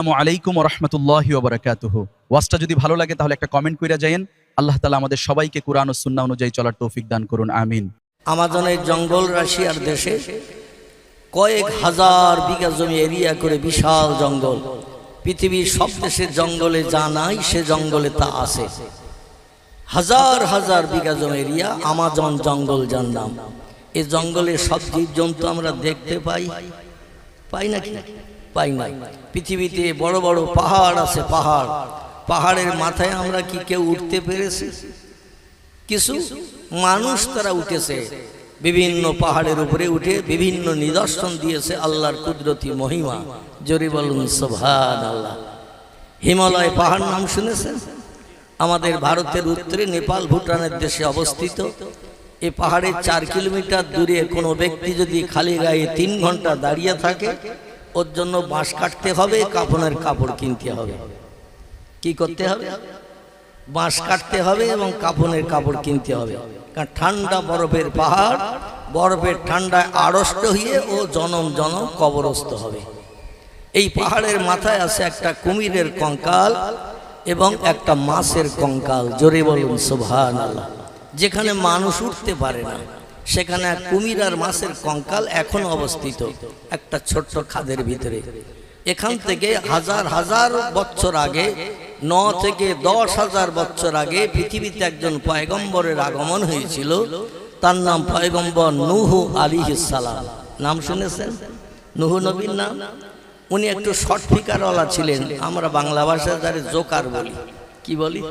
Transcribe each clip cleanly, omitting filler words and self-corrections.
আসসালামু আলাইকুম ওয়া রাহমাতুল্লাহি ওয়া বারাকাতুহু। ওয়াজটা যদি ভালো লাগে তাহলে একটা কমেন্ট কইরা যায়েন। আল্লাহ তাআলা আমাদের সবাইকে কুরআন ও সুন্নাহ অনুযায়ী চলার তৌফিক দান করুন, আমিন। আমাজনের জঙ্গল রাশিয়ার দেশে কয়েক হাজার বিঘা জমি এরিয়া করে বিশাল জঙ্গল। পৃথিবীর সব দেশের জঙ্গলে যা নাই সে জঙ্গলে তা আছে। হাজার হাজার বিঘা জমি এরিয়া আমাজন জঙ্গল যার নাম। এই জঙ্গলে সব জীবজন্তু আমরা দেখতে পাই, পাই নাকি? পাই না। পৃথিবীতে বড় বড় পাহাড় আছে, পাহাড়ের মাথায় আমরা কি কেউ উঠতে পেরেছি? কিছু মানুষ তারা উঠেছে, বিভিন্ন পাহাড়ের উপরে উঠে বিভিন্ন নিদর্শন দিয়েছে আল্লাহর কুদরতি মহিমা। জোরে বলুন সুবহানাল্লাহ। হিমালয় পাহাড় নাম শুনেছেন? আমাদের ভারতের উত্তরে নেপাল ভুটানের দেশে অবস্থিত। এই পাহাড়ের 4 কিলোমিটার দূরে কোনো ব্যক্তি যদি খালি গায়ে 3 ঘন্টা দাঁড়িয়ে থাকে, ওর জন্য বাঁশ কাটতে হবে, কাফনের কাপড় কিনতে হবে। কি করতে হবে? বাঁশ কাটতে হবে এবং কাফনের কাপড় কিনতে হবে। কারণ ঠান্ডা বরফের পাহাড়, বরফের ঠান্ডায় আড়ষ্ট হয়ে ও জনম জনম কবরস্থ হবে। এই পাহাড়ের মাথায় আছে একটা কুমিরের কঙ্কাল এবং একটা মাছের কঙ্কাল। জোরে বলুন সুবহানাল্লাহ। যেখানে মানুষ উঠতে পারে না সেখানে এক কুমির আর মাছের কঙ্কাল এখন অবস্থিত একটা ছোট্ট খাদের ভিতরে। এখান থেকে হাজার হাজার বছর আগে, 9 থেকে 10,000 বছর আগে পৃথিবীতে একজন পয়গম্বরের আগমন হয়েছিল। তার নাম পয়গম্বর নূহ আলাইহিস সালাম। নাম শুনেছেন? নূহ নবীর নাম। উনি একটু শর্ট ফিকারওয়ালা ছিলেন। আমরা বাংলা ভাষায় যারা জোকার বলি। কি বলি?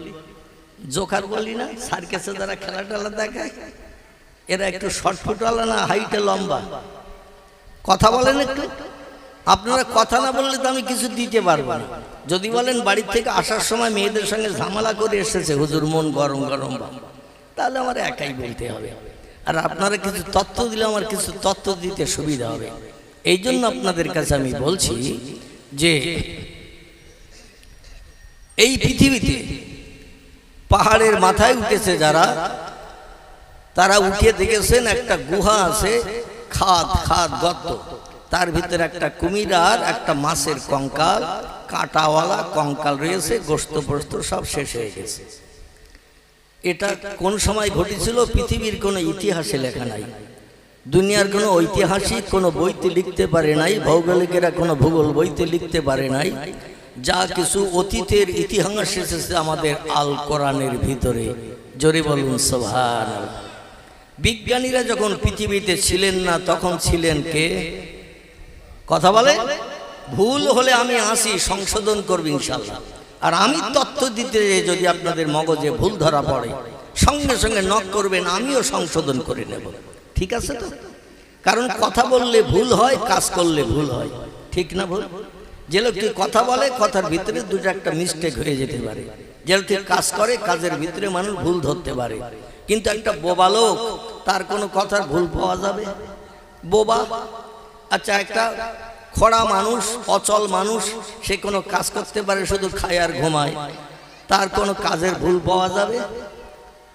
জোকার বলি না? সার্কাসে যারা খেলা টেলা দেখায় এরা একটু শর্ট ফুটওয়ালা না, হাইটে লম্বা। কথা বলেন একটু। আপনারা কথা না বললে তো আমি কিছু দিতে পারবো না। যদি বলেন বাড়ির থেকে আসার সময় মেয়েদের সঙ্গে ঝামেলা করে এসেছে, হুজুর মন গরম গরম, তাহলে আমার একাই বলতে হবে। আর আপনারা কিছু তথ্য দিলে আমার কিছু তথ্য দিতে সুবিধা হবে। এই জন্য আপনাদের কাছে আমি বলছি যে এই পৃথিবীতে পাহাড়ের মাথায় উঠেছে যারা, তারা উঠে দেখেছেন একটা গুহা আছে, খাদ গর্ত, তার ভিতরে একটা কুমির আর একটা মাছের কঙ্কাল, কাঁটাওয়ালা কঙ্কাল রয়েছে, গোস্ত পোস্ত সব শেষ হয়ে গেছে। এটা কোন সময় ঘটেছিল পৃথিবীর কোনো ইতিহাসে লেখা নাই। দুনিয়ার কোনো ঐতিহাসিক কোনো বইতে লিখতে পারে নাই, ভৌগোলিকেরা কোনো ভূগোল বইতে লিখতে পারে নাই। যা কিছু অতীতের ইতিহাস এসেছে আমাদের আল কোরআনের ভিতরে। জোরে বলুন সুবহানাল্লাহ। বিজ্ঞানীরা যখন পৃথিবীতে ছিলেন না তখন ছিলেন কে? কথা বলে। ভুল হলে আমি আসি, সংশোধন করবি ইনশাআল্লাহ। আর আমি তথ্য দিতে যদি আপনাদের মগজে ভুল ধরা পড়ে সঙ্গে সঙ্গে নক করবেন, আমিও সংশোধন করে নেব। ঠিক আছে তো? কারণ কথা বললে ভুল হয়, কাজ করলে ভুল হয়। ঠিক না ভুল? যে লোকটি কথা বলে কথার ভিতরে দুটো একটা মিস্টেক হয়ে যেতে পারে। যে লোকটি কাজ করে কাজের ভিতরে মানুষ ভুল ধরতে পারে। কিন্তু একটা বোবা লোক, তার কোনো কথার ভুল পাওয়া যাবে? বোবা। আচ্ছা, একটা খোড়া মানুষ, অচল মানুষ, সে কোনো কাজ করতে পারে, শুধু খায় আর ঘুমায়, তার কোনো কাজের ভুল পাওয়া যাবে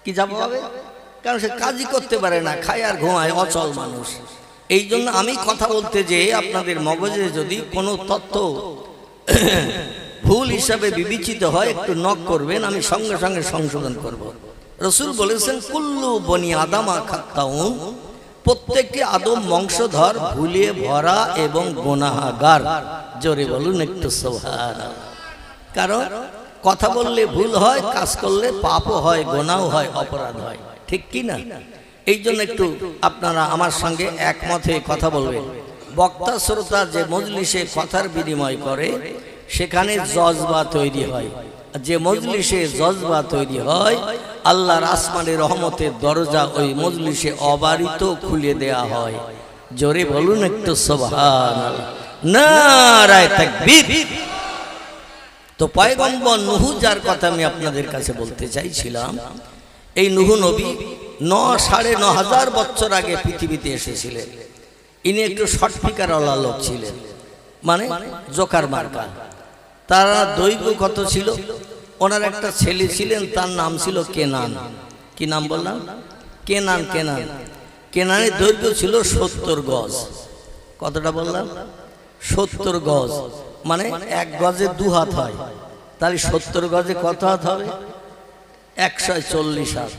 কি? যাবে হবে? কারণ সে কাজই করতে পারে না, খায় আর ঘুমায়, অচল মানুষ। এই জন্য আমি কথা বলতে যে আপনাদের মগজে যদি কোনো তথ্য ভুল হিসাবে বিবেচিত হয় একটু নক করবেন, আমি সঙ্গে সঙ্গে সংশোধন করব। রাসূল বলেছেন কুল্লু বনি আদামা খাত্তাউন, প্রত্যেকটি আদম বংশধর ভুলে ভরা এবং গুনাহগার। জোরে বলুন একটু সুবহানাল্লাহ। কারণ কথা বললে ভুল হয়, কাজ করলে পাপও হয়, গুনাহও হয়, অপরাধ হয়। ঠিক কি না? এই জন্য একটু আপনারা আমার সঙ্গে একমত হয়ে কথা বলবেন। বক্তা শ্রোতা যে মজলিসে কথার বিনিময় করে সেখানে জজবা তৈরি হয়। যে মজলিসে জজবা তৈরি হয়, আল্লাহর আসমানের রহমতের দরজা ওই মজলিসে অবারিত খুলে দেয়া হয়। জোরে বলুন একটু সুবহানাল্লাহ, নারায়ে তাকবীর। তো পয়গম্বর নূহ যার কথা আমি আপনাদের কাছে বলতে চাইছিলাম, এই নূহ নবী 9,500 বছর আগে পৃথিবীতে এসেছিলেন। ইনি একটু শর্ট ফিকারওয়ালা লোক ছিলেন, মানে জোকার মার্কা। তারা দৈর্ঘ্য কত ছিল? ওনার একটা ছেলে ছিলেন, তার নাম ছিল কেনান। কি নাম বললাম? কেনান। কেনানের দৈর্ঘ্য ছিল 70 গজ। কতটা বললাম? 70 গজ। মানে 1 গজে 2 হাত হয়, তাহলে 70 গজে কত হাত হবে? 140 হাত।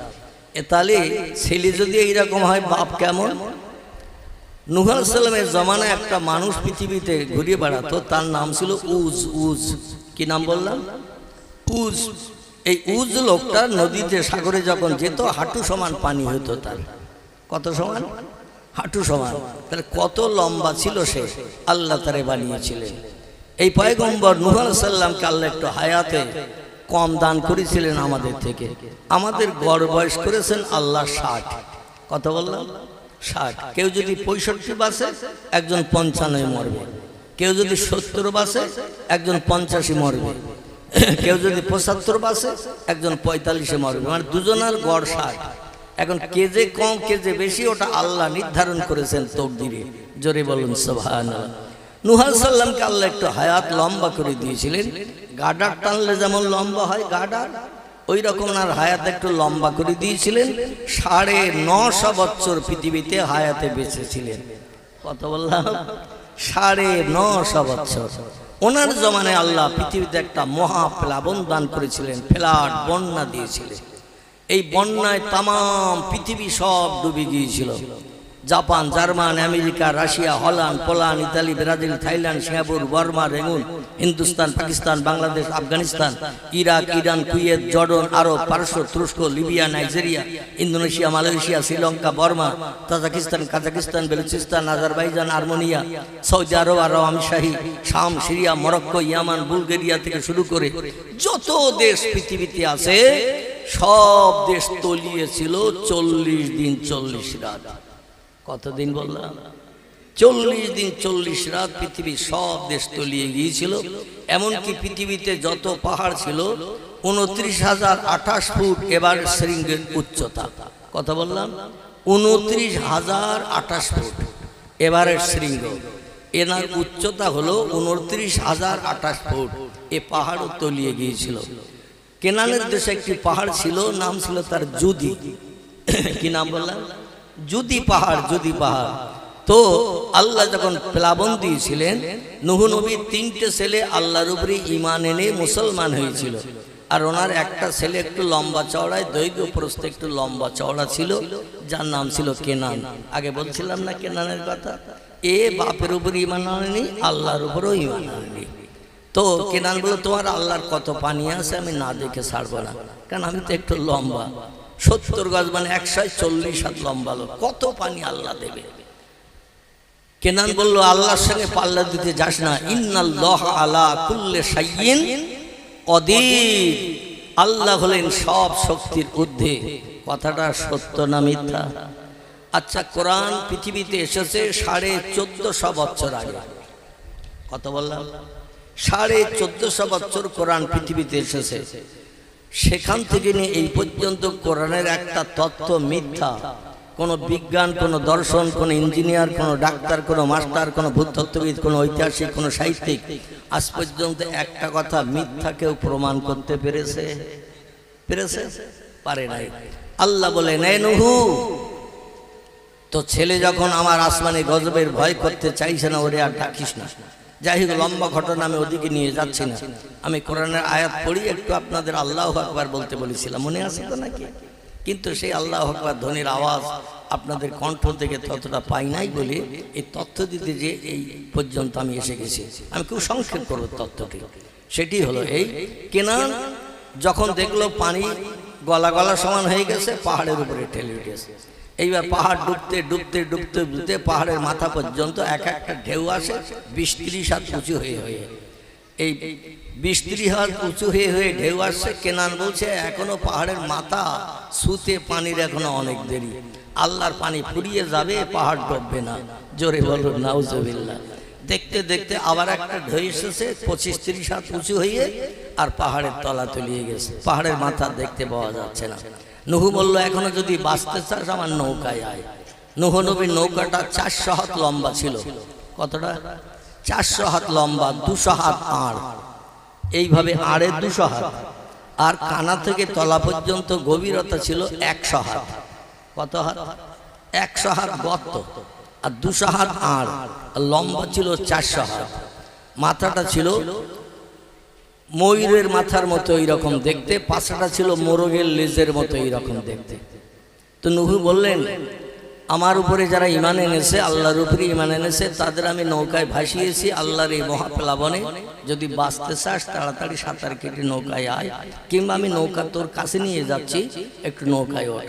তাহলে ছেলে যদি এইরকম হয় বাপ কেমন? নূহ আলাইহিস সালামের জমানায় একটা মানুষ পৃথিবীতে ঘুরে বেড়াতো, তার নাম ছিল উজ। উজ কি নাম বললাম? উজ। এই উজ লোকটা নদীতে সাগরে যখন যেত হাঁটু সমান পানি হতো তার। কত সমান? হাঁটু সমান। তাহলে কত লম্বা ছিল সে, আল্লাহ তারে বানিয়েছিলেন। এই পয়গম্বর নূহ আলাইহিস সালামকে আল্লাহ একটু হায়াতে কম দান করেছিলেন আমাদের থেকে। আমাদের গড় বয়স করেছেন আল্লাহ 60। কত বললাম? 60। কেউ যদি 65 বাসে একজন 95 মরবে, কেউ যদি 70 বাসে একজন 85 মরবে, কেউ যদি 75 বাসে একজন 45 মরবে, মানে দুজনের গড় 60। এখন কে যে কম কে যে বেশি ওটা আল্লাহ নির্ধারণ করেছেন তকদিরে। জোরে বলুন সুবহানাল্লাহ। নূহ আলাইহিস সালামকে আল্লাহ একটু হায়াত লম্বা করে দিয়েছিলেন। গাডার টানলে যেমন লম্বা হয় গাডার, ওই রকম আর হায়াত একটু লম্বা করে দিয়েছিলেন। 950 বছর পৃথিবীতে হায়াতে বেঁচে ছিলেন। কত বললাম? 950 বছর। ওনার জমানায় আল্লাহ পৃথিবীতে একটা মহা প্লাবন দান করেছিলেন, ফ্লাড বন্যা দিয়েছিলেন। এই বন্যায় তাম পৃথিবী সব ডুবে গিয়েছিল। Japan, German, America, Russia, Holland, Poland, Italy, Brazil, Thailand, Singapore, Burma, Rangoon, Hindustan, Pakistan, Bangladesh, Afghanistan, Iraq, Iran, Kuwait, Jordan, Arab, পারস্য, তুরস্ক, Libya, Nigeria, Indonesia, Malaysia, Sri Lanka, Burma, Tajikistan, Kazakhstan, Balochistan, Azerbaijan, Armenia, Saudi Arab, আমশাহী, শাম, সিরিয়া, মরক্কো, ইয়ামান, বুলগেরিয়া থেকে শুরু করে যত দেশ পৃথিবীতে আছে সব দেশ তলিয়েছিল 40 দিন 40 রাত। কতদিন বললাম? 40 দিন 40 রাত পৃথিবীর সব দেশ তলিয়ে গিয়েছিল। এমনকি পৃথিবীতে যত পাহাড় ছিল 29,028 ফুট এবার শৃঙ্গের উচ্চতা। কত বললাম? 29,028 ফুট এবারের শৃঙ্গ। এনার উচ্চতা হলো 29,028 ফুট। এ পাহাড়ও তলিয়ে গিয়েছিল। কেনানের দেশে একটি পাহাড় ছিল, নাম ছিল তার জুদি। কি নাম বললাম? জুদি পাহাড়। জুদি পাহাড়। তো আল্লাহ যখন প্লাবন দিয়েছিলেন, নূহ নবীর 3টে ছেলে আল্লাহর উপরে ঈমান এনে মুসলমান হয়েছিল। আর ওনার একটা ছেলে একটু লম্বা চওড়ায়, দৈর্ঘ্য প্রস্থ একটু লম্বা চওড়া ছিল, যার নাম ছিল কেনান। আগে বলছিলাম না কেনানের কথা? এ বাপের উপরে ঈমান আনেনি, আল্লাহর উপরেও ঈমান আনেনি। তো কেনান বলল, তোমার আল্লাহর কত পানি আছে আমি না দেখে ছাড়বো না, কারণ আমি তো একটু লম্বা। 70 গজ মানে 140 হাত লম্বা লোক, কত পানি আল্লাহ দেবে? কেনান বলল, আল্লাহর সঙ্গে পাল্লা দিতে যাস না। ইন্নাল্লাহ আলা কুল্লি শাইইন কদির। আল্লাহ হলেন সব শক্তির ঊর্ধ্বে। কথাটা সত্য না মিথ্যা? আচ্ছা, কোরআন পৃথিবীতে এসেছে 1450 বছর আগে। কত বললাম? 1450 বছর কোরআন পৃথিবীতে এসেছে। সেখান থেকে নিয়ে এই পর্যন্ত কোরআনের একটা তত্ত্ব মিথ্যা। কোনো বিজ্ঞান, কোনো দর্শন, কোনো ইঞ্জিনিয়ার, কোনো ডাক্তার, কোনো মাস্টার, কোনো ভূতত্ত্ববিদ, কোনো ঐতিহাসিক, কোনো সাহিত্যিক আজ পর্যন্ত একটা কথা মিথ্যা কেউ প্রমাণ করতে পেরেছে? পারে নাই। আল্লাহ বলেন, এ নূহ, তো ছেলে যখন আমার আসমানে গজবের ভয় করতে চাইছে না, ওরে আর ডাকিস না। যাই হোক, লম্বা ঘটনা, আমি ওদিকে নিয়ে যাচ্ছি না। আমি কোরআনের আয়াত পড়ি, একটু আপনাদের আল্লাহু আকবার বলতে বলেছিলাম, মনে আছে তো নাকি? কিন্তু সেই আল্লাহু আকবার ধ্বনির আওয়াজ আপনাদের কণ্ঠ থেকে ততটা পাই নাই বলে এই তথ্য দিতে যে এই পর্যন্ত আমি এসে গেছি। আমি খুব সংক্ষেপ করব তথ্যটি। সেটি হলো এই, কেনান যখন দেখলো পানি গলা গলা সমান হয়ে গেছে, পাহাড়ের উপরে ঠেলে উঠেছে। এইবার পাহাড় ডুবতে ডুবতে ডুবতে ডুবতে পাহাড়ের মাথা পর্যন্ত এক একটা ঢেউ আসে 20-30 হাত উঁচু হয়ে হয়ে। এই 20-30 হাত উঁচু হয়ে হয়ে ঢেউ আসছে। কেনান বলছে, এখনো পাহাড়ের মাথা ছুতে পানির এখনো অনেক দেরি। আল্লাহর পানি ফুরিয়ে যাবে, পাহাড় ডুববে না। জোরে বলুন নাউজুবিল্লাহ। দেখতে দেখতে আবার একটা ঢেউ এসেছে 25-30 হাত উঁচু হয়ে, আর পাহাড়ের তলা তলিয়ে গেছে। পাহাড়ের মাথা দেখতে পাওয়া যাচ্ছে না। নূহ বলল, এখনো যদি বাঁচতে চাস আমার নৌকায় আয়। নূহ নবীর নৌকাটা 400 হাত লম্বা ছিল। কতটা? 400 হাত লম্বা, 200 হাত আড়। এইভাবে আড়ে 200 হাত, আর কানা থেকে তলা পর্যন্ত গভীরতা ছিল 100 হাত। কত হাত? 100 হাত গর্ত, আর 200 হাত আড়, আর লম্বা ছিল 400 হাত। মাথাটা ছিল ময়ূরের মাথার মতো এইরকম দেখতে, পাছাটা ছিল মোরগের লেজের মতো এইরকম দেখতে। তো নূহ বললেন, আমার উপরে যারা ঈমান এনেছে, আল্লাহর উপরে ঈমান এনেছে, তাদের আমি নৌকায় ভাসিয়েছি আল্লাহর এই মহাপ্লাবনে। যদি বাঁচতে চাস তাড়াতাড়ি সাঁতার কেটে নৌকায় আয়, কিংবা আমি নৌকা তোর কাছে নিয়ে যাচ্ছি, একটু নৌকায় ওঠ।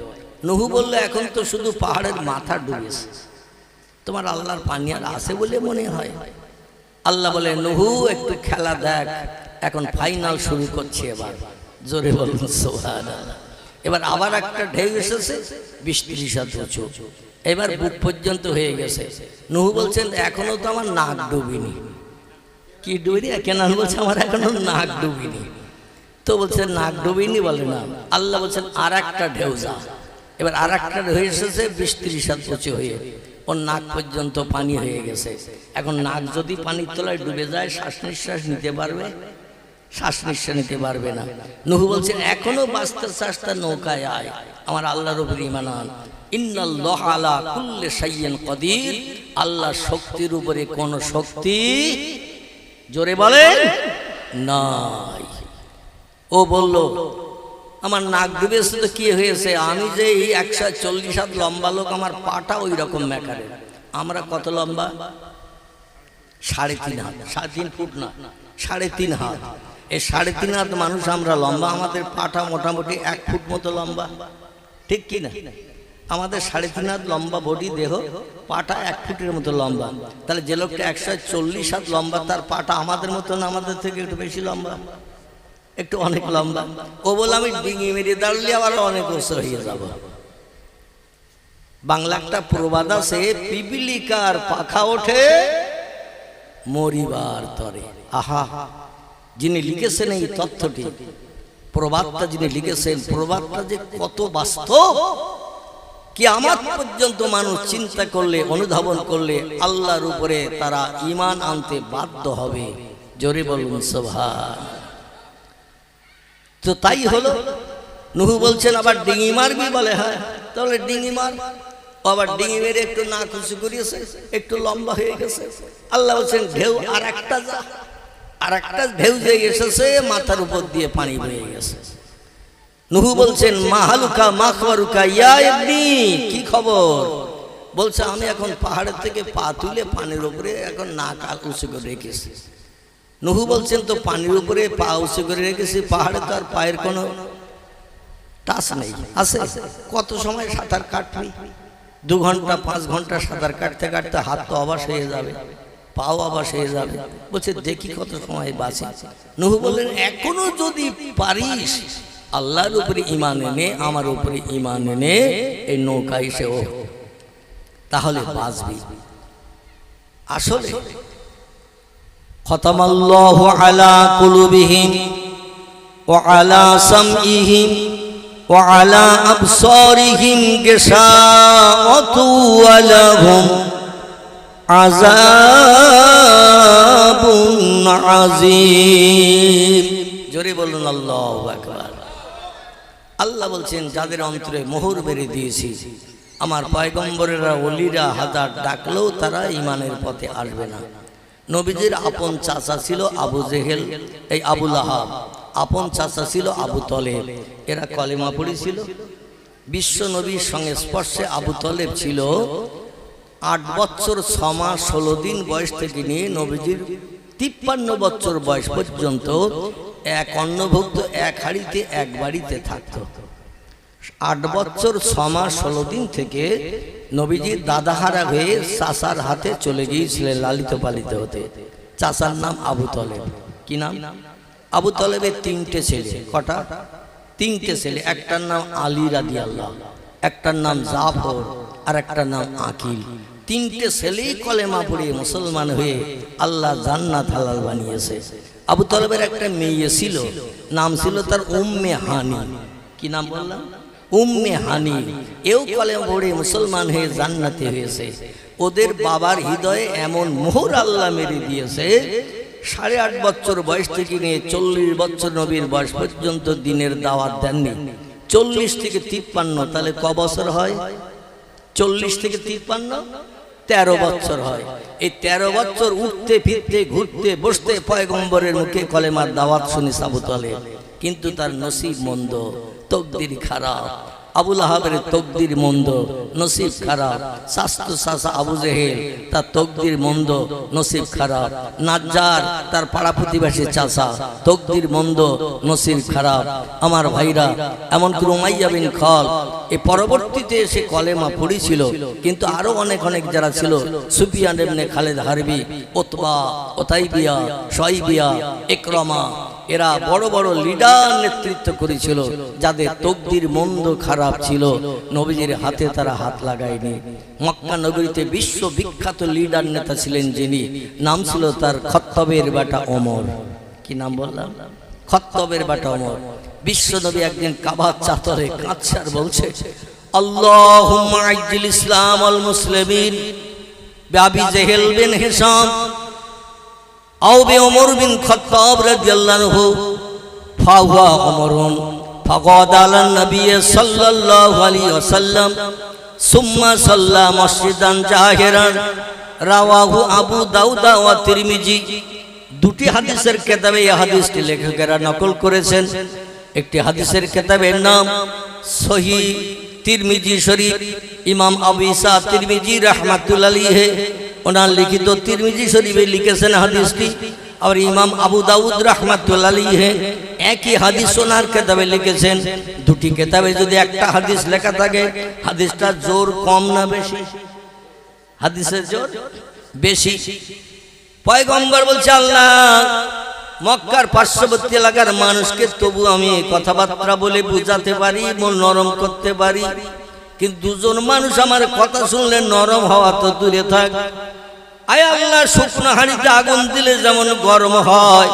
নূহ বলল, এখন তো শুধু পাহাড়ের মাথা ডুবেছে, তোমার আল্লাহর পানি আর আছে বলে মনে হয়? আল্লাহ বলে, নূহ একটু খেলা দেখ, এখন ফাইনাল শুরু করছে। এবার জোরে বলুন সুবহানাল্লাহ। এবার আবার একটা ঢেউ এসেছে 20-30 হাত উঁচু, এবার বুক পর্যন্ত হয়ে গেছে। নূহ বলছেন, এখনো তো আমার নাক ডুবিনি। কি ডুবিনি? কেন বলছে, আমার এখনো নাক ডুবিনি। তো বলছে, নাক ডুবিনি বলে না। আল্লাহ বলছেন, আর একটা ঢেউ যা। এবার আর একটা ঢেউ এসেছে 20-30 হাত উঁচু হয়ে, ওর নাক পর্যন্ত পানি হয়ে গেছে। এখন নাক যদি পানির তলায় ডুবে যায়, শ্বাস নিঃশ্বাস নিতে পারবে? শ্বাস নিঃশ্বাস নিতে পারবে না। নূহ বলছেন, এখনো বাঁচতে চাস তা নৌকায় আয়, আমার আল্লাহর উপর ঈমান আন। ইন্নাল্লাহা আলা কুল্লি শাইইন কাদির, আল্লাহ শক্তির উপরে কোন শক্তি, জোরে বলেন, নাই। ও বলল, আমার নাক ডুবেছে তো কি হয়েছে? আমি যে 140 হাত লম্বা লোক, আমার পাটা ওই রকম মেকারে। আমরা কত লম্বা? 3.5 হাত, 3.5 ফুট না, 3.5 হাত। এই 3.5 হাত মানুষ আমরা লম্বা, আমাদের পাটা মোটামুটি 1 ফুট মতো লম্বা, ঠিক কি না? আমাদের 3.5 হাত লম্বা বডি দেহ, পাটা 1 ফুটের মতো লম্বা। তাহলে যে লোকটা 140 হাত লম্বা, তার পাটা আমাদের মতো না, আমাদের থেকে একটু বেশি লম্বা, একটু অনেক লম্বা। ও বলে, আমি ডিঙি মেরে দাঁড়ালে আবার অনেক উঁচু হয়ে যাব। বাংলা একটা প্রবাদ আছে, পিপিলিকার পাখা ওঠে মরিবার তরে। আহা, যিনি লিখেছেন এই তথ্যটি, প্রবাদটা যিনি লিখেছেন, প্রবাদটা যে কত বাস্তব, কিয়ামত পর্যন্ত মানুষ চিন্তা করলে, অনুধাবন করলে আল্লাহর উপরে তারা ঈমান আনতে বাধ্য হবে। জোরে বলুন সুবহান। তো তাই হলো, নূহ বলছেন, আবার ডিঙি মারবি বলে, হ্যাঁ তাহলে ডিঙি মার। আবার ডিঙি মেরে একটু না খুশি করিয়েছে, একটু লম্বা হয়ে গেছে। আল্লাহ বলছেন, ঢেউ আর একটা যা। আর একটা ঢেউ যে এসেছে, মাথার উপর দিয়ে পানি বয়ে গেছে। নূহ বলছেন, মাহালুকা মাখওয়ারুকা ইয়া ইবনি, কি খবর? বলছে, আমি এখন পাহাড়ের থেকে পা তুলে পানির উপরে এখন নাক উঁচু করে রেখেছি। নূহ বলছেন, তো পানির উপরে পা উঁচু করে রেখেছি, পাহাড়ে তো আর পায়ের কোনো টাচ নেই, আছে? কত সময় সাঁতার কাটবি? 2 ঘন্টা 5 ঘন্টা সাঁতার কাটতে কাটতে হাত তো অবশ হয়ে যাবে, পাও অবশ হয়ে যাবে। বলছে, দেখি কত সময় বাঁচে। নূহ বললেন, এখনো যদি পারিস আল্লাহর উপরে ঈমান এনে, আমার উপরে ঈমান এনে এই নৌকা এসে ও, তাহলে বাঁচবি। আসলে খতামাল্লাহু আলা কুলুবিহিম ওয়া আলা সামইহিম ওয়া আলা আবসারিহিম গিশাওয়াতু ওয়া লাহুম আযাবুন আযীম। জোরে বলুন আল্লাহু আকবার। আল্লাহ বলছেন, যাদের অন্তরে মোহর মেরে দিয়েছি, আমার পয়গম্বরেরা, ওলিরা হাজার ডাকলেও তারা ঈমানের পথে আসবে না। নবীজির আপন চাচা ছিল আবু জেহেল, এই আবু লাহাব। আপন চাচা ছিল আবু তলেব, এরা কলেমা পড়েছিল। বিশ্ব নবীর সংস্পর্শে আবু তলেব ছিল 8 বছর 6 মাস 16 দিন বয়স থেকে নিয়ে নবীজির 53 বছর বয়স পর্যন্ত এক অন্নভুক্ত, এক হাড়িতে, এক বাড়িতে থাকতো। 8 বছর 6 মাস 16 দিন থেকে নবীজির দাদাহারা হয়ে চাচার হাতে চলে গিয়েছিলেন লালিত পালিত হতে। চাচার নাম আবু তলেব। কি নাম? আবু তলেবের 3টে ছেলে। কটা? 3টে ছেলে। একটার নাম আলী রাদিয়াল্লাহু, একটার নাম জাফর, আর একটার নাম আকিল। 3টে ছেলেই কলেমা পড়ে মুসলমান হয়ে আল্লাহ জান্নাত হালাল বানিয়েছে। আবু তলেবের একটা মেয়ে ছিল, নাম ছিল তার উম্মে হানি। কি নাম বললাম? উম্মে হানি। এও কলেমা পড়ে মুসলমান হয়ে জান্নাতি হয়েছে। ওদের বাবার হৃদয়ে এমন মোহর আল্লাহ মেরে দিয়েছে, 8.5 বছর বয়স থেকে নিয়ে 40 বছর নবীর বয়স পর্যন্ত দিনের দাওয়াত দেননি। 40 থেকে 53, তাহলে ক বছর হয়? 40 থেকে 53 13 বছর হয়। এই 13 বছর উঠতে ফিরতে ঘুরতে বসতে পয়গম্বরের মুখে কলেমার দাওয়াত শুনি আবু তালেব, কিন্তু তার নসিব মন্দ, তকদির খারাপ। আবু লাহাবের তকদির মন্দ, নসিব খারাপ। শাস্ত্র শাসা আবু জেহেল, তার তকদির মন্দ, নসিব খারাপ। নাজ্জার তার পাড়া প্রতিবেশী চাষা, তকদির মন্দ, নসিব খারাপ। আমার ভাইরা, এমনকি উমাইয়া বিন খাল এই পরবর্তীতে এসে কলেমা পড়েছিল, কিন্তু আরো অনেক অনেক যারা ছিল, সুফিয়ান ইবনে খালিদ হারবি, উতবা, উতাইবিয়া, শাইবিয়া, ইকরামা, এরা বড় বড় লিডার নেতৃত্ব করেছিল, যাদের তকদির মন্দ খারাপ ছিল, নবীজির হাতে তারা হাত লাগায়নি। মক্কা নগরীতে বিশ্ববিখ্যাত লিডার নেতা ছিলেন যিনি, নাম ছিল তার খত্তবের বেটা ওমর। কি নাম বললাম? খত্তবের বেটা ওমর। বিশ্ব নবী একদিন কাবার চাদরে কাঁদছে আর বলছে, আল্লাহুম্মা আইজিল ইসলাম আল মুসলিমিন বিআবি জেহেল বিন হিশাম আও বিউমর বিন খাত্তাব রাদিয়াল্লাহু আনহু ফাহুয়া ওমরুন ফাকাদ আলান নবী সাল্লাল্লাহু আলাইহি ওয়াসাল্লাম সুম্মা সাল্লা মসজিদান জাহিরান রাওয়াহু আবু দাউদ ওয়া তিরমিজি। দুটি হাদিসের কিতাবে এই হাদিসটি লেখকেরা নকল করেছেন। একটি হাদিসের কিতাবের নাম সহিহ তিরমিজি শরীফ, ইমাম আবু ঈসা তিরমিজি রাহমাতুল্লাহ আলাইহি ওনার লিখিত তিরমিজি শরীফে লিখেছেন হাদিসটি। আর ইমাম আবু দাউদ রাহমাতুল্লাহ আলাইহি একই হাদিস ওনার কিতাবে লিখেছেন। দুটি কিতাবে যদি একটা হাদিস লেখা থাকে, হাদিসটার জোর কম না বেশি? হাদিসের জোর বেশি। পয়গম্বর বলছে, আল্লাহ মক্কার পার্শ্ববর্তী এলাকার মানুষকে তবু আমি কথাবার্তা বলে বুঝাতে পারি, মন নরম করতে পারি, কিন্তু দুজন মানুষ আমার কথা শুনলে নরম হওয়া তো দূরে থাক। আয় আল্লাহ, শুকনো হাঁড়িতে আগুন দিলে যেমন গরম হয়,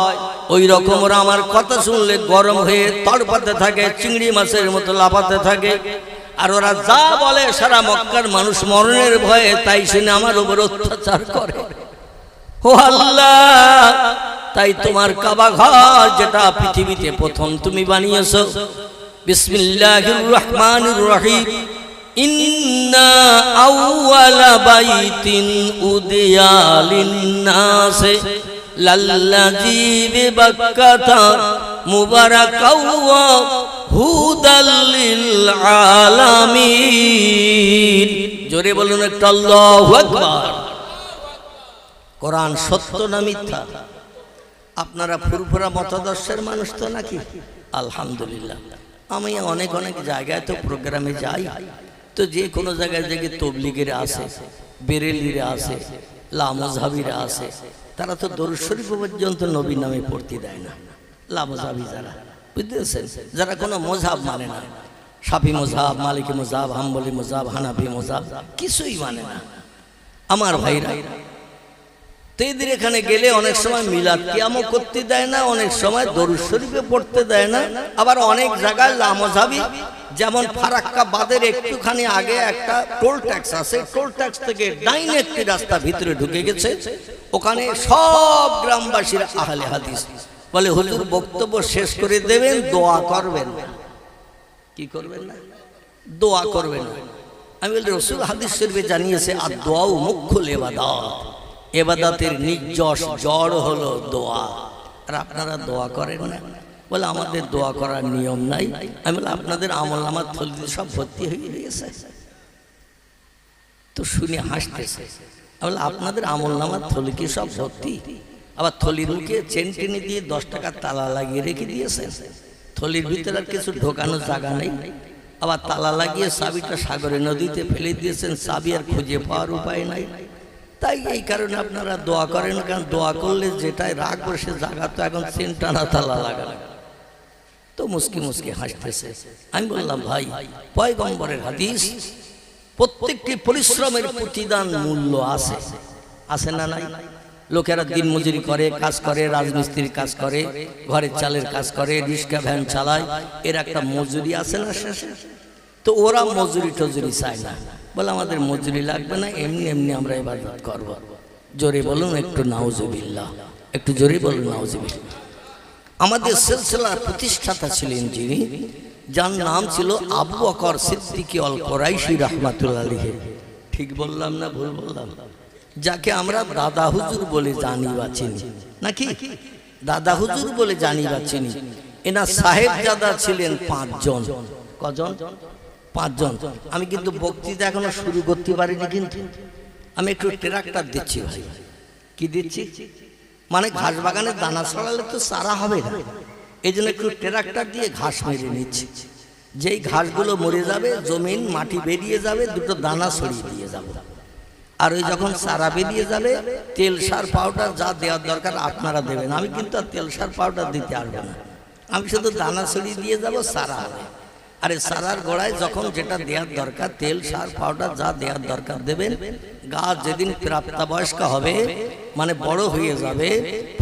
ওই রকম ওরা আমার কথা শুনলে গরম হয়ে তড়পাতে থাকে, চিংড়ি মাছের মতো লাফাতে থাকে। আর ওরা যা বলে সারা মক্কার মানুষ মরণের ভয়ে তাই শুনে আমার উপর অত্যাচার করে। ও আল্লাহ, তাই তোমার কাবা ঘর যেটা পৃথিবীতে প্রথম তুমি বানিয়েছো, বিসমিল্লাহির রহমানির রহিম, ইন্না আউওয়ালা বাইতিন উদিয়া লিন্নাসি লাল্লাযী বিবাক্কাতা মুবারাকাও ওয়া হুদাল লিল আলামিন। জোরে বলুন একটু আল্লাহু আকবার। কোরআন সত্য না মিথ্যা? আপনারা ফুরফুরা মতাদর্শের মানুষ তো নাকি? আলহামদুলিল্লাহ। আমি অনেক অনেক জায়গায় তো প্রোগ্রামে যাই, তো যে কোনো জায়গায় দেখি তবলিগেরা আছে, বেরেলিরা আছে, লামজাবিরা আছে, তারা তো দরুদ শরীফ পর্যন্ত নবী নামে পড়তে দেয় না। লামজাবি যারা, বুঝতেছেন, যারা কোনো মযহাব মানে না, শাফি মযহাব, মালিকি মযহাব, হাম্বলি মযহাব, হানাফি মযহাব কিছুই মানে না। আমার ভাইরা, তেদের এখানে গেলে অনেক সময় মিলাদ কিয়ামও করতে দেয় না, অনেক সময় দরুদ শরীফে পড়তে দেয় না। আবার অনেক জায়গায় লামজাবি, যেমন ফারাক্কা বাদের একটুখানি আগে একটা টোল ট্যাক্স আছে, টোল ট্যাক্স থেকে ডাইনে একটি রাস্তা ভিতরে ঢুকে গেছে, ওখানে সব গ্রামবাসীরা আহলে হাদিস বলে, হুজুর বক্তব্য শেষ করে দেবেন, দোয়া করবেন না। কি করবেন না? দোয়া করবেন না। আমি বলি, রাসূল হাদিস শরীফে জানিয়েছে, আর দোয়াও মুখ্যুল ইবাদত, ইবাদতের নির্যশ জড় হলো দোয়া। আর আপনারা দোয়া করেন না? বলে আমাদের দোয়া করার নিয়ম নাই। আমি বলি, আপনাদের আমলনামার থলিতে সব ভর্তি হয়ে গিয়েছে। তো শুনে হাসতেছে। আমি বলি, আপনাদের আমলনামার থলি কি সব ভর্তি? আবার থলির মুখে চেন টেনে দিয়ে 10 টাকার তালা লাগিয়ে রেখে দিয়েছেন। থলির ভিতরে আর কিছু ঢোকানোর জায়গা নেই। আবার তালা লাগিয়ে চাবিটা সাগরে নদীতে ফেলে দিয়েছেন, চাবি আর খুঁজে পাওয়ার উপায় নাই। তাই এই কারণে আপনারা দোয়া করেন, কারণ দোয়া করলে যেটাই রাখবো সে জায়গা তো এখন চেন টানা তালা লাগানো। তো মুস্কি মুস্কি হাসতেছে। আমি বললাম, ভাই, পয়গম্বরের হাদিস, প্রত্যেকটি পরিশ্রমের প্রতিদান মূল্য আছে, আছে না নাই? লোকেরা দিন মজুরি করে, কাজ করে, রাজমিস্ত্রির কাজ করে, ঘরের চালের কাজ করে, রিক্সা ভ্যান চালায়, এর একটা মজুরি আছে না শেষে? তো ওরা মজুরি টজুরি চায় না, বলে আমাদের মজুরি লাগবে না, এমনি এমনি আমরা ইবাদত করব। জোরে বলুন একটু নাউজুবিল্লাহ, একটু জোরে বলুন নাউজুবিল্লাহ। আমাদের সিলসিলার প্রতিষ্ঠাতা ছিলেন যিনি, যার নাম ছিল আবু বকর সিদ্দিকী আল কুরাইশী রাহমাতুল্লাহ আলাইহি। ঠিক ঠিক বললাম না ভুল বললাম? যাকে আমরা দাদা হুজুর বলে জানি বা চিনি, নাকি দাদা হুজুর বলে জানি বা চিনি। এনার সাহেবজাদা ছিলেন 5 জন। কজন? 5 জন। আমি কিন্তু বক্তৃতা এখনো শুরু করতে পারিনি, কিন্তু আমি একটু ট্রাক্টর দিচ্ছি ভাই। কি দিচ্ছি? মানে ঘাস বাগানে দানা ছড়ালে তো চারা হবে না, এই জন্য একটু ট্রাক্টর দিয়ে ঘাস মেরে নিচ্ছি। যেই ঘাসগুলো মরে যাবে, জমিন মাটি বেরিয়ে যাবে, দুটো দানা ছড়িয়ে দিয়ে যাবো। আর ওই যখন চারা বেরিয়ে যাবে, তেল সার পাউডার যা দেওয়ার দরকার আপনারা দেবেন। আমি কিন্তু আর তেল সার পাউডার দিতে পারবো না, আমি শুধু দানা ছড়িয়ে দিয়ে যাব, চারা হবে। আরে চারার গোড়ায় যখন যেটা দেওয়ার দরকার, তেল সার পাউডার যা দেওয়ার দরকার দেবেন। গাছ যেদিন প্রাপ্তবয়স্ক হবে, মানে বড় হয়ে যাবে,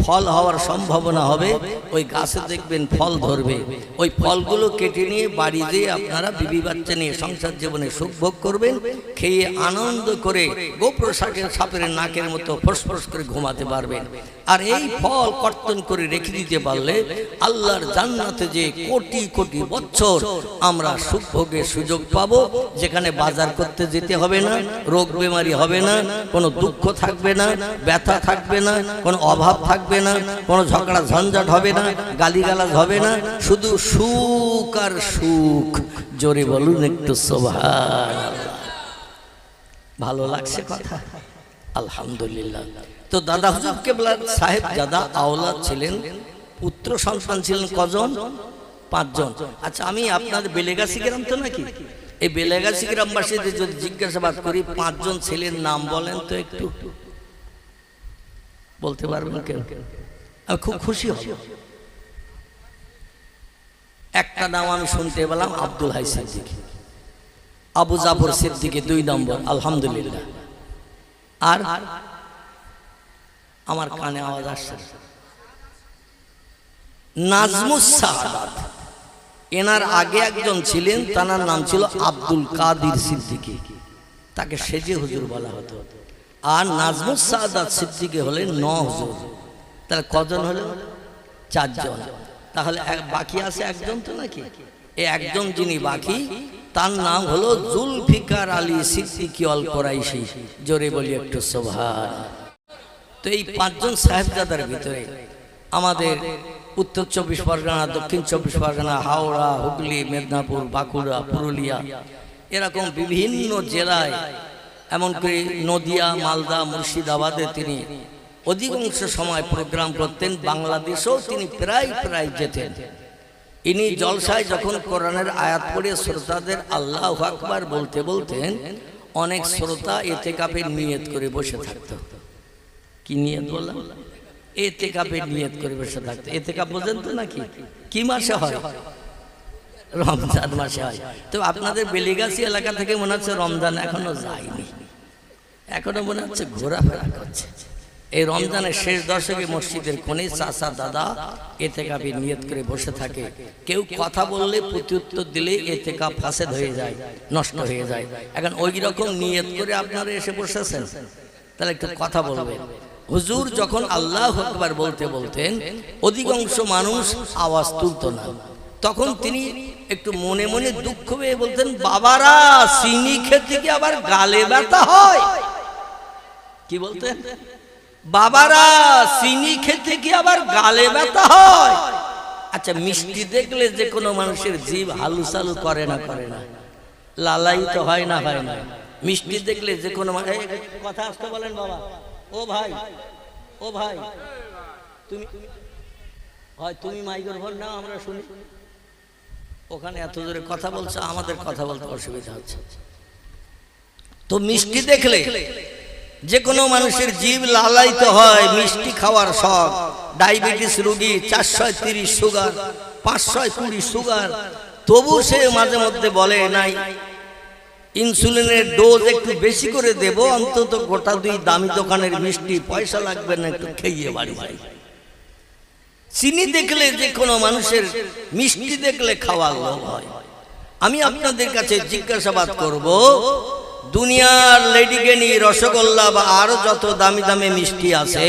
ফল হওয়ার সম্ভাবনা হবে, ওই গাছে দেখবেন ফল ধরবে। ওই ফলগুলো কেটে নিয়ে বাড়ি দিয়ে আপনারা বিবি বাচ্চা নিয়ে সংসার জীবনে সুখ ভোগ করবেন, খেয়ে আনন্দ করে গোপ্রসাকের সাপের নাকের মতো ফসফস করে ঘুমাতে পারবেন। আর এই ফল কর্তন করে রেখে দিতে পারলে আল্লাহর জান্নাতে যে কোটি কোটি বছর আমরা সুখ ভোগের সুযোগ পাবো, যেখানে বাজার করতে যেতে হবে না, রোগ বেমারি হবে না, কোনো দুঃখ থাকবে না, ব্যথা থাকবে না, কোনো অভাব থাকবে না, কোনো ঝগড়া ঝঞ্ঝাট হবে না, গালিগালাজ হবে না, শুধু সুখ আর সুখ। জোরে বলুন একটু সুবহানাল্লাহ। ভালো লাগছে কথা? আলহামদুলিল্লাহ। তো দাদা হুজুর কেবলার সাহেবজাদা আওলাদ ছিলেন, পুত্র সন্তান ছিলেন কজন? 5 জন। আচ্ছা, আমি আপনাদের বেলেগাছি গ্রাম তো নাকি, এই বেলেগাছি গ্রামবাসীদের যদি জিজ্ঞাসাবাদ করি 5 জন ছেলের নাম বলেন তো, একটু বলতে পারবেন কেন? আমি খুব খুশি হব। একটা নাম আমি শুনতে পেলাম, আব্দুল হাই সিদ্দিকী, আবু জাফর সিদ্দিকী 2 নম্বর, আলহামদুলিল্লাহ। আর আমার কানে আওয়াজ আসছে, নাজমুস সাআদাত। এনার আগে একজন ছিলেন, তার নাম ছিল আব্দুল কাদির সিদ্দিকী, তাকে সেজে হুজুর বলা হতো। আর নাজমুস সাআদাত সিদ্দিকী হলেন 9 হুজুর। তাহলে কজন হলো? 4 জন। তাহলে বাকি আছে একজন তো নাকি? এই একজন যিনি বাকি, তার নাম হলো জুলফিকার আলী সিদ্দিকী আল কুরাইশি। জোরে বলি একটু সুবহানাল্লাহ। তো এই 5 জন সাহেবজাদার ভিতরে আমাদের উত্তর 24 পরগনা, দক্ষিণ 24 পরগনা, হাওড়া, হুগলি, মেদিনীপুর, বাঁকুড়া, পুরুলিয়া, এরকম বিভিন্ন জেলায়, এমনকি নদিয়া, মালদা, মুর্শিদাবাদে তিনি অধিকাংশ সময় প্রোগ্রাম করতেন। বাংলাদেশেও তিনি প্রায় যেতেন। ইনি জলসায় যখন কোরআনের আয়াত পড়ে শ্রোতাদের আল্লাহু আকবার বলতে বলতেন, অনেক শ্রোতা ইতিকাফের নিয়ত করে বসে থাকতো। কি নিয়ত বললাম? ইতিকাফের নিয়ত করে বসে থাকতো। ইতিকাফ বোঝেন তো নাকি? কি মাসে হয়? রমজান মাসে হয়। তো আপনাদের বেলিগাছি এলাকা থেকে মনে হচ্ছে রমজান এখনো যায়নি, এখনো মনে হচ্ছে ঘোরাফেরা করছে। এই রমজানের শেষ দশকে মসজিদের কোণে চাচা দাদা ইতিকাফের নিয়ত করে বসে থাকে। কেউ কথা বললে প্রত্যুত্তর দিলে ইতিকাফ ফাসেদ হয়ে যায়, নষ্ট হয়ে যায়। এখন ওই রকম নিয়ত করে আপনারা এসে বসেছেন, তাহলে একটু কথা বলবেন। হুজুর যখন আল্লাহু আকবার বলতে বলতেন, অধিকাংশ মানুষ আওয়াজ তুলত না। তখন তিনি একটু মনে মনে দুঃখ পেয়ে বলতেন, বাবারা চিনি খেতে কি আবার গালে ব্যথা হয়? কি বলতেন? বাবারা চিনি খেতে কি আবার গালে ব্যথা হয়? আচ্ছা, মিষ্টি দেখলে যে কোনো মানুষের জিভ হালুচালু করে না? করে না? লালাই তো হয় না? হয় না? মিষ্টি দেখলে যে কোনো কথা আসতে বলেন বাবা। ও ভাই, ও ভাই, তুমি মাইক্রোফোন নাও, আমরা শুনি। ওখানে এত জোরে কথা বলছে, আমাদের কথা বলতে অসুবিধা হচ্ছে। তো মিষ্টি দেখলে যে কোনো মানুষের জিভ লালায়িত হয়, মিষ্টি খাওয়ার শখ। ডায়াবেটিস রোগী, 430 সুগার, 520 সুগার, তবু সে মাঝে মধ্যে বলে নাই ইনসুলিনের ডোজ একটু বেশি করে দেব, অন্তত গোটা 2 দামি দোকানের মিষ্টি, পয়সা লাগবে না, একটু খেয়ে বাড়ি যাই। চিনি দেখলে যে কোনো মানুষের, মিষ্টি দেখলে খাওয়ার লোভ হয়। আমি আপনাদের কাছে জিজ্ঞাসাবাদ করব, দুনিয়ার লেডিকেনি, রসগোল্লা বা আরো যত দামি দামি মিষ্টি আছে,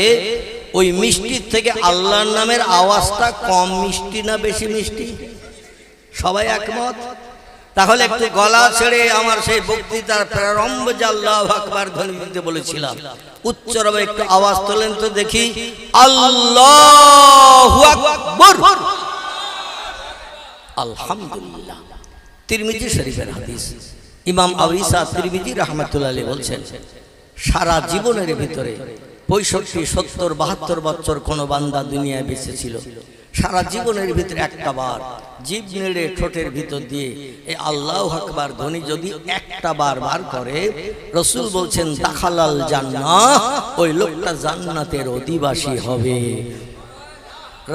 ওই মিষ্টির থেকে আল্লাহর নামের আওয়াজটা কম মিষ্টি না বেশি মিষ্টি? সবাই একমত? তাহলে একটু গলা ছেড়ে আমার সেই বক্তৃতার প্রারম্ভ যে আল্লাহু আকবার ধ্বনি দিতে বলেছিলাম, উচ্চরবে একটু আওয়াজ তোলেন তো দেখি, আল্লাহু আকবার। আলহামদুলিল্লাহ। তিরমিজি শরীফের হাদিস। ইমাম আবু ঈসা তিরমিজি রাহমাতুল্লাহ আলাইহি বলছেন, সারা জীবনের ভিতরে 65, 70, 72 বছর কোন বান্দা দুনিয়ায় বেঁচে ছিল, সারা জীবনের ভিতরে একটা বার জিভ নেড়ে ঠোঁটের ভিতর দিয়ে এই আল্লাহু আকবার ধ্বনি যদি একটা বার বার করে, রাসূল বলছেন দাখালাল জান্নাহ, ওই লোকটা জান্নাতের অধিবাসী হবে।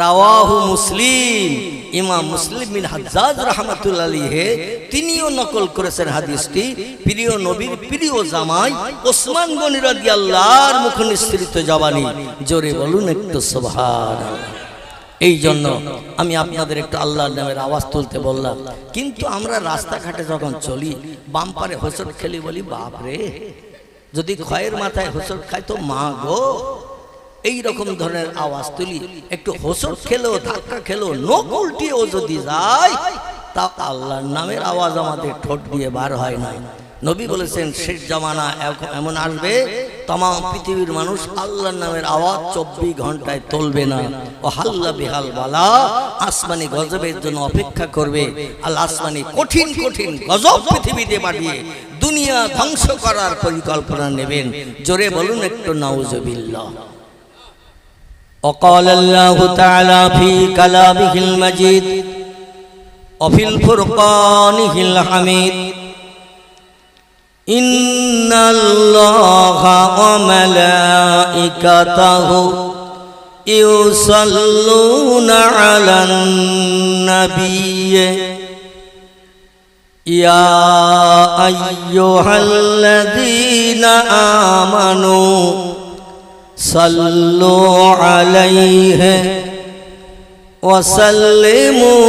রাওয়াহু মুসলিম। ইমাম মুসলিম বিন হাজ্জাজ রাহমাতুল্লাহ আলাইহি তিনিও নকল করেছেন হাদিসটি। প্রিয় নবীর প্রিয় জামাই ওসমান গনি রাদিয়াল্লাহর মুখ নিঃসৃত জবানি, জোরে বলুন একটু সুবহানাল্লাহ। এই জন্য আমি আপনাদের একটু আল্লাহর নামের আওয়াজ তুলতে বললাম। কিন্তু আমরা রাস্তাঘাটে যখন চলি, বাম্পারে হোঁচট খেলি, বলি বাপ রে, যদি খয়ের মাথায় হোঁচট খায় তো মা গো, এই রকম ধরনের আওয়াজ তুলি। একটু হোঁচট খেলো, ধাক্কা খেলো, নখ উল্টিয়েও যদি যায়, তা আল্লাহর নামের আওয়াজ আমাদের ঠোঁট দিয়ে বার হয় না। নবী বলেছেন শেষ জামানা এমন আসবে, तमाम পৃথিবীর মানুষ আল্লাহর নামের আওয়াজ 24 ঘন্টায় তুলবে না। ও হাল্লা বিহাল বালা, আসমানি গজবের জন্য অপেক্ষা করবে। আল্লাহ আসমানি কঠিন কঠিন গজব পৃথিবীতে পাঠিয়ে দুনিয়া ধ্বংস করার পরিকল্পনা নেবেন। জোরে বলুন একটু নাউজুবিল্লাহ। وقال الله تعالى في كلامه المجيد وفي الفرقان الحميد إن الله وملائكته يصلون على النبي يا أيها الذين آمنوا صلوا عليه وسلموا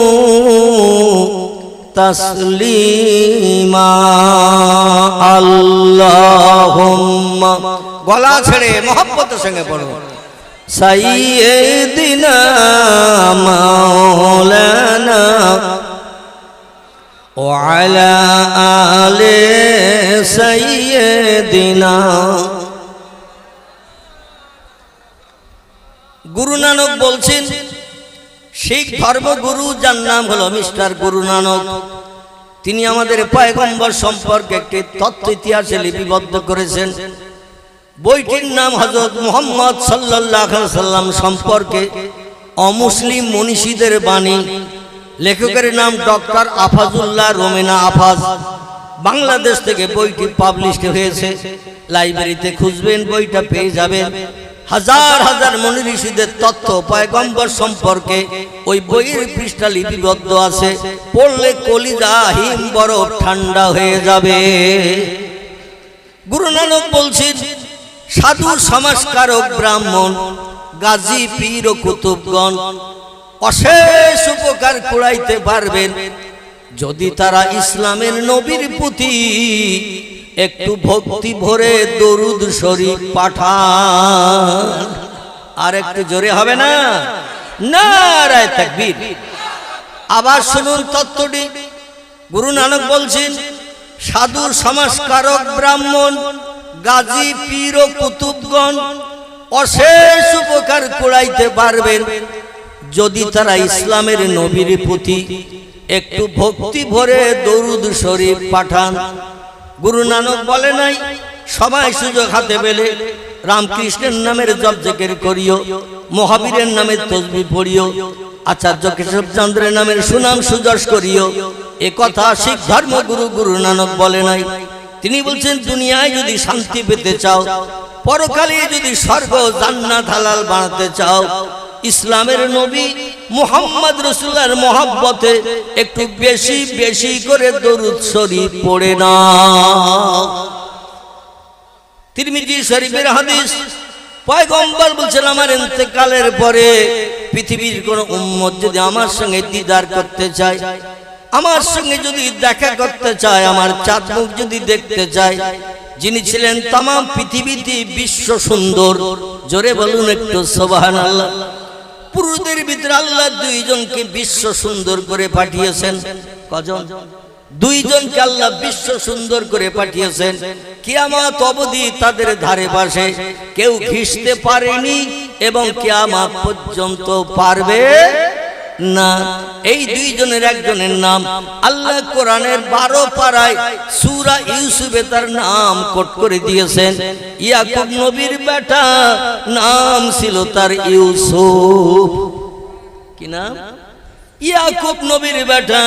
تسليما اللهم গলা ছেড়ে মহব্বতের সঙ্গে পড়ো সাইয়্যিদিনা মাওলানা ওয়া আলা আলি সাইয়্যিদিনা। গুরু নানক বলছেন, শিখ ধর্মগুরু যার নাম হলো মিস্টার গুরু নানক, তিনি আমাদের পয়গম্বর সম্পর্কে একটি তত্ত্ব ইতিহাসে লিপিবদ্ধ করেছেন। বইটির নাম হযরত মুহাম্মদ সাল্লাল্লাহু আলাইহি সাল্লাম সম্পর্কে অমুসলিম মনীষীদের বাণী। লেখকের নাম ডক্টর আফাজুল্লাহ রোমেনা আফাজ। বাংলাদেশ থেকে বইটি পাবলিশড হয়েছে। লাইব্রেরিতে খুঁজবেন, বইটা পেয়ে যাবেন। হাজার হাজার মুনি ঋষিদের তথ্য পয়গম্বর সম্পর্কে ওই বইয়ের পৃষ্ঠা লিপিবদ্ধ আছে। পড়লে কলিজা হিম বরফ ঠান্ডা হয়ে যাবে। গুরু নানক বলছেন, সাধু সমাজকারক ব্রাহ্মণ গাজী পীর ও কুতুবগণ অশেষ উপকার কুড়াইতে পারবেন যদি তারা ইসলামের নবীর প্রতি একটু ভক্তি ভরে দরুদ শরীফ পাঠান। আর একটু জোরে হবে না? নারায়ে তাকবীর। আবার শুনুন তত্ত্বটি। গুরু নানক বলছেন, সাধু সমাজকারক ব্রাহ্মণ গাজী পীর ও কুতুবগণ অশেষ উপকার কুড়াইতে পারবেন যদি তারা ইসলামের নবীর প্রতি একটু ভক্তি ভরে দরুদ শরীফ পাঠান। গুরু নানক বলে নাই সবাই সুযোগ হাতে পেলে রামকৃষ্ণের নামের জপ জিকির করিও, মহাবীরের নামের তসবিহ পড়িও, আচার্য কেশবচন্দ্রের নামের সুনাম সুযশ করিও। এ কথা শিখ ধর্মগুরু গুরু নানক বলে নাই। তিনি বলছেন, দুনিয়ায় যদি শান্তি পেতে চাও, পরকালে যদি স্বর্গ জান্নাত হালাল বানাতে চাও, ইসলামের নবী মুহাম্মদ রাসূলের মহব্বতে একটু বেশি বেশি করে দরুদ শরীফ পড়ে নাও। তিরমিজি শরীফের হাদিস। পয়গম্বর বলছেন, আমার ইন্তেকালের পরে পৃথিবীর কোন উম্মত যদি আমার সঙ্গে দিদার করতে চায়, আমার সঙ্গে যদি দেখা করতে চায়, আমার চাঁদ মুখ যদি দেখতে চায়, যিনি ছিলেন तमाम পৃথিবীতে বিশ্ব সুন্দর, জোরে বলুন একটু সুবহানাল্লাহ। পুরুষদের ভিতরে আল্লাহ দুইজনকে বিশ্ব সুন্দর করে পাঠিয়েছেন। কজন? দুইজনকে আল্লাহ বিশ্ব সুন্দর করে পাঠিয়েছেন। কিয়ামত অবধি তাদের ধারে পাশে কেউ ঘিসতে পারেনি এবং কিয়ামত পর্যন্ত পারবে না। এই দুইজনের একজনের নাম আল্লাহ কোরআনের 12 পারায় সূরা ইউসুফে তার নাম কোট করে দিয়েছেন। ইয়াকুব নবীর বেটা, নাম ছিল তার ইউসুফ। কি নাম? ইয়াকুব নবীর বেটা,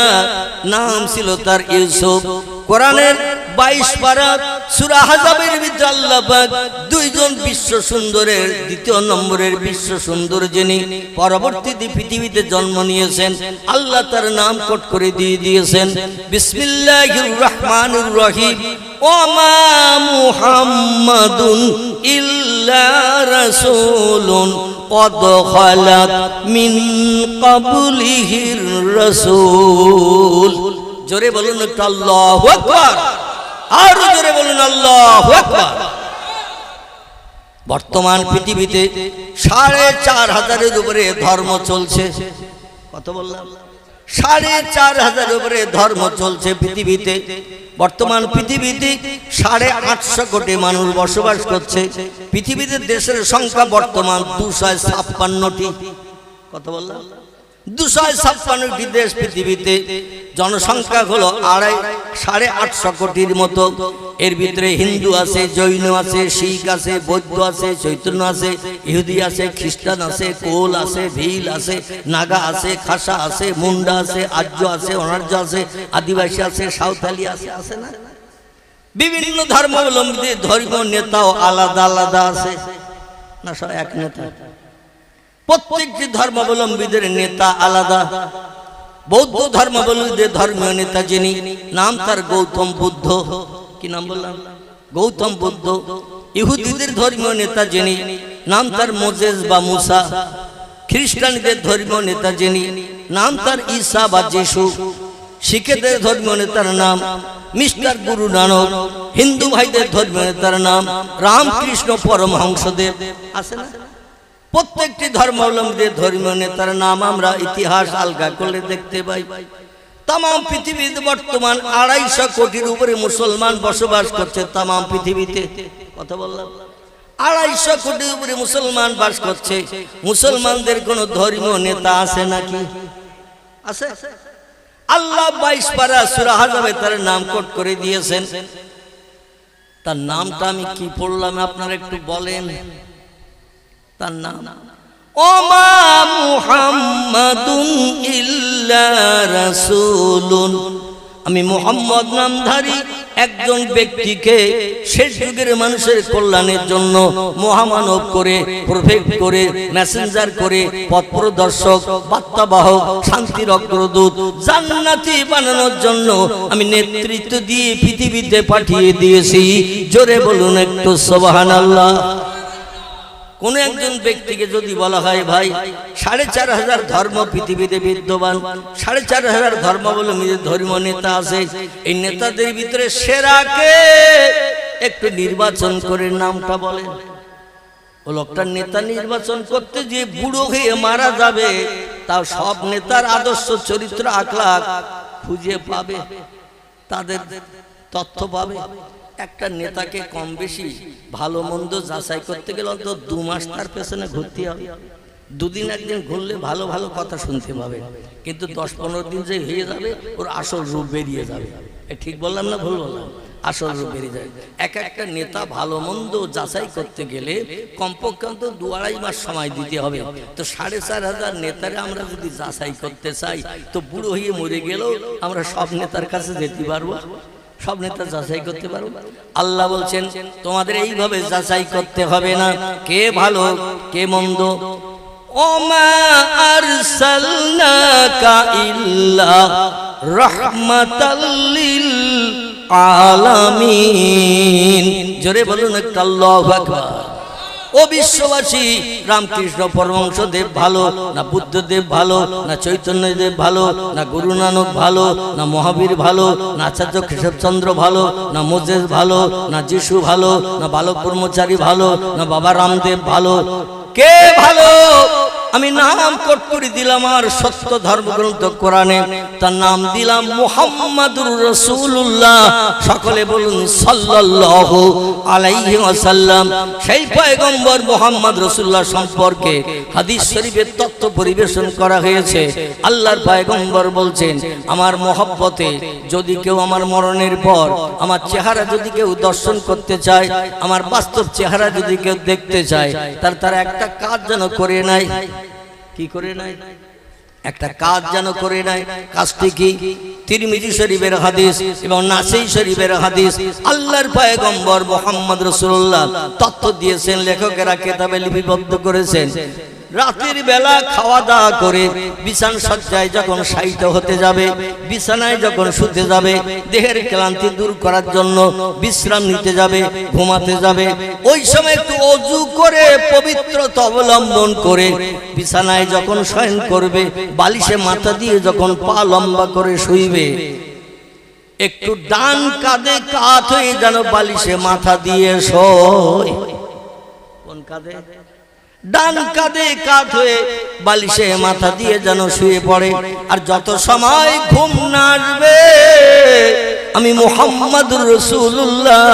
নাম ছিল তার ইউসুফ। কোরআনের 22 পারা সূরা আহজাবের ভিতরে আল্লাহ পাক দুইজন বিশ্ব সুন্দরের দ্বিতীয় নম্বরের বিশ্ব সুন্দর যিনি পরবর্তীতে পৃথিবীতে জন্ম নিয়েছেন, আল্লাহ তার নাম কোট করে দিয়েছেন। বিসমিল্লাহির রহমানির রহিম। ওমা মুহাম্মাদুন ইল্লা রাসূলুন قد خلت من قبله الرسول। জোরে বলুন একটু আল্লাহু আকবার, আর জোরে বলুন আল্লাহু আকবার। বর্তমান পৃথিবীতে 4500 উপরে ধর্ম চলছে। কত বললাম? 4500 উপরে ধর্ম চলছে পৃথিবীতে। বর্তমান পৃথিবীতে 850 কোটি মানুষ বসবাস করছে। পৃথিবীতে দেশের সংখ্যা বর্তমান 256টি। কত বললাম? 256টি দেশ পৃথিবীতে। জনসংখ্যা হলো 850 কোটির মতো। এর ভিতরে হিন্দু আছে, জৈন আছে, শিখ আছে, বৌদ্ধ আছে, চৈতন্য আছে, ইহুদি আছে, খ্রিস্টান আছে, কোল আছে, ভিল আছে, নাগা আছে, খাসা আছে, মুন্ডা আছে, আর্য আছে, অনার্য আছে, আদিবাসী আছে, সাঁওতালি আছে, আছে না? বিভিন্ন ধর্মাবলম্বীদের ধর্মীয় নেতাও আলাদা আলাদা আছে না? সব এক নেতা? প্রত্যেকটি ধর্মাবলম্বীদের নেতা আলাদা। বৌদ্ধ ধর্মাবলম্বীদের ধর্মীয় নেতা যিনি, নাম তার গৌতম বুদ্ধ। কি নাম বললাম? গৌতম বুদ্ধ। ইহুদিদের ধর্মীয় নেতা যিনি, নাম তার মোজেস বা মুসা। খ্রিস্টানদের ধর্মীয় নেতা যিনি, নাম তার ঈসা বা যিশু। শিখেদের ধর্মীয় নেতার নাম মিস্টার গুরু নানক। হিন্দু ভাইদের ধর্মীয় নেতার নাম রামকৃষ্ণ পরমহংসদেব। আছে না? প্রত্যেকটি ধর্মাবলম্বীদের ধর্মীয় নেতার নাম আমরা ইতিহাস আলগা করলে দেখতে পাই। তাম পৃথিবীতে বর্তমান 250 কোটির উপরে মুসলমান বসবাস করছে তাম পৃথিবীতে। কথা বললাম? 250 কোটির উপরে মুসলমান বাস করছে। মুসলমানদের কোন ধর্মীয় নেতা আছে নাকি? আছে? আল্লাহ 22 পারা সূরা আহজাবে তার নাম কোট করে দিয়েছেন। তার নামটা আমি কি পড়লাম আপনারা একটু বলেন। তার নাম ওমা মুহাম্মাদুন ইল্লা রাসূলুন। আমি মুহাম্মদ নামধারী একজন ব্যক্তিকে শেষ যুগের মানুষের কল্যাণের জন্য মহামানব করে, প্রফেট করে, মেসেঞ্জার করে, পথ প্রদর্শক, বার্তাবাহক, শান্তির অগ্রদূত, জান্নাতি বানানোর জন্য আমি নেতৃত্ব দিয়ে পৃথিবীতে পাঠিয়ে দিয়েছি। জোরে বলুন একটু সুবহানাল্লাহ। কোন একজন ব্যক্তিকে যদি বলা হয় ভাই 4500 ধর্ম পৃথিবীতে বিদ্যমান, 4500 ধর্মাবলম্বীদের ধর্মীয় নেতা আছে, এই নেতাদের ভিতরে সেরাকে একটু নির্বাচন করে নামটা বলেন। ও লোকটার নেতা নির্বাচন করতে যে বুড়ো হয়ে মারা যাবে, তাও সব নেতার আদর্শ চরিত্র আখলাক খুঁজে পাবে, তাদের তথ্য পাবে। একটা নেতাকে কম বেশি ভালো মন্দ যাচাই করতে গেলে অন্তত 2 মাস তার পেছনে ঘুরতে হবে। 2 দিন একদিন ঘুরলে ভালো ভালো কথা শুনতে পাবে, কিন্তু 10-15 দিন যে হয়ে যাবে ওর আসল রূপ বেরিয়ে যাবে। ঠিক বললাম না ভুল বললাম? আসল রূপ বেরিয়ে যাবে। একটা নেতা ভালো মন্দ যাচাই করতে গেলে কমপক্ষে 2-2.5 মাস সময় দিতে হবে। তো 4500 নেতারে আমরা যদি যাচাই করতে চাই, তো বুড়ো হয়ে মরে গেলেও আমরা সব নেতার কাছে যেতে পারবো, সব নেতা যাচাই করতে পারো। আল্লাহ বলছেন তোমাদের এইভাবে যাচাই করতে হবে না কে ভালো কে মন্দ। ওমা আরসালনাকা ইল্লা রাহমাতাল লিল আলামিন। জোরে বলুন একটু আল্লাহু আকবার। ও বিশ্ববাসী, রামকৃষ্ণ পরমহংসদেব ভালো না বুদ্ধদেব ভালো না চৈতন্যদেব ভালো না গুরু নানক ভালো না মহাবীর ভালো না আচার্য কেশবচন্দ্র ভালো না মোজেস ভালো না যিশু ভালো না বালক ব্রহ্মচারী ভালো না বাবা রামদেব ভালো? কে ভালো? আমি নাম কোট করে দিলাম আর সত্য ধর্মগ্রন্থ কোরআনে, তার নাম দিলাম মুহাম্মাদুর রাসূলুল্লাহ। সকলে বলুন সাল্লাল্লাহু আলাইহি ওয়াসাল্লাম। সেই পয়গম্বর মুহাম্মদ রাসূলুল্লাহ সম্পর্কে হাদিস শরীফের তত্ত্ব পরিবেশন করা হয়েছে। আল্লাহর পয়গম্বর বলছেন, আমার মহব্বতে যদি কেউ আমার মরণের পর আমার চেহারা যদি কেউ দর্শন করতে চায়, আমার বাস্তব চেহারা যদি কেউ দেখতে চায়, তার একটা কাজ যেন করে নাই। কি করে নাই? একটা কাজ যেন করে নাই। কাজটি কি? তিরমিজি শরীফের হাদিস এবং নাসাই শরীফের হাদিস। আল্লাহর পয়গম্বর মুহাম্মদ রাসূলুল্লাহ তথ্য দিয়েছেন, লেখকেরা কিতাবে লিপিবদ্ধ করেছেন। রাতের বেলা খাওয়া দাওয়া করে বিছানা সজ্জায় যখন শায়িত হতে যাবে, বিছানায় যখন শুতে যাবে, দেহের ক্লান্তি দূর করার জন্য বিশ্রাম নিতে যাবে, ঘুমাতে যাবে, ওই সময় একটু ওযু করে পবিত্রতা অবলম্বন করে বিছানায় যখন শয়ন করবে, বালিশে মাথা দিয়ে যখন পা লম্বা করে শুইবে, একটু ডান কাঁধে কাত হয়ে যেন বালিশে মাথা দিয়ে শোয়। কোন কাঁধে? ডান কাঁধে কাত হয়ে বালিশে মাথা দিয়ে যেন শুয়ে পড়ে। আর যত সময় ঘুম না আসবে, আমি মুহাম্মাদুর রাসূলুল্লাহ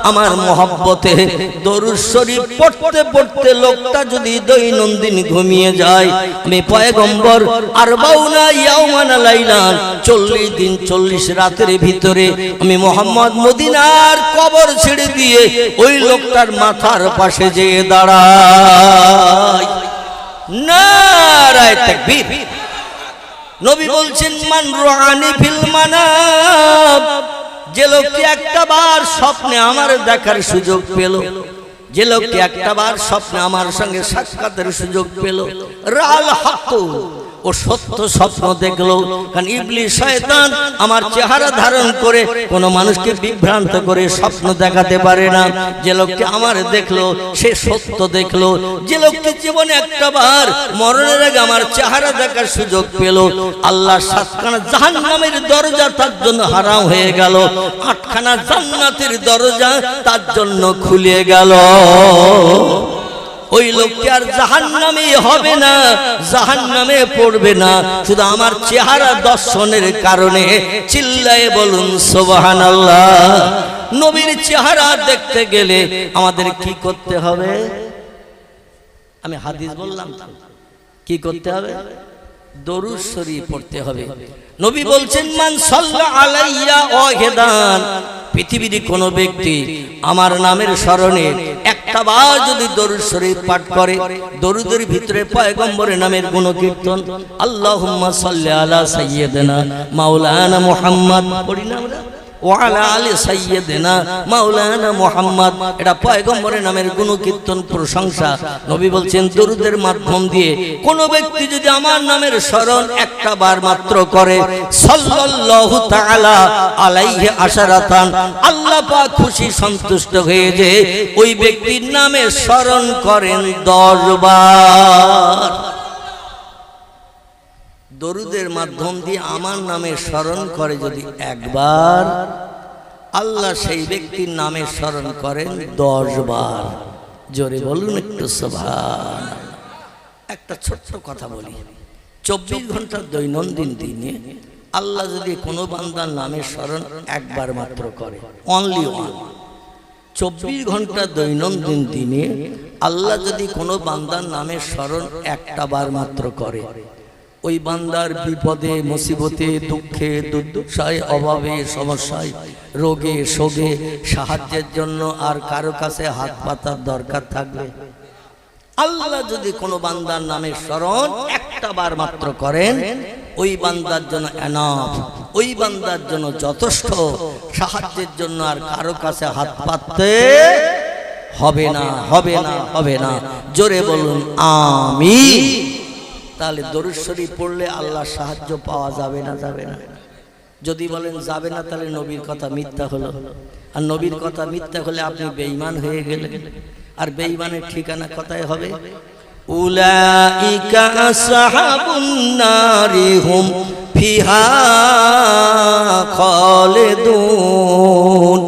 আমার মহব্বতে দরুদ শরীফ পড়তে পড়তে লোকটা যদি দৈনন্দিন ঘুমিয়ে যায়, আমি পয়গম্বর আরবাউনা ইয়াওমান লাইলান 40 দিন 40 রাতের ভিতরে আমি মুহাম্মদ মদিনার কবর ছেড়ে দিয়ে ওই লোকটার মাথার পাশে যেয়ে দাঁড়াই। নারায়ে তাকবীর। নবী বলছেন, মান রুআনি ফিল মানাম, যে লোকটি একটা বার স্বপ্নে আমার দেখার সুযোগ পেল, যে লোকটি একটা বার স্বপ্নে আমার সঙ্গে সাক্ষাতের সুযোগ পেল, রাল হক, ও সত্য স্বপ্ন দেখলো। কারণ ইবলিস শয়তান আমার চেহারা ধারণ করে কোন মানুষকে বিভ্রান্ত করে স্বপ্ন দেখাতে পারে না। যে লোকটি আমার দেখলো সে সত্য দেখলো। যে লোকটি জীবনে একটা বার মরণের আগে আমার চেহারা দেখার সুযোগ পেল, আল্লাহ 7খানা জাহান্নামের দরজা তার জন্য হারাম হয়ে গেল, 8খানা জান্নাতের দরজা তার জন্য খুলে গেল। ওই লোকটি আর জাহান্নামে হবে না, জাহান্নামে পড়বে না, শুধু আমার চেহারা দর্শনের কারণে। চিল্লায়ে বলুন সুবহানাল্লাহ। নবীর চেহারা দেখতে গেলে আমাদের কি করতে হবে? আমি হাদিস বললাম, কি করতে হবে? দরুদ শরীফ পড়তে হবে। নবী বলছেন, মান সাল্লা আলাইয়া ওয়াহিদান, পৃথিবীর কোন ব্যক্তি আমার নামের স্মরণে একটা বার যদি দরুদ শরীফ পাঠ করে, দরুদের ভিতরে পয়গম্বরের নামের গুণকীর্তন, আল্লাহুম্মা সাল্লি আলা সাইয়্যিদিনা মাওলানা মুহাম্মদ, পড়ি না আমরা, ওয়ালা আলি সাইয়্যিদিনা মাওলানা মুহাম্মদ, এটা পয়গম্বরের নামের গুণকীর্তন, প্রশংসা। নবী বলছেন, দরুদের মাধ্যম দিয়ে কোন ব্যক্তি যদি আমার নামের স্মরণ একটা বার মাত্র করে, সাল্লাল্লাহু তাআলা আলাইহি আশারাতান, আল্লাহ পাক খুশি সন্তুষ্ট হয়ে যে ওই ব্যক্তির নামে স্মরণ করেন 10 বার। দরুদের মাধ্যম দিয়ে আমার নামে স্মরণ করে যদি একবার, আল্লাহ সেই ব্যক্তির নামে স্মরণ করেন 10 বার। জোরে বলুন একটু সুবহানাল্লাহ। একটা ছোট্ট কথা বলি, 24 ঘন্টার দৈনন্দিন দিনে আল্লাহ যদি কোনো বান্দার নামে স্মরণ একবার মাত্র করে, অনলি ওয়ান, 24 ঘন্টা দৈনন্দিন দিনে আল্লাহ যদি কোনো বান্দার নামে স্মরণ একটা বার মাত্র করে, ওই বান্দার বিপদে মুসিবতে দুঃখে দুর্দশায় অভাবে সমস্যায় রোগে শোকে সাহায্যের জন্য আর কারো কাছে হাত পাতার দরকার থাকবে? আল্লাহ যদি কোনো বান্দার নামে স্মরণ একটা বার মাত্র করেন, ওই বান্দার জন্য এনাফ, ওই বান্দার জন্য যথেষ্ট, সাহায্যের জন্য আর কারো কাছে হাত পাততে হবে না, হবে না, হবে না। জোরে বলুন আমিন। তাহলে দরুদ শরীফ পড়লে আল্লাহর সাহায্য পাওয়া যাবে না? যাবে না। যদি বলেন যাবে না, তাহলে নবীর কথা মিথ্যা হলো, আর নবীর কথা মিথ্যা হলে আপনি বেঈমান হয়ে গেলেন। আর বেঈমানের ঠিকানা কোথায় হবে? উলাইকা আসহাবুন নারি হুম ফিহা খালিদুন।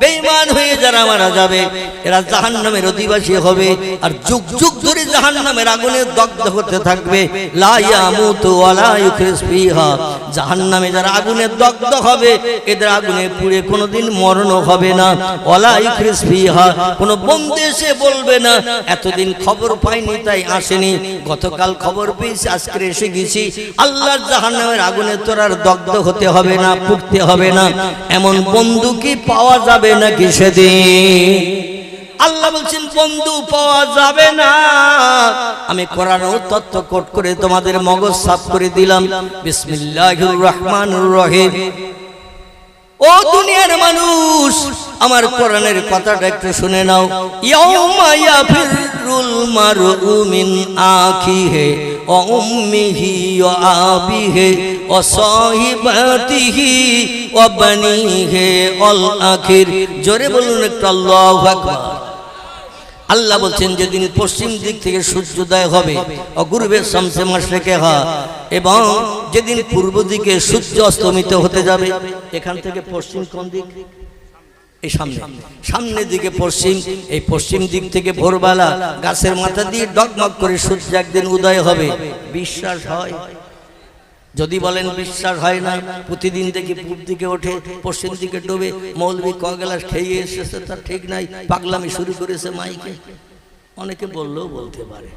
বেঈমান হয়ে যারা আমার মারা যাবে, এরা জাহান্নামের অধিবাসী হবে আর যুগ যুগ ধরে জাহান্নামের আগুনে দগ্ধ হতে থাকবে। লা ইয়ামুতু ওয়া লা ইউখরিজ ফিহা, জাহান্নামে যারা আগুনে দগ্ধ হবে এদের আগুনে পুড়ে কোনোদিন মরণ হবে না। ওয়া লা ইউখরিজ ফিহা, কোনো বন্ধু এসে বলবে না এতদিন খবর পাইনি তাই আসেনি, গতকাল খবর পেয়েছি আজকে এসে গেছি। আল্লাহর জাহান্নামের আগুনে তোর আর দগ্ধ হতে হবে না, পুড়তে হবে না, এমন বন্ধু কি পাওয়া যাবে নাকি সেদিন? আল্লাহ বলছেন বন্ধু পাওয়া যাবে না। আমি কোরআন ও তত্ত্ব কোট করে তোমাদের মগজ সাফ করে দিলাম। বিসমিল্লাহির রহমানির রহিম। ও দুনিয়ার মানুষ, আমার কোরআনের কথাটা একটু শুনে নাও। ইয়াউমা ইয়াফিরুল মারউ মিন আখিহি ওয়া উম্মিহি ওয়া আবিহি ওয়া সাহিবাতিহি ওয়া বানিহি আল আখির। জোরে বলুন একটু আল্লাহু আকবার। আল্লাহ বলছেন যেদিন পশ্চিম দিক থেকে সূর্যোদয় হবে, অগুরবে শামসে মাশরিকে হা, এবং যেদিন পূর্ব দিকে সূর্য অস্তমিত হতে যাবে। এখান থেকে পশ্চিম কোন দিক? এই সামনে, সামনের দিকে পশ্চিম। এই পশ্চিম দিক থেকে ভোরবেলা গাছের মাথা দিয়ে ডগমগ করে সূর্য একদিন উদয় হবে। বিশ্বাস হয়? যদি বলেন বিশ্বাস হয় না, প্রতিদিন দেখি পূর্ব দিকে ওঠে পশ্চিম দিকে ডোবে, মৌলবি ক গ্লাস খেয়ে এসেছে তার ঠিক নাই, পাগলামি শুরু করেছে মাইকে, অনেকে বললেও বলতে পারে।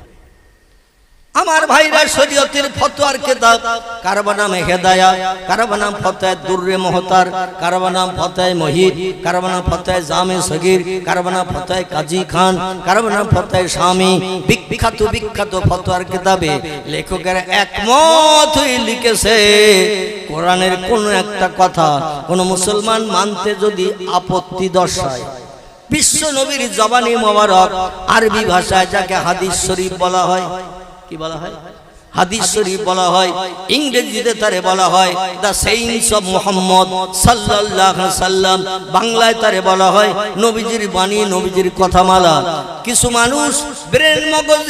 আমার ভাইরা, শরীয়তের ফতোয়ার কিতাব কারবা নাম হেদায়া, কারবা নাম ফতোয়া দুররে মুহতার, কারবা নাম ফতোয়া মুহিত, কারবা নাম ফতোয়া জামে সগীর, কারবা নাম ফতোয়া কাজী খান, কারবা নাম ফতোয়া শামী। বিখ্যাত বিখ্যাত ফতোয়ার কিতাবে লেখকেরা একমত হয়ে লিখেছে, কোরআনের কোন একটা কথা কোন মুসলমান মানতে যদি আপত্তি দর্শায়, বিশ্ব নবীর জবানি মোবারক আরবি ভাষায় যাকে হাদিস শরীফ বলা হয়, কি বলা হয়? হাদিস শরীফ বলা হয়। ইংরেজিতে তারে বলা হয় দ্য সেইন্স অফ মুহাম্মদ সাল্লাল্লাহু আলাইহি সাল্লাম। বাংলায় তারে বলা হয় নবীজির বাণী, নবীজির কথামালা। কিছু মানুষ ব্রেন মগজ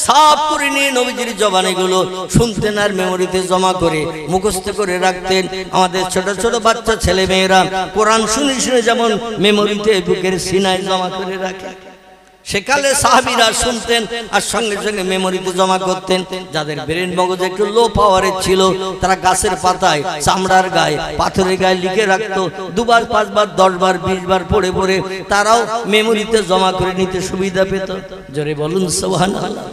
সাফ করে নিয়ে নবীজির জবানিগুলো শুনতেন আর মেমোরিতে জমা করে মুখস্থ করে রাখতেন। আমাদের ছোট ছোট বাচ্চা ছেলে মেয়েরা কোরআন শুনে শুনে যেমন মেমোরিতে বুকের সিনায় জমা করে রাখে, সেকালে সাহাবীরা শুনতেন আর সঙ্গে সঙ্গে মেমোরিতে জমা করতেন। যাদের ব্রেন মগজ একটু লো পাওয়ারের ছিল, তারা গাছের পাতায়, চামড়ার গায়ে, পাথরের গায়ে লিখে রাখতো। 2 বার 5 বার 10 বার 20 বার পড়ে পড়ে তারাও মেমোরিতে জমা করে নিতে সুবিধা পেত। জোরে বলুন সুবহানাল্লাহ।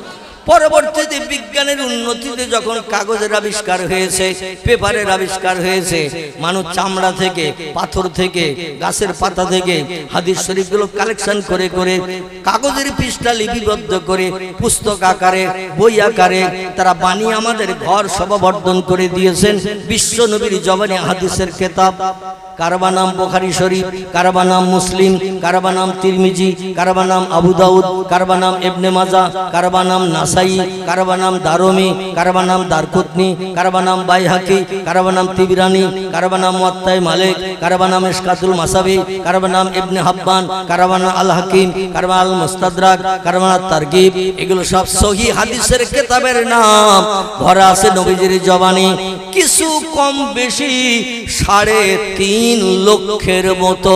পরবর্তীতে বিজ্ঞানের উন্নতিতে যখন কাগজের আবিষ্কার হয়েছে, পেপারের আবিষ্কার হয়েছে, মানুষ চামড়া থেকে, পাথর থেকে, গাছের পাতা থেকে হাদিস শরীফগুলো কালেকশন করে করে কাগজের পৃষ্ঠা লিপিবদ্ধ করে পুস্তক আকারে, বই আকারে তারা বানিয়ে আমাদের ঘর শোভাবর্ধন করে দিয়েছেন। বিশ্ব নবীর জবানি হাদিসের কিতাব। কারবা নাম বুখারী শরীফ, কারবা নাম মুসলিম, কারবা নাম তিরমিজি, কারবা নাম আবু দাউদ, কারবা নাম ইবনে মাজাহ, কারবা নাম নাসাই, কারবা নাম দারমি, কারবা নাম দারকুতনি, কারবা নাম বাইহাকি, কারবা নাম তিবরানি, কারবা নাম মুয়াত্তা মালিক, কারবা নাম ইশকাতুল মাসাবি, কারবা নাম ইবনে হাব্বান, কারবা নাম আল হাকিম, কারবা আল মুস্তাদরাক, কারবা নাম তারগিব। এগুলো সব সহিহ হাদিসের কিতাবের নাম, ভরা আছে নবীজির জবানি। কিছু কম বেশি 3.5 লক্ষের মতো।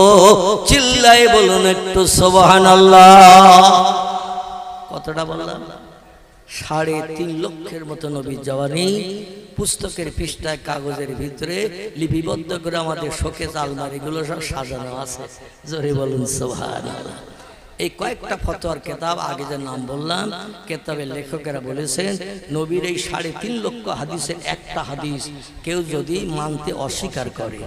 চিল্লায় বলুন একটু সুবহানাল্লাহ। কতটা বললাম? 3.5 লক্ষের মতো নবীর জবানি পুস্তকের পৃষ্ঠায় কাগজের ভিতরে লিপিবদ্ধ করে আমাদের শোকেস আলমারিগুলো সব সাজানো আছে। জোরে বলুন সুবহানাল্লাহ। এই কয়েকটা ফতোয়ার কিতাব, আগে যে নাম বললাম, কিতাবের লেখকেরা বলেছেন নবীর এই 3.5 লক্ষ হাদিসের একটা হাদিস কেউ যদি মানতে অস্বীকার করে,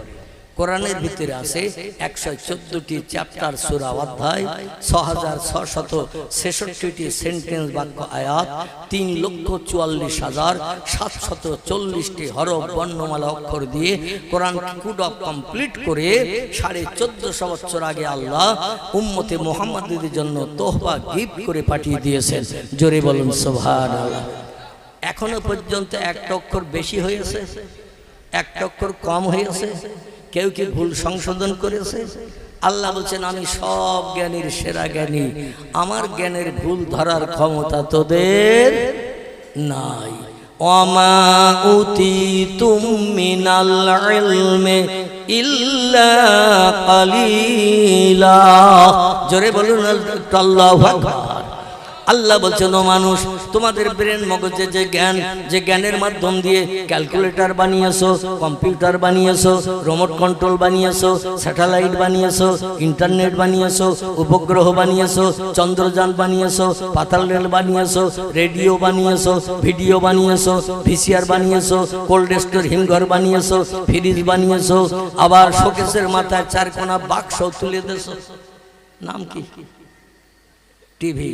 কোরআনের ভিতরে আছে 114টি চ্যাপ্টার, সূরা, অধ্যায়, 6666টি সেন্টেন্স, বাক্য, আয়াত, 3,44,740টি হরফ, বর্ণমালা, অক্ষর দিয়ে কোরআন কোড অফ কমপ্লিট করে 1450 বছর আগে আল্লাহ উম্মতে মুহাম্মাদের জন্য তোহফা গিফট করে পাঠিয়ে দিয়েছেন। জোরে বলুন সুবহানাল্লাহ। এখনো পর্যন্ত একটা অক্ষর বেশি হয়েছে, একটা অক্ষর কম হয়েছে, কেউ কি ভুল সংশোধন করেছে? আল্লাহ বলছেন আমি সব জ্ঞানীর সেরা জ্ঞানী, আমার জ্ঞানের ভুল ধরার ক্ষমতা তোদের নাই। ওমা উতিতুম মিনাল ইলমি ইল্লা কালিলা। জোরে বলুন আল্লাহু আকবার। আল্লাহ বলছেন, ও মানুষ, তোমাদের ব্রেন মগজে যে জ্ঞান, যে জ্ঞানের মাধ্যম দিয়ে ক্যালকুলেটর বানিয়েছো, কম্পিউটার বানিয়েছো, রিমোট কন্ট্রোল বানিয়েছো, স্যাটেলাইট বানিয়েছো, ইন্টারনেট বানিয়েছো, উপগ্রহ বানিয়েছো, চন্দ্রযান বানিয়েছো, পাতাল রেল বানিয়েছো, রেডিও বানিয়েছো, ভিডিও বানিয়েছো, ভিসিআর বানিয়েছো, কোল্ড স্টোর হিমঘর বানিয়েছো, ফ্রিজ বানিয়েছো, আবার শোকেসের মাথায় চারকোনা বাক্স তুলে দিয়েছো। নাম কি? টিভি।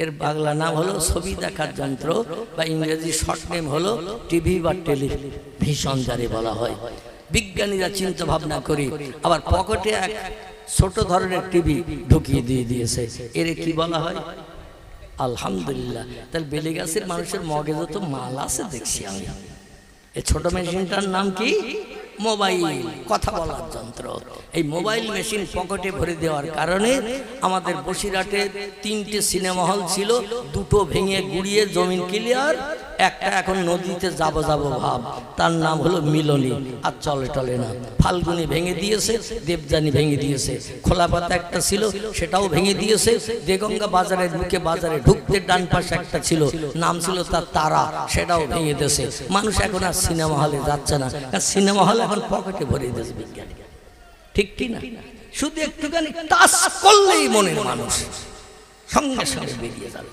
এর বাংলা নাম হলো ছবি দেখার যন্ত্র, বা ইংরেজি শর্ট নেম হলো টিভি বা টেলিভিশন যারে বলা হয়। বিজ্ঞানীরা চিন্তা ভাবনা করে আবার পকেটে এক ছোট ধরনের টিভি ঢুকিয়ে দিয়ে দিয়েছে। এর কি বলা হয়? আলহামদুলিল্লাহ। তাহলে বেলে গাছের মানুষের মগজে তো মাল আছে দেখছি আমি। এই ছোট মেশিনটার নাম কি? মোবাইল, কথা বলার যন্ত্র। এই মোবাইল মেশিন পকেটে ভরে দেওয়ার কারণে আমাদের বসিরহাটে 3টে সিনেমা হল ছিল, 2টো ভেঙে গুড়িয়ে জমিন ক্লিয়ার, একটা এখন নদীতে যাব ভাব, তার নাম হলো মিলনী, আর চলে টলে না। ফাল্গুনি ভেঙে দিয়েছে, দেবযানী ভেঙে দিয়েছে। খোলাপাতা একটা ছিল, সেটাও ভেঙে দিয়েছে। দেগঙ্গা বাজারে ঢুকতে ডান পাশে একটা ছিল, নাম ছিল তার তারা, সেটাও ভেঙে দিয়েছে। মানুষ এখন আর সিনেমা হলে যাচ্ছে না, কারণ সিনেমা হল এখন পকেটে ভরে দিয়েছে বিজ্ঞানী। ঠিক কি না? শুধু একটুখানি টাচ করলেই মনের মানুষ সঙ্গে সঙ্গে বেরিয়ে যাবে।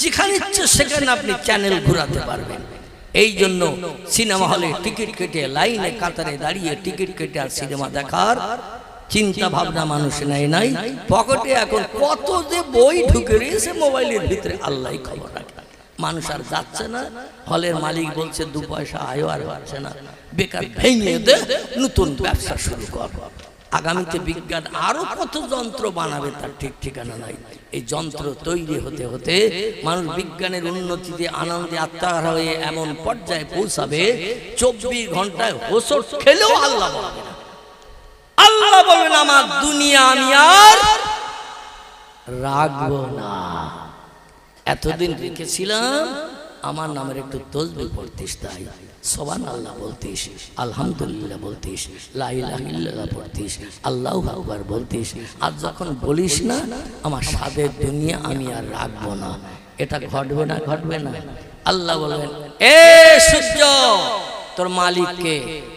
যেখানে ইচ্ছে সেখানে আপনি চ্যানেল ঘুরাতে পারবেন। এই জন্য সিনেমা হলে টিকিট কেটে লাইনে কাতারে দাঁড়িয়ে টিকিট কেটে আর সিনেমা দেখার চিন্তা ভাবনা মানুষ নেয় নাই। পকেটে এখন কত যে বই ঢুকে রয়েছে মোবাইলের ভিতরে, আল্লাহই খবর রাখে। মানুষ আর যাচ্ছে না। হলের মালিক বলছে 2 পয়সা আয়ও আর পাচ্ছে না, বেকার ভেঙে দে, নতুন ব্যবসা শুরু কর। আগামীতে বিজ্ঞান আরো কত যন্ত্র বানাবে তার ঠিক ঠিকানা নাই। এই যন্ত্র তৈরি হতে হতে মানুষ বিজ্ঞানের উন্নতিতে আনন্দে আত্মহারা হয়ে এমন পর্যায়ে পৌঁছাবে, 24 ঘন্টায় হোঁচট খেলেও আল্লাহ বলবে না। আল্লাহ বলবেন, আমার দুনিয়া আমি আর রাখবো না। এতদিন রেখেছিলাম, আমার নামের একটু তসবিহ পড়তিস, তাই সুবহানাল্লাহ বলতিস, আলহামদুলিল্লাহ বলতিস, লা ইলাহা ইল্লাল্লাহ পড়তিস, আল্লাহু আকবার বলতিস। আর যখন বলিস না, আমার স্বাদের দুনিয়া আমি আর রাখবো না, এটা ঘটবে না? ঘটবে না? আল্লাহ বলবেন, এ সূর্য, তোর মালিককে?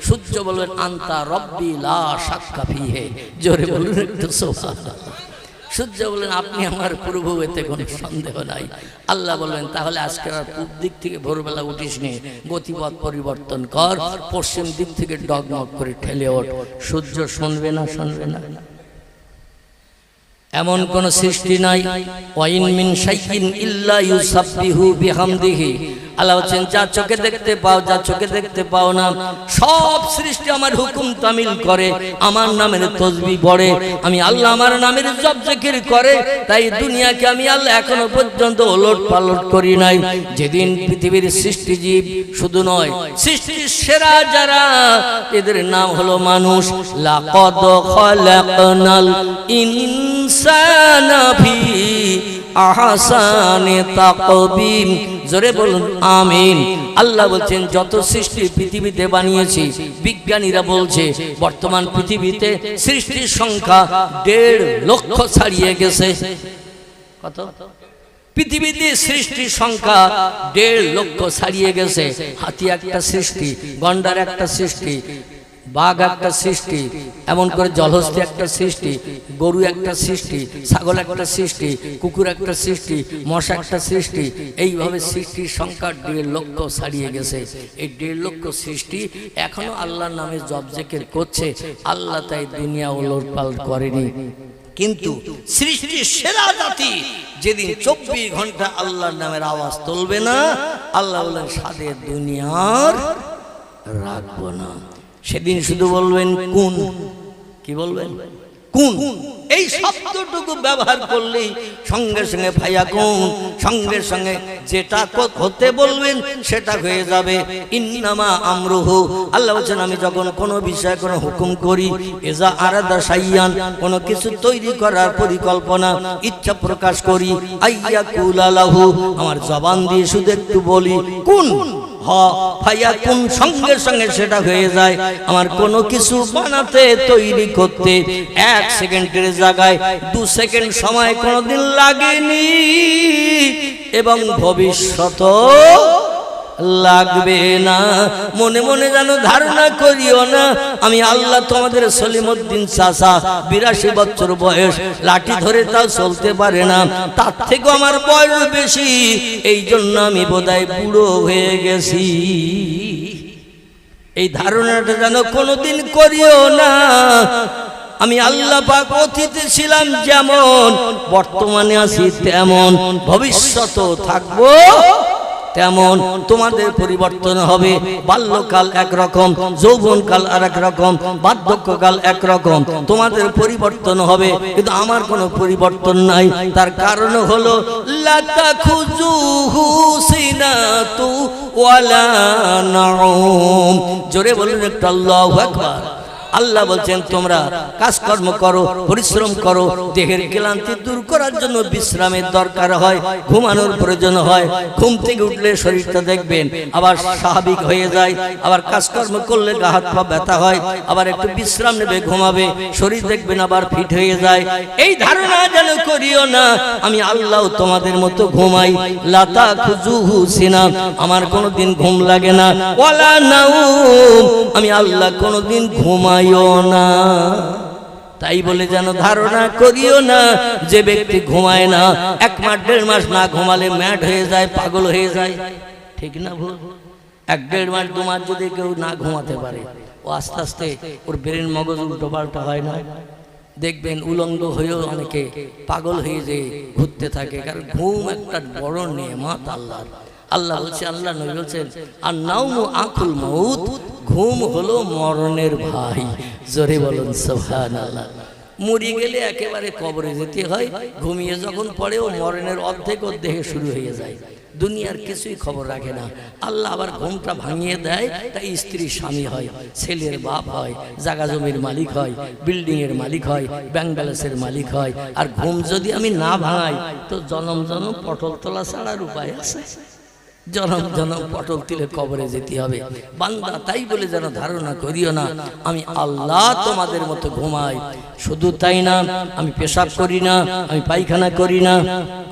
সূর্য বলবেন, আনতা রব্বি লা শাক্কা ফিহে। জোরে বলুন একটু সুবহানাল্লাহ। সূর্য বলেন, আপনি আমার প্রভু, এতে কোনো সন্দেহ নাই। আল্লাহ বললেন, তাহলে আজকে আর পূর্ব দিক থেকে ভোরবেলা উঠিস নে, গতিপথ পরিবর্তন কর, পশ্চিম দিক থেকে ডগমগ করে ঠেলে ওঠ। সূর্য শুনবে না? শুনবে না? এমন কোন সৃষ্টি নাই, ওয়াইন মিন শাইইন ইল্লা ইউসাব্বিহু বিহামদিহি। আল্লাহ বলেন, যা চোখে দেখতে পাও, যা চোখে দেখতে পাও না, সব সৃষ্টি আমার হুকুম তামিল করে, আমার নামের তাসবিহ পড়ে। আমি আল্লাহ আমার নামের জপ জিকির করে, তাই দুনিয়াকে আমি আল্লাহ এখনো পর্যন্ত ওলট পালট করি নাই। যেদিন পৃথিবীর সৃষ্টিজীব শুধু নয়, সৃষ্টির সেরা যারা, এদের নাম হলো মানুষ। লাকাদ খালাকনাল ইনসানা ফি আহসানি তাকবীম। জোরে বলুন আমিন। আল্লাহ বলছেন, যত সৃষ্টি পৃথিবীতে বানিয়েছি, বিজ্ঞানীরা বলছে বর্তমান পৃথিবীতে সৃষ্টির সংখ্যা 1.5 লক্ষ ছাড়িয়ে গেছে। কত? পৃথিবীতে সৃষ্টির সংখ্যা 1.5 লক্ষ ছাড়িয়ে গেছে। হাতি একটা সৃষ্টি, গন্ডার একটা সৃষ্টি, বাঘ একটা সৃষ্টি, এমন করে জলহস্তি একটা সৃষ্টি, গরু একটা সৃষ্টি, ছাগল একটা সৃষ্টি, কুকুর একটা সৃষ্টি, মশা একটা সৃষ্টি। এইভাবে সৃষ্টির সংখ্যা 1.5 লক্ষ ছাড়িয়ে গেছে। এই 1.5 লক্ষ সৃষ্টি এখনো আল্লাহর নামে জপ জিকির করছে। আল্লাহ তাই দুনিয়া ওলটপালট করেনি। কিন্তু সৃষ্টির সেরা জাতি যেদিন 24 ঘন্টা আল্লাহর নামের আওয়াজ তুলবে না, আল্লাহ বলেন, স্বাদের দুনিয়ার রাখবো না। সেদিন শুধু বলবেন কোন। কি বলবেন? কোন। এই শব্দটুকু ব্যবহার করলেই সঙ্গে সঙ্গে ফায়াকুন, সঙ্গে সঙ্গে যেটা হতে বলবেন সেটা হয়ে যাবে। ইন্নামা আমরুহু, আল্লাহ বলেন, আমি যখন কোনো বিষয়ে কোনো হুকুম করি, ইজা আরাদা শাইয়ান, কোনো কিছু তৈরি করার পরিকল্পনা, ইচ্ছা প্রকাশ করি, আইয়াকুলা লাহু, আমার জবান দিয়ে শুধু একটু বলি, কুন, হ ফায়াকুন, সঙ্গে সঙ্গে সেটা হয়ে যায়। আমার কোনো কিছু বানাতে তৈরি করতে 1 সেকেন্ডের জায়গায় 2 সেকেন্ড সময় কোনোদিন লাগেনি, এবং ভবিষ্যৎ লাগবে না। মনে মনে যেন ধারণা করিও না আমি আল্লাহ তোমাদের সলিমউদ্দিন চাচা 82 বছর বয়স, লাঠি ধরে তাও চলতে পারে না, তার থেকে আমার বয়স বেশি, এই জন্য আমি বোধহয় বুড়ো হয়ে গেছি। এই ধারণাটা যেন কোনোদিন করিও না। আমি আল্লাহ পাক অতীতে ছিলাম যেমন, বর্তমানে আছি তেমন, ভবিষ্যতেও থাকবো তেমন। তোমাদের পরিবর্তন হবে। বাল্যকাল একরকম, যৌবনকাল আর এক রকম, বার্ধক্যকাল একরকম। তোমাদের পরিবর্তন হবে, কিন্তু আমার কোনো পরিবর্তন নাই। তার কারণ হলো লা তাখুযুহু সিনাতু ওয়ালা নাউম। জোরে বলুন একটু আল্লাহু আকবার। আল্লাহ বলছেন তোমরা কাজকর্ম করো, পরিশ্রম করো, দেহের ক্লান্তি দূর করার জন্য বিশ্রামের দরকার হয়, ঘুমানোর প্রয়োজন হয়। ঘুম থেকে উঠলে শরীরটা দেখবেন আবার স্বাভাবিক হয়ে যায়, আবার কাজকর্ম করলে গা হাত পা ব্যথা হয়, আবার একটু বিশ্রাম নেবে, ঘুমাবে, শরীর দেখবেন আবার ফিট হয়ে যায়। এই ধারণা যেন করিও না আমি আল্লাহ তোমাদের মতো ঘুমাই। লা তাখুযুহু সিনাত, আমার কোনোদিন ঘুম লাগে না, ওয়ালা নাউম, আমি আল্লাহ কোনোদিন ঘুমাইও না। তাই বলে যেন ধারণা করিও না যে ব্যক্তি ঘুমায় না, 1 মাস 1.5 মাস না ঘুমালে ম্যাড হয়ে যায়, পাগল হয়ে যায়। ঠিক না ভুল? 1 1.5 মাস 2 মাস যদি কেউ না ঘুমাতে পারে, ও আস্তে আস্তে ওর ব্রেন মগজ উল্টো পাল্টা হয় না, দেখবেন উলঙ্গ হয়েও অনেকে পাগল হয়ে যে ঘুরতে থাকে। কারণ ঘুম একটা বড় নেয়ামত আল্লাহর। আল্লাহ বলছে, আল্লাহ নবী বলছেন, আর নাউমু আকুল মউত, ঘুম হলো মরণের ভাই। জোরে বলুন সুবহানাল্লাহ। মরে গেলে একেবারে কবরে যেতে হয়, ঘুমিয়ে যখন পড়েও মরণের অর্ধেক ওর দেহে শুরু হয়ে যায়, দুনিয়ার কিছুই খবর রাখে না। আল্লাহ আবার ঘুমটা ভাঙিয়ে দেয়, তাই স্ত্রী স্বামী হয়, ছেলের বাপ হয়, জাগা জমির মালিক হয়, বিল্ডিং এর মালিক হয়, ব্যাংক ব্যালেন্সের মালিক হয়। আর ঘুম যদি আমি না ভাঙাই তো জনম জনম পটল তোলা ছাড়ার উপায় আছে? জনম জনম পটল তুলে কবরে যেতে হবে বান্দা। তাই বলে যেন ধারণা করিও না আমি আল্লাহ তোমাদের মতো ঘুমাই। শুধু তাই না, আমি পেশাব করি না, আমি পায়খানা করি না,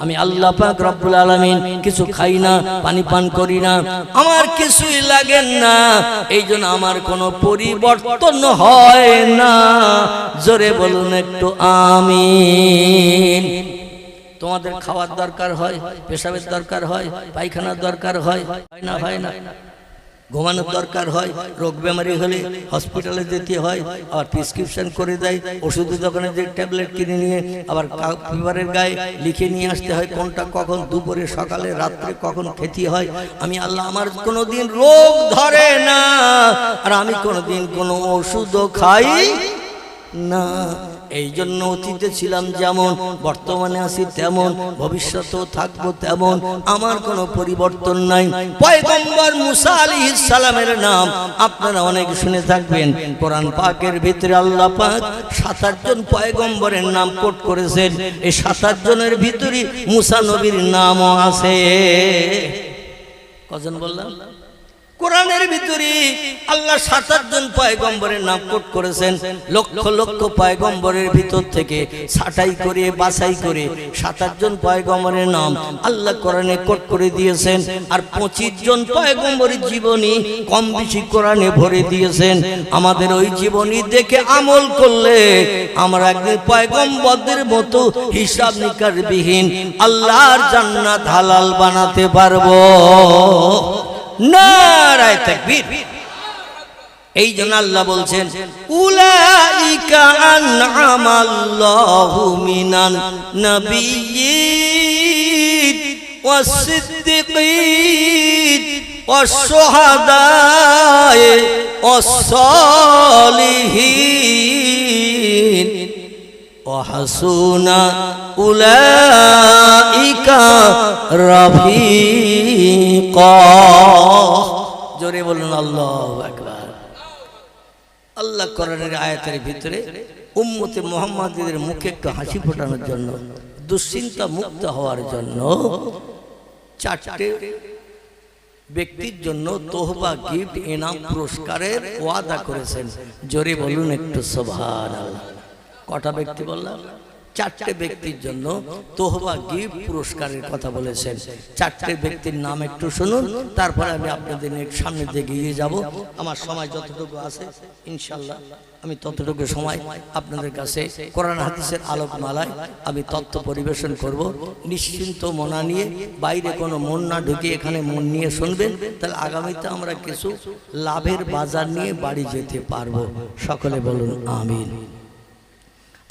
আমি আল্লাহ পাক রব্বুল আলামিন কিছু খাই না, পানি পান করি না, আমার কিছুই লাগে না। এই জন্য আমার কোনো পরিবর্তন হয় না। জোরে বলুন একটু আমিন। তোমাদের খাওয়ার দরকার হয়, পেশাবের দরকার হয়, পায়খানার দরকার হয়, হয় না? ঘুমানোর দরকার হয়, রোগ বেমারি হলে হসপিটালে যেতে হয়, আবার প্রেসক্রিপশন করে দেয়, ওষুধের দোকানে যে ট্যাবলেট কিনে নিয়ে আবার পেপারের গায়ে লিখে নিয়ে আসতে হয় কোনটা কখন, দুপুরে, সকালে, রাত্রে কখন খেতে হয়। আমি আল্লাহ আমার কোনোদিন রোগ ধরে না, আর আমি কোনোদিন কোনো ওষুধও খাই না। এই জন্য অতীতে ছিলাম যেমন, বর্তমানে আছি তেমন, ভবিষ্যতেও থাকবো তেমন, আমার কোনো পরিবর্তন নাই। পয়গম্বর মুসা আলাইহিস সালামের নাম আপনারা অনেক শুনে থাকবেন। কোরআন পাকের ভিতরে আল্লাহ পাক 27 জন পয়গম্বরের নাম কোট করেছেন। এই 27 জনের ভিতরে মুসা নবীর নামও আছে। কজন বললাম? কোরআনের ভিতরে আল্লাহ 27 জন পয়গম্বরের নাম কোট করেছেন। লক্ষ লক্ষ পয়গম্বরের ভিতর থেকে ছাঁটাই করে বাছাই করে 27 জন পয়গম্বরের নাম আল্লাহ কোরআনে কোট করে দিয়েছেন। আর 25 জন পয়গম্বরের জীবনী কম বেশি কোরআনে ভরে দিয়েছেন। আমাদের ওই জীবনী দেখে আমল করলে আমরা একদিন পয়গম্বরদের মতো হিসাব নিকাশ বিহীন আল্লাহর জান্নাত হালাল বানাতে পারবো। নারায়ে তাকবীর। এই জন্য আল্লাহ বলছেন উলাইকা আনআমাল্লাহু মিনান নাবিয়্যিন ওয়াস-সিদ্দীকিন ওয়াশ-শুহাদায়ে ওয়াস-সালিহিন ওয়া হাসুনা উলাইকা রাফিকা। জোরে বলুন আল্লাহু আকবার। আল্লাহ কোরআনের আয়াতের ভিতরে উম্মতে মুহাম্মাদীদের মুখে একটু হাসি ফোটানোর জন্য, দুশ্চিন্তা মুক্ত হওয়ার জন্য 4টে ব্যক্তির জন্য তোহবা গিফট ইনাম পুরস্কারের ওয়াদা করেছেন। জোরে বলুন একটু সুবহানাল্লাহ। কটা ব্যক্তি বললাম? 4টে ব্যক্তির জন্য তোহবা গিফট পুরস্কারের কথা বলেছেন। 4টে ব্যক্তির নাম একটু শুনুন, তারপরে আমি আপনাদের সামনে দিয়ে এগিয়ে যাব। আমার সময় যতটুকু আছে ইনশাআল্লাহ আমি ততটুকু সময় আপনাদের কাছে কোরআন হাদিসের আলোকমালায় আমি তথ্য পরিবেশন করব। নিশ্চিন্ত মনা নিয়ে, বাইরে কোনো মন না ঢুকিয়ে এখানে মন নিয়ে শুনবেন, তাহলে আগামীতে আমরা কিছু লাভের বাজার নিয়ে বাড়ি যেতে পারবো। সকলে বলুন আমিন।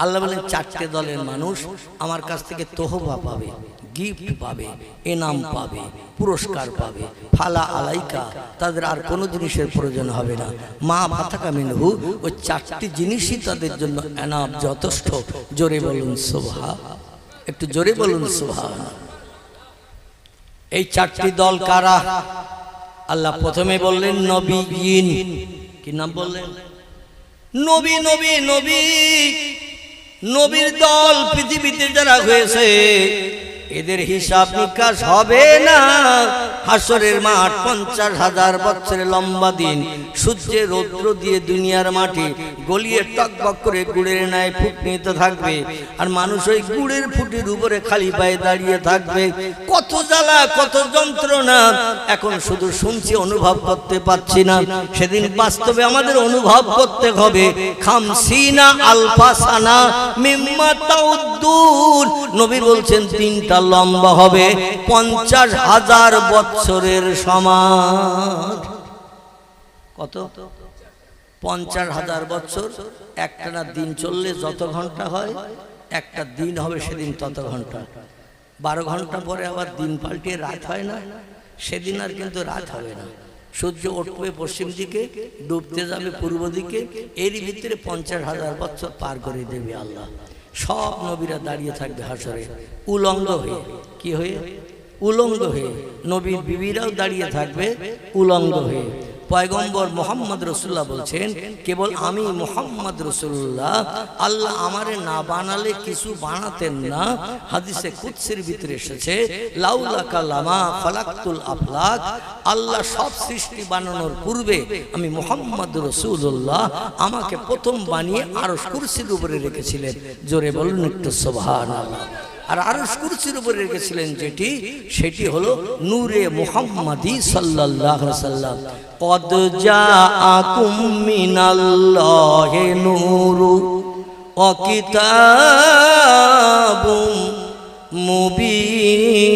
আল্লাহ বলেন 4টে দলের মানুষ আমার কাছ থেকে তোহবা পাবে, গিফট পাবে, ইনাম পাবে, পুরস্কার পাবে। ফালা আলাইকা, তাদের আর কোনো জিনিসের প্রয়োজন হবে না। মা ফাতাকা মিনহু, ওই 4টি জিনিসই তাদের জন্য এনাম, যথেষ্ট। জোরে বলুন সুবহান, একটু জোরে বলুন সুবহান। এই 4টি দল কারা? আল্লাহ প্রথমে বললেন নবীন। কি নাম বললেন? নবী। নবী নবী নবীর দল পৃথিবীতে যারা হয়েছে এদের হিসাব নিকাশ হবে না। হাসরের মাঠ 50,000 বছরের লম্বা দিন, সূর্যের রৌদ্র দিয়ে দুনিয়ার মাটি গলিয়ে টকবক করে গুড়ের ন্যায় ফুট নিতে থাকবে, আর মানুষ ওই গুড়ের ফুটের উপরে খালি পায়ে দাঁড়িয়ে থাকবে। কত জ্বালা, কত যন্ত্রণা এখন শুধু শুনছি, অনুভব করতে পাচ্ছি না। সেদিন বাস্তবে আমাদের অনুভব করতে হবে। খামসিনা আলফাসানা মিম্মা তাউদ্দুন, নবী বলছেন দিনটা লম্বা হবে 50,000 বছরের সমান। কত? 50,000 বছর। একটানা দিন চললে যত ঘন্টা হয়, একটা দিন হবে সেদিন তত ঘন্টা। 12 ঘন্টা পরে আবার দিন পাল্টিয়ে রাত হয় না? সেদিন আর কিন্তু রাত হবে না। সূর্য উঠবে পশ্চিম দিকে, ডুবতে যাবে পূর্ব দিকে, এরই ভিতরে 50,000 বছর পার করে দেবে আল্লাহ। সব নবীরা দাঁড়িয়ে থাকবে হাসরে উলঙ্গ হয়ে। কি হয়ে? উলঙ্গ হয়ে। নবীর বিবিরাও দাঁড়িয়ে থাকবে উলঙ্গ হয়ে। পয়গম্বর মোহাম্মদ রাসূলুল্লাহ বলছেন, কেবল আমি মোহাম্মদ রাসূলুল্লাহ, আল্লাহ আমারে না বানালে কিছু বানাতেন না। হাদিসে কুদসির ভিতরে এসেছে, লাউলাকা লামা খালাকতুল আফলাক, আল্লাহ সব সৃষ্টি বানানোর পূর্বে আমি মোহাম্মদ রাসূলুল্লাহ, আমাকে প্রথম বানিয়ে আরশ কুরসির উপরে রেখেছিলেন। জোরে বলুন একটু সুবহানাল্লাহ। আর আরশ কুরসির উপরে রেখেছিলেন যেটি, সেটি হলো নূরে মুহাম্মাদি সাল্লাল্লাহু আলাইহি ওয়াসাল্লাম। কদ জাআকুম মিনাল্লাহি নূরু ওয়া কিতাবুম মুবিন।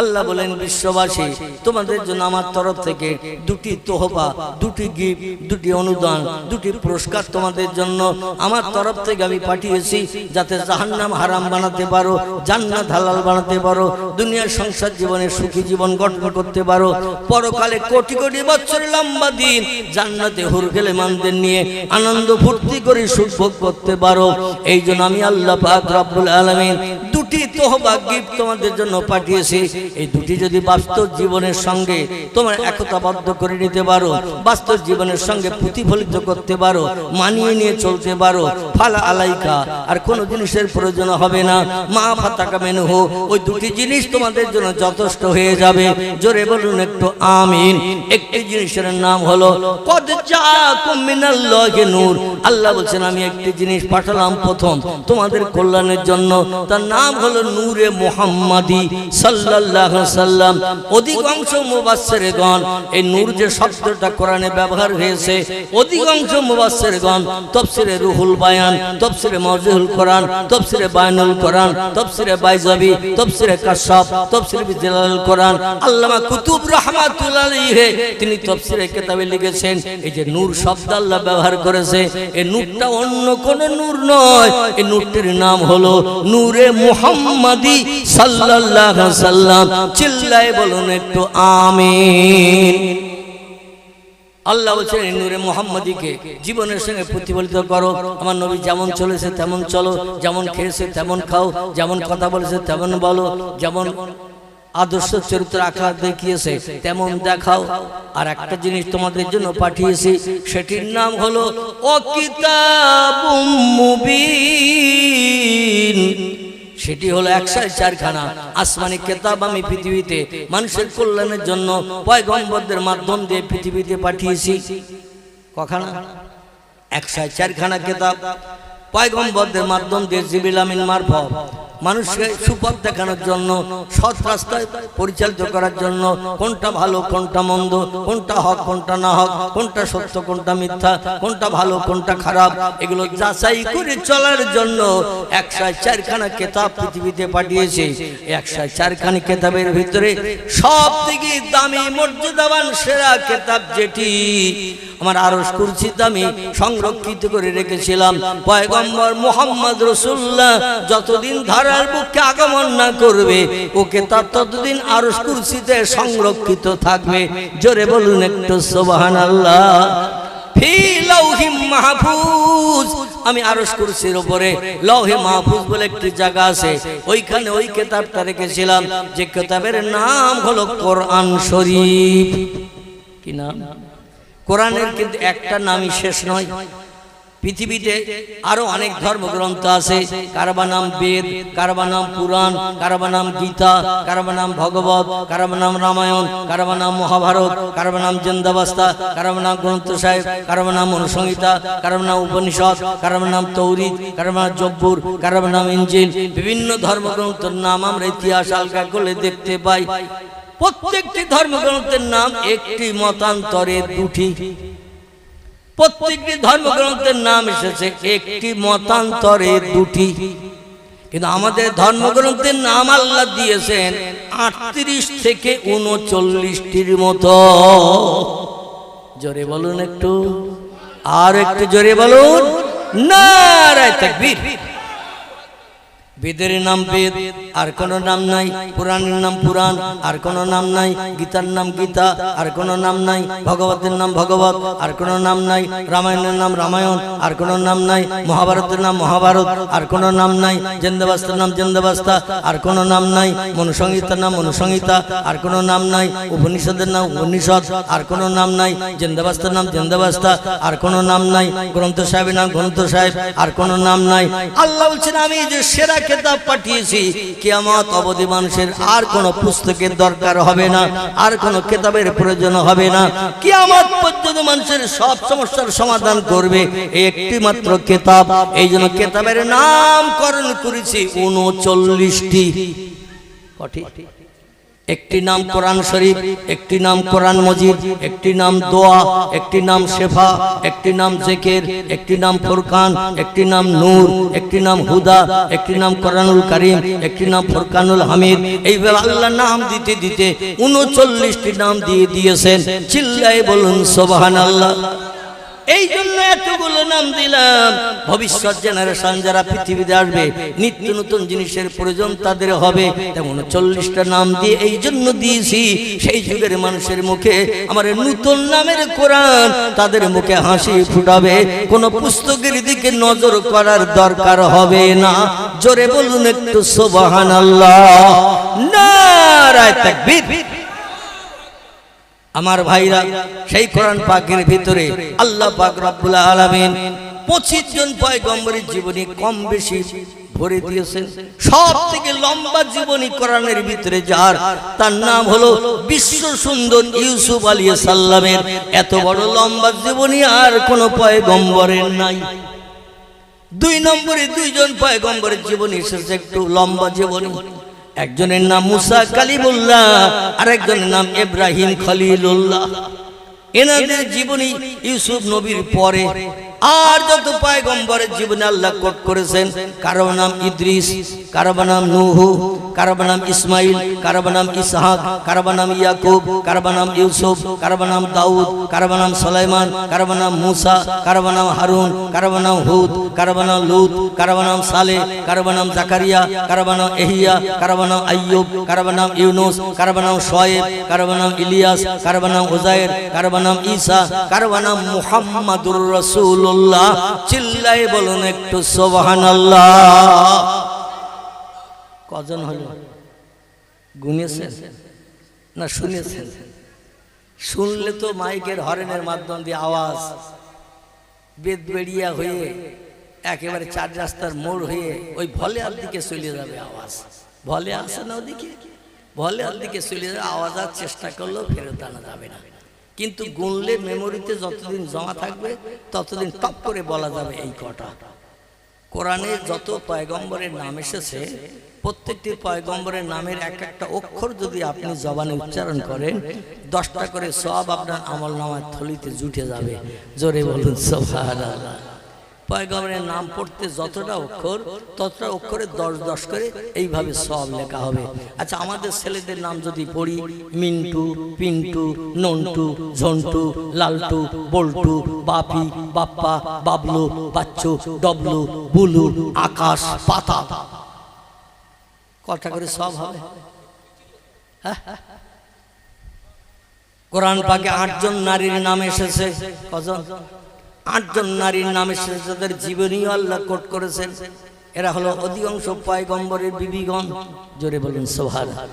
আল্লাহ বলেন, বিশ্ববাসী তোমাদের জন্য আমার তরফ থেকে 2টি তোহবা, 2টি গিফট, 2টি অনুদান, 2টি পুরস্কার তোমাদের জন্য আমার তরফ থেকে আমি পাঠিয়েছি, যাতে জাহান্নাম হারাম বানাতে পারো, জান্নাত হালাল বানাতে পারো, দুনিয়ার সংসার জীবনে সুখী জীবন গঠন করতে পারো, পরকালে কোটি কোটি বছর লম্বা দিন জান্নাতে হুর গেলেমানদের নিয়ে আনন্দ ফুর্তি করে সুখ ভোগ করতে পারো। এই জন্য আমি আল্লাহ পাক রব্বুল আলামিন 2টি তোহবা গিফট তোমাদের জন্য পাঠিয়েছি। এই 2টি যদি বাস্তব জীবনের সঙ্গে তোমার একতাবদ্ধ করে নিতে পারো, বাস্তব জীবনের সঙ্গে প্রতিফলিত করতে পারো, মানিয়ে নিয়ে চলতে পারো, ফালা আলাইকা, আর কোনো জিনিসের প্রয়োজন হবে না। মা ফাতাকা মিনহু, ওই 2টি জিনিস তোমাদের জন্য যথেষ্ট হয়ে যাবে। জোরে বলুন একটু আমিন। একটি জিনিসের নাম হলো কদ জাআকুম মিনাল্লাহি নূর। আল্লাহ বলছেন, আমি একটি জিনিস পাঠালাম প্রথম তোমাদের কল্যাণের জন্য, তার নাম হলো নূরে মুহাম্মাদি সাল্লাল্লাহু আলাইহি সাল্লাম। অধিকাংশ মুফাসসিরগণ এই নূর যে শব্দটা কোরআনে ব্যবহার হয়েছে, অধিকাংশ মুফাসসিরগণ তাফসীরে রুহুল বায়ান, তাফসীরে মাওজুহুল কোরআন, তাফসীরে বায়ানুল কোরআন, তাফসীরে বাইজাবি, তাফসীরে কাশফ, তাফসীরে বিজালাল কোরআন, আল্লামা কুতুব রাহমাতুল্লাহ আলাইহি তিনি তাফসীরে কিতাবে লিখেছেন, এই যে নূর শব্দ আল্লাহ ব্যবহার করেছে, এই নূরটা অন্য কোন নূর নয়, এই নূরটির নাম হলো নূরে মুহাম্মাদি সাল্লাল্লাহু আলাইহি সাল্লাম। চিল্লায়ে বলুন একটু আমিন। আল্লাহ বলছেন, এই নূরে মুহাম্মাদিকে জীবনের সঙ্গে প্রতিফলিত করো। আমার নবী যেমন চলেছে তেমন চলো, যেমন খেয়েছে তেমন খাও, যেমন কথা বলেছে তেমন বলো, যেমন আদর্শ চরিত্র আখলাক দেখিয়েছে তেমন দেখাও। আর একটা জিনিস তোমাদের জন্য পাঠিয়েছি, সেটির নাম হলো ও কিতাবুম মুবিন। সেটি হলো 104খানা আসমানি কিতাব আমি পৃথিবীতে মানুষের কল্যাণের জন্য পয়গম্বরদের মাধ্যম দিয়ে পৃথিবীতে পাঠিয়েছি। কখানা? 104খানা কিতাব পয়গম্বরদের মাধ্যম দিয়ে জিবরিল আমিন মারফত মানুষকে সুপথ দেখানোর জন্য, সৎ রাস্তায় পরিচালিত করার জন্য, কোনটা ভালো কোনটা মন্দ, কোনটা হক কোনটা না হক, কোনটা সত্য কোনটা মিথ্যা, কোনটা ভালো কোনটা খারাপ, এগুলো যাচাই করে চলার জন্য 104খানা কিতাব পৃথিবীতে পাঠিয়েছে। 104খানা কিতাবের ভিতরে সব থেকে দামি মর্যাদাবান সেরা কিতাব যেটি আমার আরশ কুরসিতে আমি সংরক্ষিত করে রেখেছিলাম, পয়গম্বর মুহাম্মদ রাসূলুল্লাহ যতদিন ধারার বুকে আগমন না করবে ও কিতাব ততদিন আরশ কুরসিতে সংরক্ষিত থাকবে। জোরে বলুন একটু সুবহানাল্লাহ। ফি লাউহিম মাহফুজ, আমি আরশ কুরসির উপরে লৌহে মাহফুজ বলে একটি জায়গা আছে, ওইখানে ওই কিতাবটা রেখেছিলাম, যে কিতাবের নাম হলো কোরআন শরীফ। কি নাম? কোরআনের কিন্তু একটা নামই শেষ নয়। পৃথিবীতে আরো অনেক ধর্মগ্রন্থ আছে, কারবা নাম বেদ, কারবা নাম পুরাণ, কারবা নাম গীতা, কারবা নাম ভগবত, কারবা নাম রামায়ণ, কারবা নাম মহাভারত, কারবা নাম জিন্দাবাস্তা, কারবা নাম গ্রন্থ সাহেব, কারবা নাম অনুসংহিতা, কারবা নাম উপনিষদ, কারবা নাম তৌরিদ, কারবা নাম জব্বুর, কারবা নাম ইনজিল। বিভিন্ন ধর্মগ্রন্থের নাম আমরা ইতিহাস আলগা করলে দেখতে পাই। প্রত্যেকটি ধর্মগ্রন্থের নাম একটি মতান্তরে দুটি, প্রত্যেকটি ধর্মগ্রন্থের নাম এসেছে একটি মতান্তরে দুটি, কিন্তু আমাদের ধর্মগ্রন্থের নাম আল্লাহ দিয়েছেন 38 থেকে 39টির মতো। জোরে বলুন একটু, আর একটু জোরে বলুন, নারায়ে তাকবীর। বেদের নাম বেদ, আর কোনো নাম নাই। পুরাণের নাম পুরাণ, আর কোনো নাম নাই। গীতার নাম গীতা, আর কোনো নাম নাই। ভগবতের নাম ভগবত, আর কোনো নাম নাই। রামায়ণের নাম রামায়ণ, আর কোনো নাম নাই। মহাভারতের নাম মহাভারত, আর কোনো নাম নাই। জিন্দাবাস্তার নাম জিন্দাবাস্তা, আর কোনো নাম নাই। মনুসংহিতার নাম মনুসংহিতা, আর কোনো নাম নাই। উপনিষদের নাম উপনিষদ, আর কোনো নাম নাই। জিন্দাবাস্তার নাম জিন্দাবাস্তা, আর কোনো নাম নাই। গ্রন্থ সাহেবের নাম গ্রন্থ সাহেব, আর কোনো নাম নাই। আল্লাহ বলছেন আমি যে সেরা কিতাব পাঠিয়েছি, কিয়ামত অবধি মানুষের আর কোন পুস্তকের দরকার হবে না, আর কোন কিতাবের প্রয়োজন হবে না। কিয়ামত পর্যন্ত মানুষের সব সমস্যার সমাধান করবে এই একটি মাত্র কিতাব। এই জন্য কিতাবের নামকরণ করেছি 39টি। কটি? একটি নাম কোরআন শরীফ, একটি নাম কোরআন মজিদ, একটি নাম দোয়া, একটি নাম শেফা, একটি নাম জিকির, একটি নাম ফুরকান, একটি নাম নূর, একটি নাম হুদা, একটি নাম কোরআনুল কারীম, একটি নাম ফুরকানুল হামিদ। এইভাবে আল্লাহ নাম দিতে দিতে 39টি নাম দিয়ে দিয়েছেন। চিল্লায়ে বলুন সুবহানাল্লাহ। এই জন্য এতগুলো নাম দিলাম, ভবিষ্যৎ জেনারেশন যারা পৃথিবীতে আসবে নিত্য নতুন জিনিসের প্রয়োজন তাদের হবে, তেমন 40টা নাম দিয়ে এই জন্য দিয়েছি সেই যুগের মানুষের মুখে আমার নতুন নামের কোরআন তাদের মুখে হাসি ফুটাবে, কোন পুস্তকের দিকে নজর করার দরকার হবে না। জোরে বলুন একটু সুবহানাল্লাহ, নারায়ে তাকবীর। আমার ভাইরা, সেই কোরআন পাকের ভিতরে আল্লাহ পাক রব্বুল আলামিন 25 জন পয়গম্বরের জীবনী কম বেশি ভরে দিয়েছেন। সব থেকে লম্বা জীবনী কোরআনের ভিতরে যার, তার নাম হলো বিশ্ব সুন্দর ইউসুফ আলাইহিস সালামের। এত বড় লম্বা জীবনী আর কোন পয়গম্বরের নাই। 2 নম্বরে 2 জন পয়গম্বরের জীবনী এসেছে একটু লম্বা জীবনী। একজনের নাম মুসা কালিমুল্লাহ, আর একজনের নাম ইব্রাহিম খলিলুল্লাহ। এনাদের জীবনী ইউসুফ নবীর পরে আর যত পয়গম্বরের জীবনে আল্লাহ কোট করেছেন, কারো নাম ইদ্রিস, কারো নাম নূহ, কারো নাম ইসমাইল, কারো নাম ইসহাক, কারো নাম ইয়াকুব, কারো নাম ইউসুফ, কারো নাম দাউদ, কারো নাম সুলাইমান, কারো নাম মুসা, কারো নাম হারুন, কারো নাম হুদ, কারো নাম লূত, কারো নাম সালেহ, কারো নাম জাকারিয়া, কারো নাম ইহইয়া, কারো নাম আইয়ুব, কারো নাম ইউনুস, কারো নাম শুআয়ব, কারো নাম ইলিয়াস, কারো নাম উযায়ের, কারো নাম ঈসা, কারো নাম মুহাম্মাদুর রাসূলুল্লাহ। চিল্লায়ে বলুন একটু সুবহানাল্লাহ। কজন হলো গুনেছেন না শুনেছেন? শুনলে তো মাইকের হর্নের মাধ্যম দিয়ে আওয়াজ বেদ বেড়িয়া হয়ে একেবারে 4 রাস্তার মোড় হয়ে ওই ভলেয়ার দিকে চলে যাবে আওয়াজ। ভলে আসে না ওদিকে, ভলেয়ার দিকে চলে যাবে আওয়াজ, আর চেষ্টা করলেও ফেরত আনা যাবে না। কিন্তু গুনলে মেমোরিতে যতদিন জমা থাকবে ততদিন টপ করে বলা যাবে এই কটা। কোরআনে যত পয়গম্বরের নাম এসেছে প্রত্যেকটি পয়গম্বরের নামের এক একটা অক্ষর যদি আপনি জবানে উচ্চারণ করেন 10টা করে সওয়াব আপনার আমলনামার থলিতে জুটে যাবে। জোরে বলুন সুবহানাল্লাহ। পয়গম্বরের নাম পড়তে যতটা অক্ষর ততটা অক্ষরে 10 করে এইভাবে সওয়াব লেখা হবে। আচ্ছা, আমাদের ছেলেদের নাম যদি পড়ি মিন্টু, পিন্টু, নন্টু, ঝন্টু, লালটু, বল্টু, বাপি, বাপ্পা, বাবলু, বাচ্চু, ডবলু, বুলু, আকাশ, পাতা, কটা করে সওয়াব হবে? কোরআন পাকে 8 জন নারীর নাম এসেছে। কজন? 8 জন নারীর নাম এসেছে, তাদের জীবনী আল্লাহ কোট করেছেন। এরা হলো অধিকাংশ পয়গম্বরের বিবিগণ। জোরে বলুন সুবহানাল্লাহ।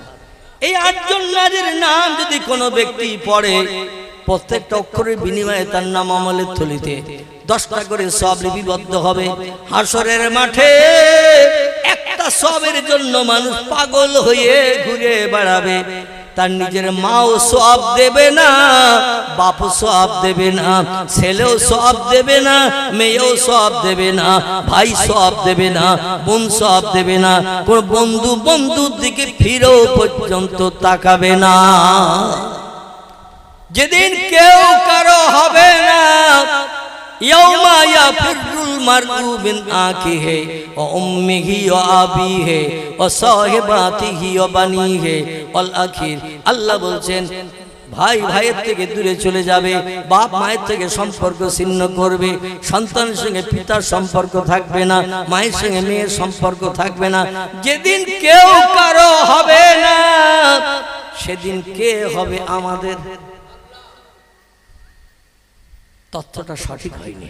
এই 8 জন নারীর নাম যদি কোনো ব্যক্তি পড়ে প্রত্যেকটা অক্ষরের বিনিময়ে তার নাম আমলের থলিতে 10টা করে সওয়াব লিপিবদ্ধ হবে। হাসরের মাঠে একটা সওয়াবের জন্য মানুষ পাগল হয়ে ঘুরে বেড়াবে। তার নিজের মাও সওয়াব দেবে না, বাপও সওয়াব দেবে না, ছেলেও সওয়াব দেবে না, মেয়েও সওয়াব দেবে না, ভাই সওয়াব দেবে না, বোন সওয়াব দেবে না, কোন বন্ধু বন্ধুর দিকে ফিরেও পর্যন্ত তাকাবে না। যেদিন কেউ কারো হবে না, ইয়াউমা ইয়াফিরুল মারউ মিন আখিহি ওয়া উম্মিহি ওয়া আবিহি ওয়া সাহিবাতিহি ওয়া বানিহি ওয়াল আখির। আল্লাহ বলছেন ভাই ভাইয়ের থেকে দূরে চলে যাবে, বাপ মায়ের থেকে সম্পর্ক ছিন্ন করবে, সন্তানের সঙ্গে পিতার সম্পর্ক থাকবে না, মায়ের সঙ্গে মেয়ের সম্পর্ক থাকবে না। যেদিন কেউ কারো হবে না সেদিন কে হবে আমাদের? তথ্যটা সঠিক হয়নি।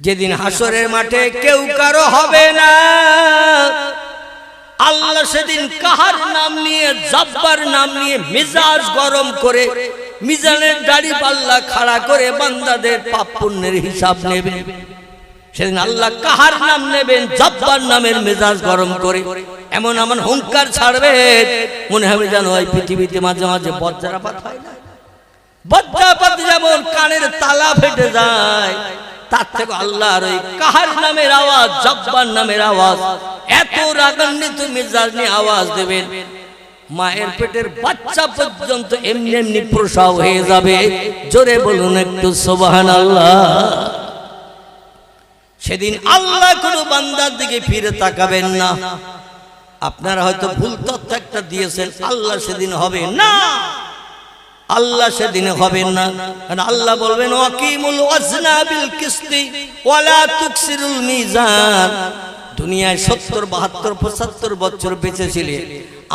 যেদিন হাসরের মাঠে কেউ কারো হবে না, আল্লাহ সেদিন কাহার নাম নিয়ে, জব্বার নাম নিয়ে মেজাজ গরম করে মিজানের দাড়ি পাল্লা খাড়া করে বান্দাদের পাপ পুণ্যের হিসাব নেবে। সেদিন আল্লাহ কাহার নাম নেবেন? জব্বার নামের মেজাজ গরম করে এমন এমন হুঙ্কার ছাড়বে মনে হবে যেন ওই পৃথিবীতে মাঝে মাঝে বজ্রাপাত হয় না? বজ্রাপাত যেমন কানের তালা ফেটে যায়, তার থেকে আল্লাহর ওই কাহার নামের আওয়াজ, জব্বার নামের আওয়াজ এত রাগান্বিত মেজাজ নিয়ে আওয়াজ দেবেন, মায়ের পেটের বাচ্চা পর্যন্ত এমনি এমনি প্রসব হয়ে যাবে। জোরে বলুন একটু সুবহানাল্লাহ। সেদিন আল্লাহ কোনো বান্দার দিকে ফিরে তাকাবেন না। আপনারা হয়তো ভুল তথ্য একটা দিয়েছেন, আল্লাহ সেদিন হবে না, আল্লাহ সেদিন হবেন না। কারণ আল্লাহ বলবেন ওয়াকিমুল ওয়াজনা বিল কিসতি ওয়ালা তুকসিরুল মিজান। দুনিয়ায় 70, 72, 75 বছর বেঁচে ছিলে,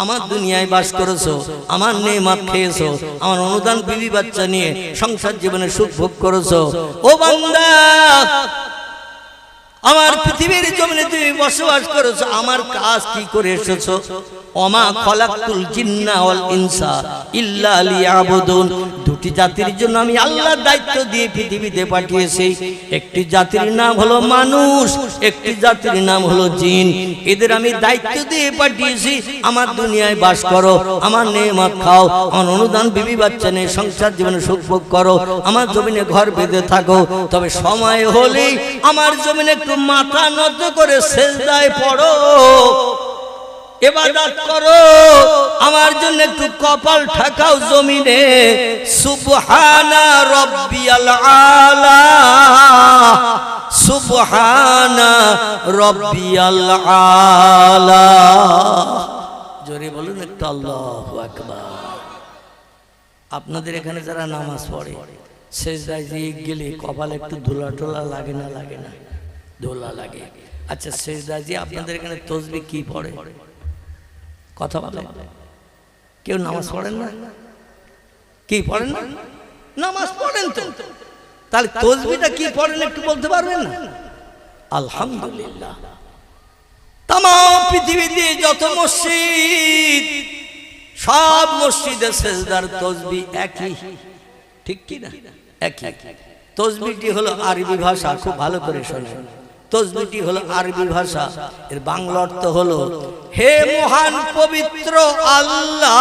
আমার দুনিয়ায় বাস করেছো, আমার নেয়ামত খেয়েছো, আমার অনুদান বিবি বাচ্চা নিয়ে সংসার জীবনে সুখ ভোগ করেছো। ও বান্দা, আমার পৃথিবীর জমিনে তুমি বসবাস করেছো, আমার কাজ কি করে এসেছো? ওমা খলাকতুল জিন্না ওয়াল ইনসা ইল্লা লিয়াবুদুন। দুটি জাতির জন্য আমি আল্লাহ দায়িত্ব দিয়ে পৃথিবীতে পাঠিয়েছি। একটি জাতির নাম হলো মানুষ, একটি জাতির নাম হলো জিন। এদের আমি দায়িত্ব দিয়ে পাঠিয়েছি, আমার দুনিয়ায় বাস করো, আমার নেয়ামত খাও, আমার অনুদান বিবি বাচ্চা নিয়ে সংসার জীবনে সুখ ভোগ করো, আমার জমিনে ঘর বেঁধে থাকো। তবে সময় হলেই আমার জমিনে একটু মাথা নত করে সেজদায় পড়ো, ইবাদত করো, আমার জন্য একটু কপাল ঠাকাও জমিনে। সুবহানা রাব্বিয়াল আলা, সুবহানা রাব্বিয়াল আলা। জোরে বলুন একটু আল্লাহু আকবার। আপনাদের এখানে যারা নামাজ পড়ে সেজদায় গেলে কপালে একটু ধুলা টোলা লাগে না? লাগে না? ধুলা লাগে। আচ্ছা, সেজদায় যে আপনাদের এখানে তাসবিহ কি পড়ে? কথা বলে কেউ নামাজ পড়েন না? কি পড়েন না? নামাজ পড়েন তো, তাহলে তাসবিহটা কি পড়েন একটু বলতে পারবেন না? আলহামদুলিল্লাহ, তাম পৃথিবীতে যত মসজিদ, সব মসজিদে সেজদার তাসবিহ একই, ঠিক কি না? একই। তাসবিহটি হলো আরবি ভাষা, খুব ভালো করে শোনেন। তসবিহটি হলো আরবি ভাষা, এর বাংলা অর্থ হলো হে মহান পবিত্র আল্লাহ,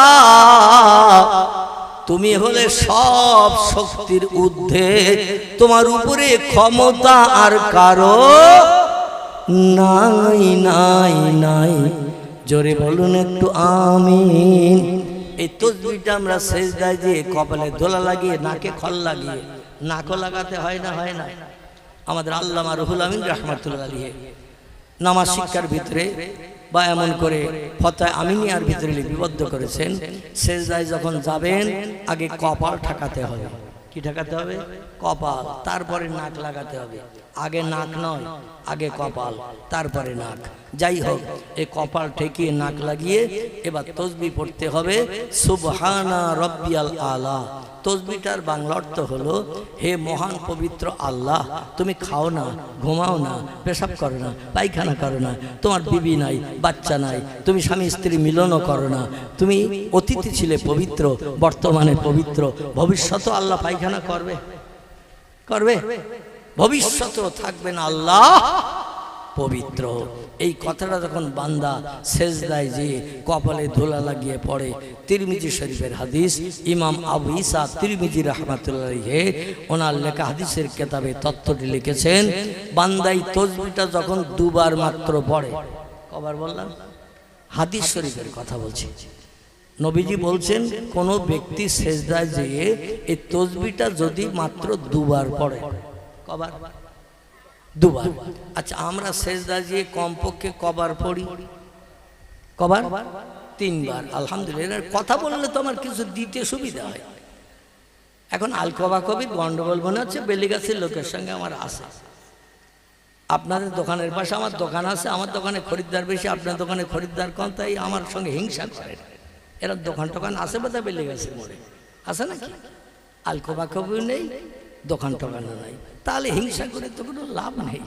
তুমি হলে সব শক্তির ঊর্ধ্বে, তোমার উপরে ক্ষমতা আর কারো নাই নাই নাই। জোরে বলুন একটু আমিন। এই তসবিহটা আমরা সেজদায় দিয়ে কপালে দোলা লাগিয়ে, নাকে খল লাগিয়ে, নাকও লাগাতে হয় না? হয় না? আমাদের আল্লামা রুহুল আমিন রাহমাতুল্লাহ আলাইহি নামাজ শিক্ষার ভিতরে বা এমন করে ফতোয়া আমিনিয়ার ভিতরে লিপিবদ্ধ করেছেন, সেজদায় যখন যাবেন আগে কপাল ঠেকাতে হবে। কি ঠেকাতে হবে? কপাল, তারপরে নাক লাগাতে হবে। আগে নাক নয়, আগে কপাল, তারপরে নাক। যাই হোক, এই কপাল ঠেকিয়ে নাক লাগিয়ে এবার তসবিহ পড়তে হবে সুবহানা রব্বিয়াল আলা। তসবিহটার বাংলা অর্থ হলো হে মহান পবিত্র আল্লাহ, তুমি খাও না, ঘুমাও না, পেশাব করো না, পায়খানা করো না, তোমার বিবি নাই, বাচ্চা নাই, তুমি স্বামী স্ত্রী মিলনও করো না, তুমি অতীতে ছিলে পবিত্র, বর্তমানে পবিত্র, ভবিষ্যতেও আল্লাহ পায়খানা করবে? করবে? ভবিষ্যতেও থাকবেন আল্লাহ পবিত্র। এই কথাটা যখন বান্দা সেজদায় যে কপালে ধুলা লাগিয়ে পড়ে, তিরমিজি শরীফের হাদিস, ইমাম আবু ঈসা তিরমিজি রাহমাতুল্লাহ আলাইহি ওনার লেখা হাদিসের কিতাবে তথ্যটি লিখেছেন, বান্দাই তসবিহটা যখন দুবার মাত্র পড়ে, কবার বললাম? হাদিস শরীফের কথা বলছি। নবীজি বলছেন কোন ব্যক্তি সেজদায় যেয়ে এই তসবিহটা যদি মাত্র দুবার পড়ে, কবার? দুবার। আচ্ছা, আমরা সেজদায় যেয়ে কমপক্ষে কবার পড়ি? কবার? তিনবার। আলহামদুলিল্লাহ। কথা বললে তো আমার কিছু দিতে সুবিধা হয়। এখন আলকবা কবির গন্ডগোল মনে হচ্ছে, বেলিগাছির লোকের সঙ্গে আমার আছে। আপনাদের দোকানের পাশে আমার দোকান আছে, আমার দোকানে খরিদ্দার বেশি, আপনার দোকানে খরিদ্দার কম, তাই আমার সঙ্গে হিংসা করে। এরা দোকান টোকান আছে বোধহয় বেলিগাছির মোড়ে, আছে নাকি? আলকবা কবিও নেই, দোকান টোকানও নাই, তাহলে হিংসা করে তো কোনো লাভ নেই।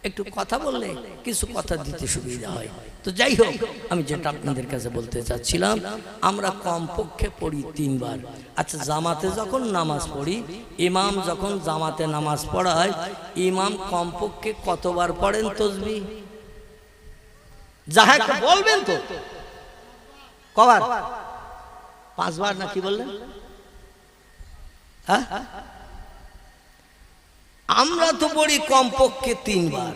একটু কথা বললে কিছু কথা দিতে সুবিধা হয়। তো যাই হোক, আমি যেটা আপনাদের কাছে বলতে চাচ্ছিলাম, আমরা কমপক্ষে পড়ি তিনবার। আচ্ছা, জামাতে যখন নামাজ পড়ি, ইমাম যখন জামাতে নামাজ পড়ায়, ইমাম কমপক্ষে কতবার পড়েন তসবিহ? যাহা বলবেন তো, কবার? 5 বার না কি বললেন? হ্যাঁ, আমরা তো পড়ি কমপক্ষে 3 বার।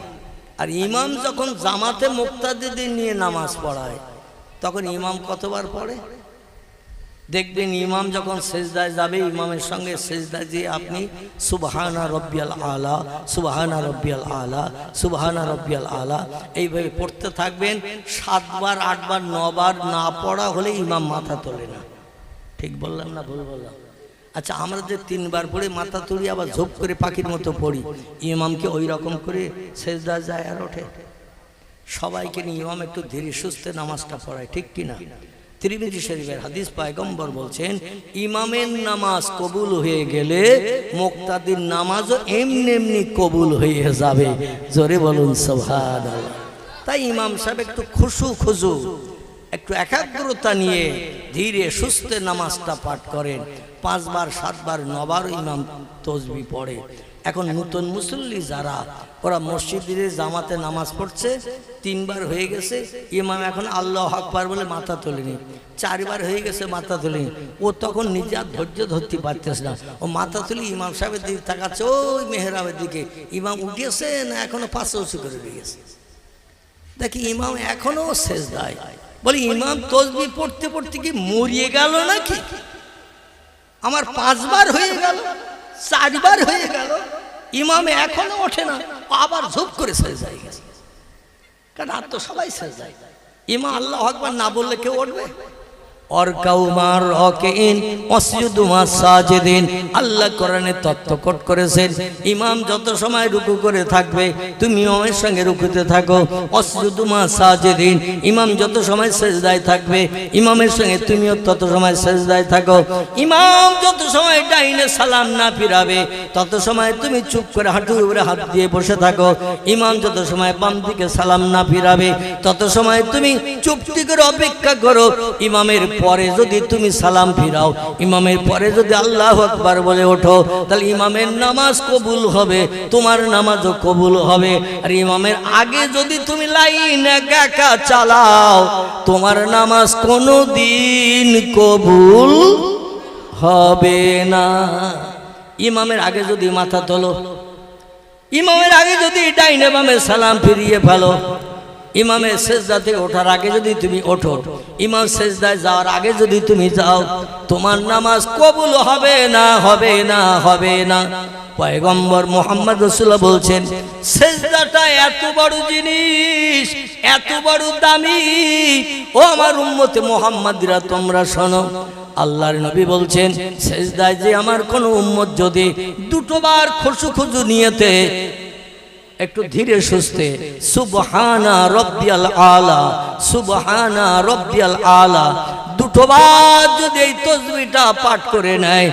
আর ইমাম যখন জামাতে মুক্তাদিদের নিয়ে নামাজ পড়ায়, তখন ইমাম কতবার পড়ে? দেখবেন ইমাম যখন সেজদায় যাবে, ইমামের সঙ্গে সেজদায় যে আপনি সুবহানা রব্বিয়াল আলা, সুবহানা রব্বিয়াল আলা, সুবহানা রব্বিয়াল আলা এইভাবে পড়তে থাকবেন। 7 বার 8 বার 9 বার না পড়া হলে ইমাম মাথা তোলে না। ঠিক বললাম না ভুল বললাম? আচ্ছা, আমরা যে 3 বার পড়ে মাথা তুলি, আবার ঝোপ করে পাখির মতো পড়ি, ইমামকে ওই রকম করে সেজদায় যায় আর ওঠে? সবাইকে নিয়ে ইমাম একটু ধীরে সুস্থে নামাজটা পড়ায়, ঠিক কিনা? তিরমিজি শরীফের হাদিস, পয়গম্বর বলছেন ইমামের নামাজ কবুল হয়ে গেলে মুক্তাদির নামাজও এমনি এমনি কবুল হয়ে যাবে। জোরে বলুন সুবহানাল্লাহ। তাই ইমাম সাহেব একটু খুশু একটু একাগ্রতা নিয়ে ধীরে সুস্থে নামাজটা পাঠ করেন। 5 বার 7 বার 9 বার ইমাম তসবিহ পড়ে। এখন নতুন মুসল্লি যারা, ওরা মসজিদে জামাতে নামাজ পড়ছে, 3 বার হয়ে গেছে, ইমাম এখন আল্লাহু আকবার বলে মাথা তোলেনি, 4 বার হয়ে গেছে মাথা তোলেনি, ও তখন নিজে আর ধৈর্য ধরতে পারতেছে না, ও মাথা তুলে ইমাম সাহেবের দিকে তাকাচ্ছে, ওই মেহরাবের দিকে। ইমাম উঠেছে না এখনো পাশে উঁচু করে দিয়েছে, দেখি ইমাম এখনো সেজদায়। বলি ইমাম তসবিহ পড়তে পড়তে কি মরিয়ে গেল নাকি? আমার 5 বার হয়ে গেল, 4 বার হয়ে গেল, ইমাম এখনো ওঠে না, আবার ঝুপ করে সেজদায় গেছে। কারণ আর তো সবাই সেজদায়, ইমাম আল্লাহু আকবার না বললে কেউ উঠবে? আল্লাহ কোরআনে তথ্যকট করেছেন, ইমাম যত সময় রুকু করে থাকবে তুমি ইমামের সঙ্গে রুকুতে থাকো। ওয়াসজুদু মা সাজিদিন, ইমাম যত সময় সেজদায় থাকবে ইমামের সঙ্গে তুমিও তত সময় সেজদায় থাকো। ইমাম যত সময় ডাইনে সালাম না ফিরাবে তত সময় তুমি চুপ করে হাঁটুর উপরে হাত দিয়ে বসে থাকো। ইমাম যত সময় বাম দিকে সালাম না ফিরাবে তত সময় তুমি চুপটি করে অপেক্ষা করো। ইমামের পরে যদি তুমি সালাম ফিরাও, ইমামের পরে যদি আল্লাহু আকবার বলে ওঠো, তাহলে ইমামের নামাজ কবুল হবে, তোমার নামাজও কবুল হবে। আর ইমামের আগে যদি তুমি লাইন একা চালাও, তোমার নামাজ কোনোদিন কবুল হবে না। ইমামের আগে যদি মাথা তোলো, ইমামের আগে যদি ডাইনে বামে সালাম ফিরিয়ে ফেলো, ইমামের সেজদা থেকে ওঠার আগে যদি তুমি ওঠো, ইমাম সেজদায় যাওয়ার আগে যদি তুমি যাও, তোমার নামাজ কবুল হবে না, হবে না, হবে না। পয়গম্বর মুহাম্মদ রাসূলুল্লাহ বলছেন, সেজদাটা এত বড় জিনিস, এত বড় দামি। ও আমার উম্মতে মুহাম্মাদিরা, তোমরা শোনো, আল্লাহর নবী বলছেন, সেজদায় যে আমার কোন উম্মত যদি দুটোবার খুশু নিয়েতে, একটু ধীরে সুস্থে সুবহানা রব্বিয়াল আলা, সুবহানা রব্বিয়াল আলা দুটোবার যদি এই তাসবিহটা পাঠ করে নেয়,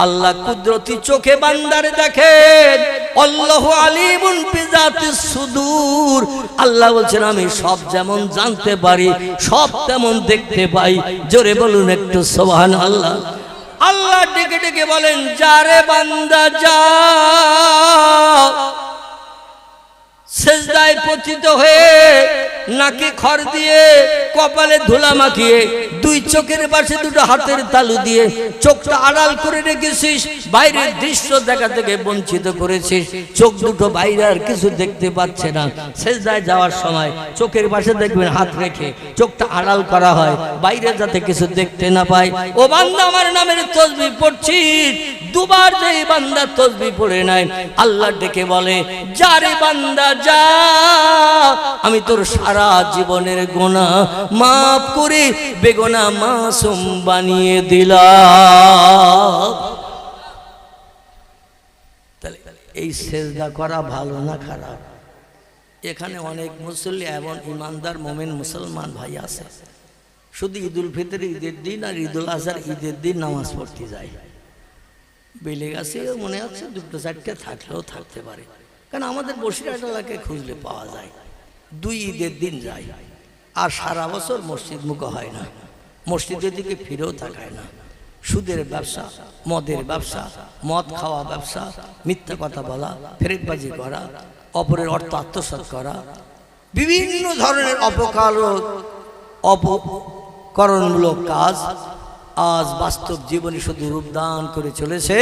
আল্লাহ কুদরতি চোখে বান্দারে দেখেন। আল্লাহু আলিমুন বিযাতিস সুদূর, আল্লাহ বলছেন আমি সব যেমন জানতে পারি, সব তেমন দেখতে পাই। জোরে বলুন একটু সুবহানাল্লাহ। আল্লাহ ডেকে ডেকে বলেন, যারে বান্দা যাও, সেজদায় পতিত হয়ে নাকে খড় দিয়ে, কপালে ধুলা মাখিয়ে, দুই চোখের পাশে দুটো হাতের তালু দিয়ে চোখটা আড়াল করে রেখেছিস, বাইরের দৃশ্য দেখা থেকে বঞ্চিত করেছিস, চোখ দুটো বাইরে আর কিছু দেখতে পাচ্ছে না। সেজদায় যাওয়ার সময় চোখের পাশে দেখবেন হাত রেখে চোখটা আড়াল করা হয়, বাইরে যাতে কিছু দেখতে না পায়। ও বান্দা, আমার নামের তাসবিহ পড়ছিস, দুবার যে বান্দা তাসবিহ পড়ে নাই, আল্লাহ ডেকে বলে, যারে বান্দা যা, আমি তোর সারা জীবনের গুনাহ মাফ করে বেগুনাহ মাসুম বানিয়ে দিলাম। তাহলে এই সেজদা করা ভালো না খারাপ? এখানে অনেক মুসল্লি এবং ইমানদার মোমেন মুসলমান ভাই আছে, শুধু ঈদুল ফিতর ঈদের দিন আর ঈদুল আজহার ঈদের দিন নামাজ পড়তে যায়। বেলে গেছে মনে হচ্ছে দুটো চারটে থাকলেও থাকতে পারে, কারণ আমাদের বসিরহাট এলাকায় খুঁজলে পাওয়া যায়, দুই ঈদের দিন যায় আর সারা বছর মসজিদ মুখ হয় না, মসজিদের দিকে ফিরেও তাকায় না। সুদের ব্যবসা, মদের ব্যবসা, মদ খাওয়া ব্যবসা, মিথ্যা কথা বলা, ফেরেকবাজি করা, অপরের অর্থ আত্মসাৎ করা, বিভিন্ন ধরনের অপকরণমূলক কাজ আজ বাস্তব জীবনে শুধু রূপদান করে চলেছে।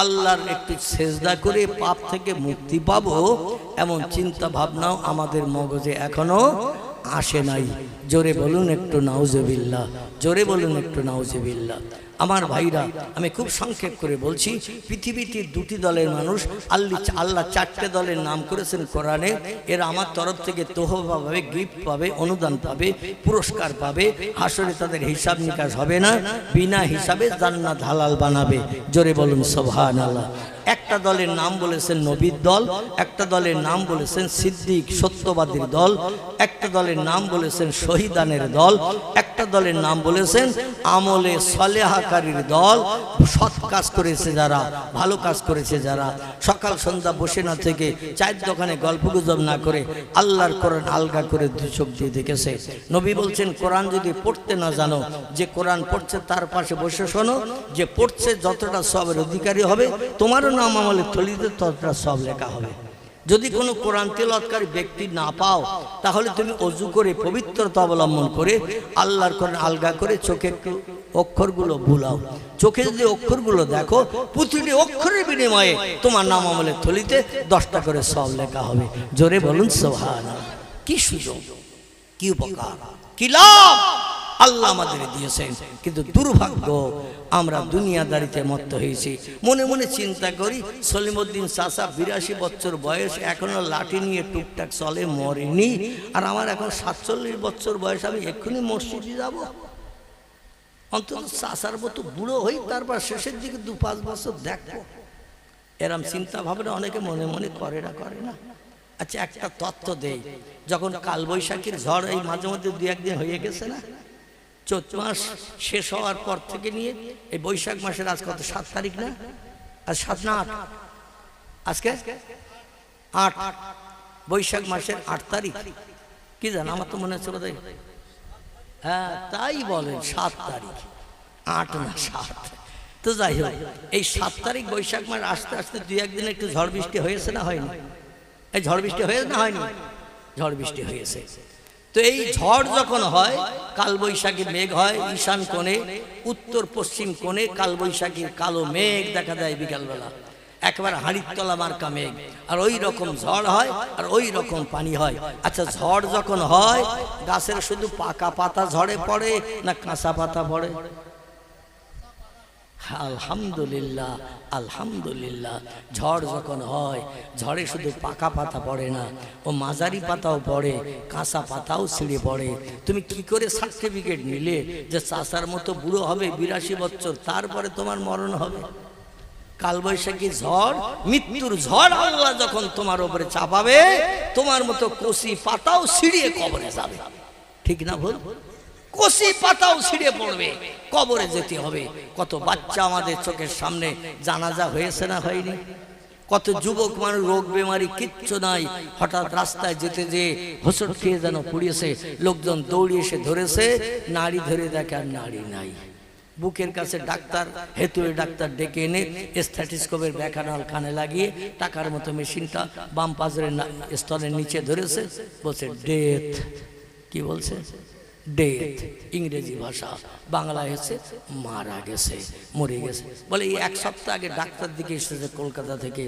আল্লাহর একটু সেজদা করে পাপ থেকে মুক্তি পাবো এমন চিন্তা ভাবনাও আমাদের মগজে এখনো আসে নাই। জোরে বলুন একটু নাউজুবিল্লাহ, জোরে বলুন একটু নাউজুবিল্লাহ। আমার ভাইরা, আমি খুব সংক্ষেপ করে বলছি, পৃথিবীতে দুটি দলের মানুষ, আল্লাহ চারটে দলের নাম করেছেন কোরআনে। এরা আমার তরফ থেকে তোহফা পাবে, গিফট পাবে, অনুদান পাবে, পুরস্কার পাবে। হাসরে তাদের হিসাব নিকাশ হবে না, বিনা হিসাবে জান্নাত হালাল বানাবে। জোরে বলুন সুবহানাল্লাহ। একটা দলের নাম বলেছেন নবীর দল, একটা দলের নাম বলেছেন সিদ্দিক সত্যবাদীর দল, একটা দলের নাম বলেছেন শহীদানের দল, একটা দলের নাম বলেছেন আমলে সালেহাকারীর দল। সৎ কাজ করেছে যারা, ভালো কাজ করেছে যারা, সকাল সন্ধ্যা বসে না থেকে, চায়ের দোকানে গল্পগুজব না করে আল্লাহর কোরআন আলগা করে দুই চোখ দিয়ে দেখেছে। নবী বলছেন, কোরআন যদি পড়তে না জানো, যে কোরআন পড়ছে তার পাশে বসে শোনো, যে পড়ছে যতটা সবের অধিকারী হবে, তোমারও নাম আমলে থলিতে ততটা সব লেখা হবে। যদি কোনো কোরআন তেলাওয়াতকারী ব্যক্তি না পাও, তাহলে তুমি ওযু করে পবিত্রতা অবলম্বন করে আল্লাহর কোরআন আলগা করে চোখে অক্ষরগুলো বুলাও। চোখে যদি অক্ষরগুলো দেখো, প্রতিটি অক্ষরের বিনিময়ে তোমার নাম আমলের থলিতে 10টা করে সব লেখা হবে। জোরে বলুন সুবহানাল্লাহ। কি সুযোগ, কি উপকার, কি লাভ আল্লাহ আমাদের দিয়েছেন। কিন্তু দুর্ভাগ্য, আমরা দুনিয়াদারিতে মত্ত হয়েছি। মনে মনে চিন্তা করি, সলিমউদ্দিন চাচা 82 বছর বয়স, এখনো লাঠি নিয়ে টুকটাক চলে, মরেনি। আর আমার এখন 47 বছর বয়স, আমি এক্ষুনি মসজিদে যাব? অন্তত চাচার মতো বুড়ো হই, তারপর শেষের দিকে 2-5 বছর দেখবো। এরম চিন্তা ভাবনা অনেকে মনে মনে করে না। আচ্ছা, একটা তথ্য দেই, যখন কালবৈশাখীর ঝড় এই মাঝে মধ্যে 2-1 দিন হয়ে গেছে না, চৈত্র মাস শেষ হওয়ার পর থেকে নিয়ে এই বৈশাখ মাসের আজ কত, 7 তারিখ না? আজ 7 না 8? আজকে 8, বৈশাখ মাসের 8 তারিখ। কি জান, আমার তো মনে হচ্ছে বোধহয় হ্যাঁ তাই বলেন, 7 তারিখ, 8 না 7। তো যাই হোক, এই 7 তারিখ বৈশাখ মাস আস্তে আস্তে 2-1 দিন একটু ঝড় বৃষ্টি হয়েছে না হয়নি? এই ঝড় বৃষ্টি হয়েছে না হয়নি? ঝড় বৃষ্টি হয়েছে। তো এই ঝড় যখন হয়, কালবৈশাখী মেঘ হয় ঈশান কোণে, উত্তর পশ্চিম কোণে কালবৈশাখীর কালো মেঘ দেখা দেয় বিকালবেলা, একেবারে হাড়ির তলা মার্কা মেঘ, আর ওই রকম ঝড় হয় আর ওই রকম পানি হয়। আচ্ছা, ঝড় যখন হয় গাছের শুধু পাকা পাতা ঝরে পড়ে না কাঁচা পাতা পড়ে? আলহামদুলিল্লাহ, আলহামদুলিল্লাহ। ঝড় যখন হয়, ঝড়ে শুধু পাকা পাতা পড়ে না, ও মাঝারি পাতাও পড়ে, কাঁচা পাতাও ছিঁড়ে পড়ে। তুমি কি করে সার্টিফিকেট নিলে যে চাষার মতো বুড়ো হবে 82 বছর, তারপরে তোমার মরণ হবে? কালবৈশাখী ঝড়, মৃত্যুর ঝড় আল্লাহ যখন তোমার উপরে চাপাবে, তোমার মতো কচি পাতাও ছিঁড়িয়ে কবরে যাবে। ঠিক না ভুল? কচি পাতাও ছিঁড়ে পড়বে, কবরে যেতে হবে। কত বাচ্চা আমাদের চোখের সামনে জানাজা হয়েছে না হয়নি? কত যুবক মানুষ রোগ বেমারি কিচ্ছু নাই, হঠাৎ রাস্তায় যেতে যে হোঁচট খেয়ে যেন পড়িয়েছে, লোকজন দৌড়িয়ে এসে ধরেছে, নাড়ি ধরে দেখে আর নাড়ি নাই। বুকের কাছে ডাক্তার, হেতুয়ে ডাক্তার ডেকে এনে স্ট্যাথোস্কোপের ব্যাকানাল কানে লাগিয়ে টাকার মতো মেশিনটা বাম পাজরের স্তনের নিচে ধরেছে, বলছে ডেথ। কি বলছে? ডেথ। ইংরেজি ভাষা, বাংলায় হচ্ছে মারা গেছে, মরে গেছে। বলে এই 1 সপ্তাহ আগে ডাক্তার দিকে এসেছে কলকাতা থেকে,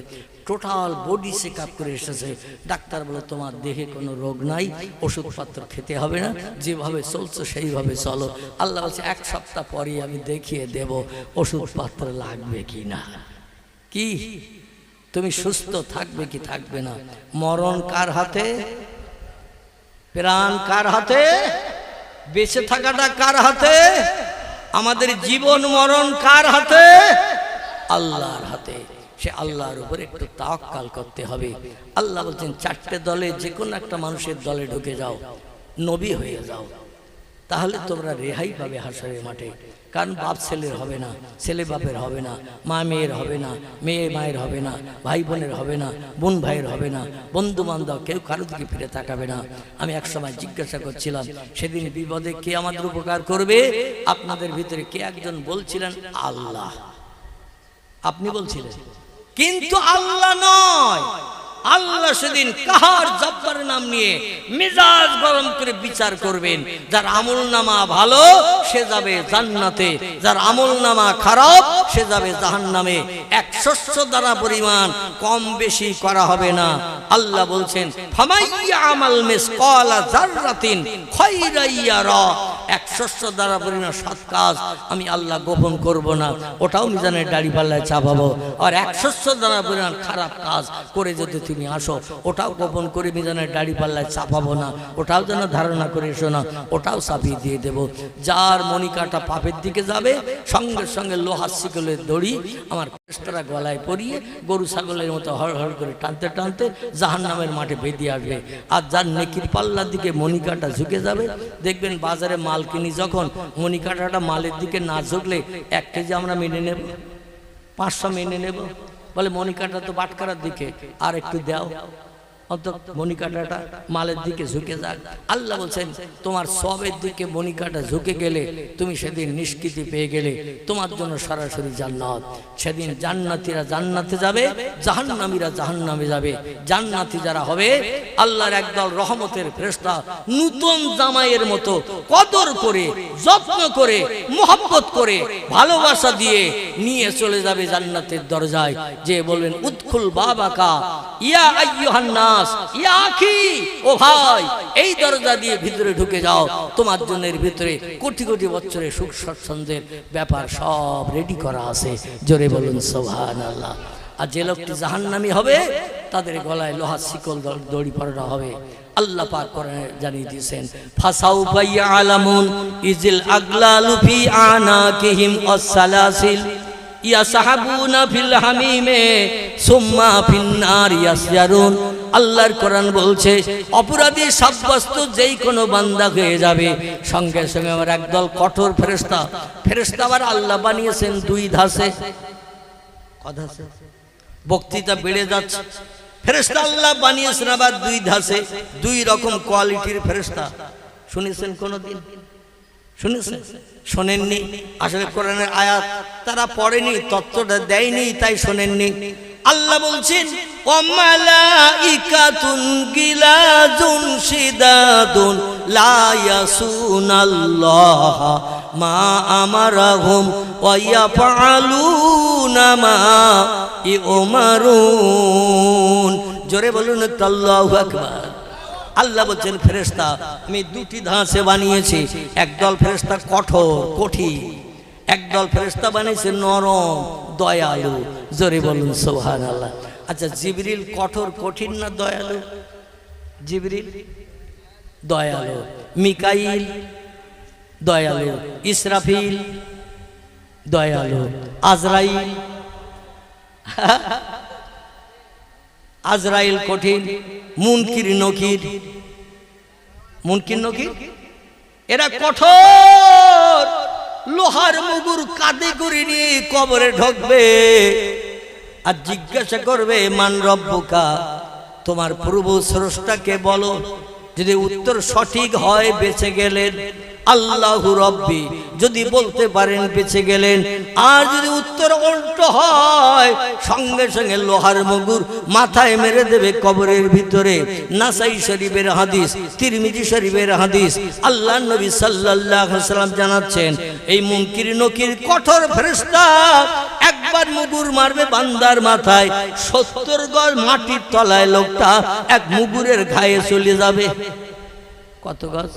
টোটাল বডি চেক আপ করে এসেছে। ডাক্তার বলে তোমার দেহে কোনো রোগ নাই, ওষুধপত্র খেতে হবে না, যেভাবে চলছো সেইভাবে চলো। আল্লাহ বলছে 1 সপ্তাহ পরে আমি দেখিয়ে দেব ওষুধপত্র লাগবে কি না। কি তুমি সুস্থ থাকবে কি থাকবে না? মরণ কার হাতে? প্রাণ কার হাতে? বেঁচে থাকাটা কার হাতে? আমাদের জীবন মরণ কার হাতে? আল্লাহর হাতে। সে আল্লাহর উপরে একটু তাওয়াক্কাল করতে হবে। আল্লাহ বলছেন 4টে দলে যে কোনো একটা মানুষের দলে ঢুকে যাও, নবী হয়ে যাও, তাহলে তোমরা রেহাই পাবে হাসরের মাঠে। কারণ বাপ ছেলের হবে না, ছেলে বাপের হবে না, মা মেয়ের হবে না, মেয়ে মায়ের হবে না, ভাই বোনের হবে না, বোন ভাইয়ের হবে না, বন্ধু বান্ধব কেউ কারো দিকে ফিরে তাকাবে না। আমি এক সময় জিজ্ঞাসা করছিলাম, সেদিন বিপদে কে আমাদের উপকার করবে? আপনাদের ভিতরে কে একজন বলছিলেন আল্লাহ। আপনি বলছিলেন, কিন্তু আল্লাহ নয়। আল্লাহ সেদিন কাহার জব্বারের নাম নিয়ে মেজাজ গরম করে বিচার করবেন। যার আমল নামা ভালো সে যাবে জান্নাতে, যার আমল নামা খারাপ সে যাবে জাহান্নামে। 100 দানা পরিমাণ কম বেশি করা হবে না। আল্লাহ বলছেন ফামাইয়া আমাল মিসকালা যাররাতিন খায়রান ইয়ারা। 100 দানা পরিমাণ সৎ কাজ আমি আল্লাহ গোপন করব না, ওটাও মিজানের দাড়ি পাল্লায় চাপাবো। আর 100 দানা পরিমাণ খারাপ কাজ করে যদি তুমি আসো, ওটাও গোপন করে মিজানের দাড়ি পাল্লায় চাপাবো না, ওটাও যেন ধারণা করে এসো না, ওটাও চাপিয়ে দিয়ে দেব। যার মনিকাটা পাপের দিকে যাবে, সঙ্গে সঙ্গে লোহার শিকলের দড়ি আমার ফেরেশতারা গলায় পরিয়ে গরু ছাগলের মতো হড় হড় করে টানতে টানতে জাহান্নামের মাঠে বেঁধে আসবে। আর যার নেকির পাল্লার দিকে মনিকাটা ঝুঁকে যাবে, দেখবেন বাজারে মাল কিনি যখন মনিকাটাটা মালের দিকে না ঝুঁকলে 1 কেজি আমরা মেনে নেব, 500 মেনে নেব। বলে মনিকাটা তো বাটকারার দিকে, আর একটু দাও, অত মনিকাটাটা মালের দিকে ঝুঁকে যাক। আল্লাহ বলছেন তোমার সবের দিকে মনিকাটা ঝুঁকে গেলে তুমি সেদিন নিষ্কৃতি পেয়ে গেলে, তোমার জন্য সরাসরি জান্নাত। সেদিন জান্নাতীরা জান্নাতে যাবে, জাহান্নামীরা জাহান্নামে যাবে। জান্নাতি যারা হবে, আল্লাহর একদল রহমতের ফেরেশতা নূতন জামাইয়ের মতো কদর করে, যত্ন করে, মোহাব্বত করে, ভালোবাসা দিয়ে নিয়ে চলে যাবে জান্নাতের দরজায়। যে বলবেন উদখুল বাবাকা ইয়া আইয়ুহান নাস, ইয়া আখি, ও ভাই এই দরজা দিয়ে ভিতরে ঢুকে যাও, তোমার জন্য এর ভিতরে কোটি কোটি বছরের সুখ স্বাচ্ছন্দ্যের ব্যাপার সব রেডি করা আছে। জোরে বলুন সুবহানাল্লাহ। আর যে লোকটি জাহান্নামী হবে তাদের গলায় লোহার শিকল দড়ি পরানো হবে। আল্লাহ পাক কোরআনে জানিয়ে দিয়েছেন ফাসাউফা ইয়ালামুন ইজিল আগলালু ফি আনাকিহিম ওয়াসসালাসিল ইয়াসহাবুনা ফিল হামিমে সুম্মা ফিন্নার ইয়াসজারুন। আল্লাহর কোরআন বলছে অপরাধী সাব্যস্ত যেই কোনো বান্দা হয়ে যাবে, সঙ্গে সঙ্গে আমার একদল কঠোর ফেরেশতা, ফেরেশতা আবার আল্লাহ বানিয়েছেন 2 ধাসে। কথা আছে, বক্তৃতা বেড়ে যাচ্ছে। ফেরেশতা আল্লাহ বানিয়েছেন আবার 2 ধাসে, 2 রকম কোয়ালিটির ফেরেশতা। শুনেছেন কোনদিন? শুনেছেন? শোনেননি? আসলে কোরআনের আয়াত তারা পড়েনি, তত্ত্বটা দেয়নি, তাই শোনেননি। আল্লাহ বলছেন ওয়ামালাইকাতুন গিলাজুন শিদাদুন লা ইয়াসুনাল্লাহ মা আমারাহুম ওয়া ইয়াফআলুনা মা ইউমারুন। জোরে বলুন আল্লাহু আকবার। আল্লাহ বলছেন ফেরেশতা আমি দুটি ধাঁচে বানিয়েছি, একদল ফেরেশতা কঠোর কঠিন, একদল ফেরেশতা বানিয়েছে নরম দয়ালু। জোরে বলুন সুবহানাল্লাহ। আচ্ছা জিবরিল কঠোর কঠিন না দয়ালু? জিবরিল দয়ালু, মিকাইল দয়ালু, ইসরাফিল দয়ালু, আজরাইল আজরাইল কঠিন, মুনকির নকির, মুনকির নকির এরা কঠোর, লোহার মুগুর কাঁধে করে নিয়ে কবরে ঢুকবে আর জিজ্ঞাসা করবে মান রব্বুকা, তোমার প্রভু স্রষ্টাকে বলো। যদি উত্তর সঠিক হয় বেঁচে গেলেন, আল্লাহু রব্বি যদি বলতে পারেন বেঁচে গেলেন। আর যদি উত্তর উল্টো হয় সঙ্গে সঙ্গে লোহার মুগুর মাথায় মেরে দেবে কবরের ভিতরে। নাসাই শরীফের হাদিস, তিরমিজি শরীফের হাদিস। আল্লাহর নবী সাল্লাল্লাহু আলাইহি সাল্লাম জানাচ্ছেন এই মুনকির নকির কঠোর ফেরেশতা একবার মুগুর মারবে বান্দার মাথায়, 70 গজ মাটির তলায় লোকটা এক মুগুরের ঘায়ে চলে যাবে। কত গজ?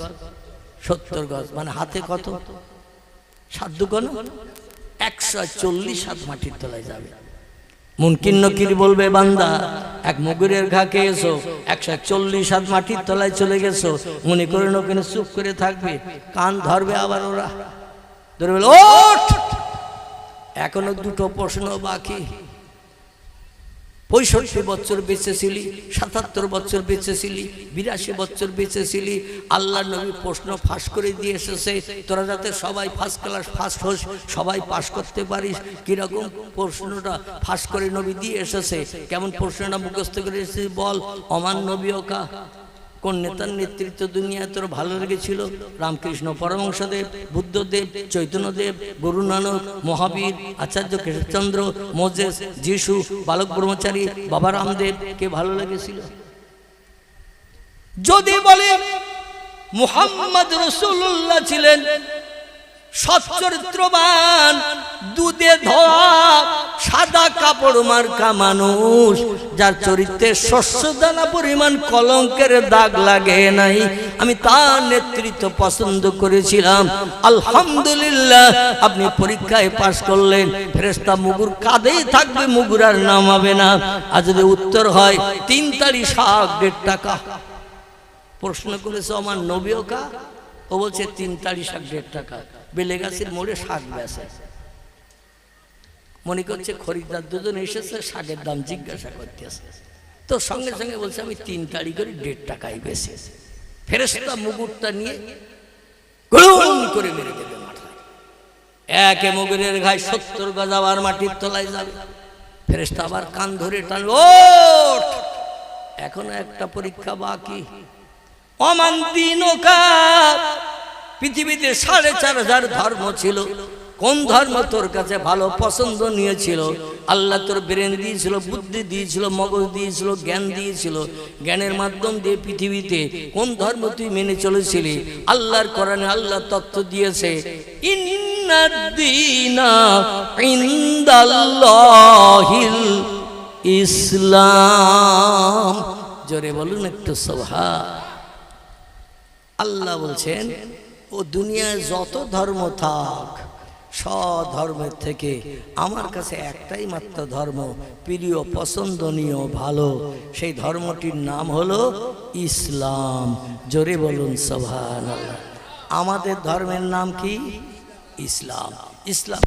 70 গজ, মানে হাতে কত? সাধ্য কোন 140 হাত মাটির তলায় যাবে। মুনকির নকির বলবে বান্দা এক মুগুরের ঘা খেয়েছো, 140 হাত মাটির তলায় চলে গেছো। মনে করে ওখানে চুপ করে থাকবে, কান ধরবে আবার ওরা ধরে বলে ওঠ। এখনো দুটো প্রশ্ন বাকি। 65 বছর বেঁচেছিলি, 77 বছর বেঁচেছিলি, 82 বছর বেঁচেছিলি। আল্লাহ নবী প্রশ্ন ফাঁস করে দিয়ে এসেছে তোরা যাতে সবাই ফার্স্ট ক্লাস ফার্স্ট হোস, সবাই পাস করতে পারিস। কিরকম প্রশ্নটা ফাঁস করে নবী দিয়ে এসেছে, কেমন প্রশ্নটা মুখস্থ করে এসেছে বল। অমান নবীকা, কোন নেতার নেতৃত্ব দুনিয়ায় তোর ভালো লেগেছিল? রামকৃষ্ণ পরমহংসদেব, বুদ্ধদেব, চৈতন্যদেব, গুরু নানক, মহাবীর, আচার্য কেশবচন্দ্র, মোজেস, যিশু, বালক ব্রহ্মচারী, বাবা রামদেব, কে ভালো লেগেছিল? যদি বলে মুহাম্মদ রাসূলুল্লাহ ছিলেন সচ্চরিত্রবান, দুধে ধোয়া সাদা কাপড় মার্কা মানুষ, যার চরিত্রে শস্যদানা পরিমাণ কলঙ্কের দাগ লাগে নাই, আমি তার নেতৃত্ব পছন্দ করেছিলাম। আলহামদুলিল্লাহ আপনি পরীক্ষায় পাশ করলেন। ফেরেশতা মুগুর কাঁধেই থাকবে, মুগুর আর নামাবে না। আর যদি উত্তর হয় 3 তারি শাক 1.5 টাকা। প্রশ্ন করেছে আমার নবীও কা, ও বলছে 3 তারি শাক 1.5 টাকা। বেলে গাছের মোড়ে শাক বেচে, মনে করছে খরিদ্দার দুজন এসেছে, শাকের দাম জিজ্ঞাসা করতেছে। তো সঙ্গে সঙ্গে বলছে আমি 3 তারি করে 1.5 টাকায় বেচে। ফেরেশতা মুগুরটা নিয়ে গুলুম করে মেরে দেবে মাথায়। একে মুগুরের ঘায়ে 70 গজ আবার মাটির তলায় যাবে। ফেরেশতা আবার কান ধরে টানবে, ওঠ, এখনো একটা পরীক্ষা বাকি। অমান দিনকা, পৃথিবীতে 4,500 ধর্ম ছিল, কোন ধর্ম তোর কাছে ভালো পছন্দ নিয়েছিল? আল্লাহ তোর ব্রেন দিয়েছিল, বুদ্ধি দিয়েছিল, মগজ দিয়েছিল, জ্ঞান দিয়েছিল। জ্ঞানের মাধ্যম দিয়ে পৃথিবীতে কোন ধর্ম তুই মেনে চলেছিলি? আল্লাহর কোরআনে আল্লাহ তথ্য দিয়েছে ইন্নাদ-দীনা ইনদাল্লাহিল ইসলাম। জোরে বলুন একটু সুবহান। আল্লাহ বলছেন ও দুনিয়ায় যত ধর্ম থাক, সব ধর্মের থেকে আমার কাছে একটাই মাত্র ধর্ম প্রিয়, পছন্দনীয়, ভালো। সেই ধর্মটির নাম হলো ইসলাম। জোরে বলুন সুবহানাল্লাহ। আমাদের ধর্মের নাম কি? ইসলাম। ইসলাম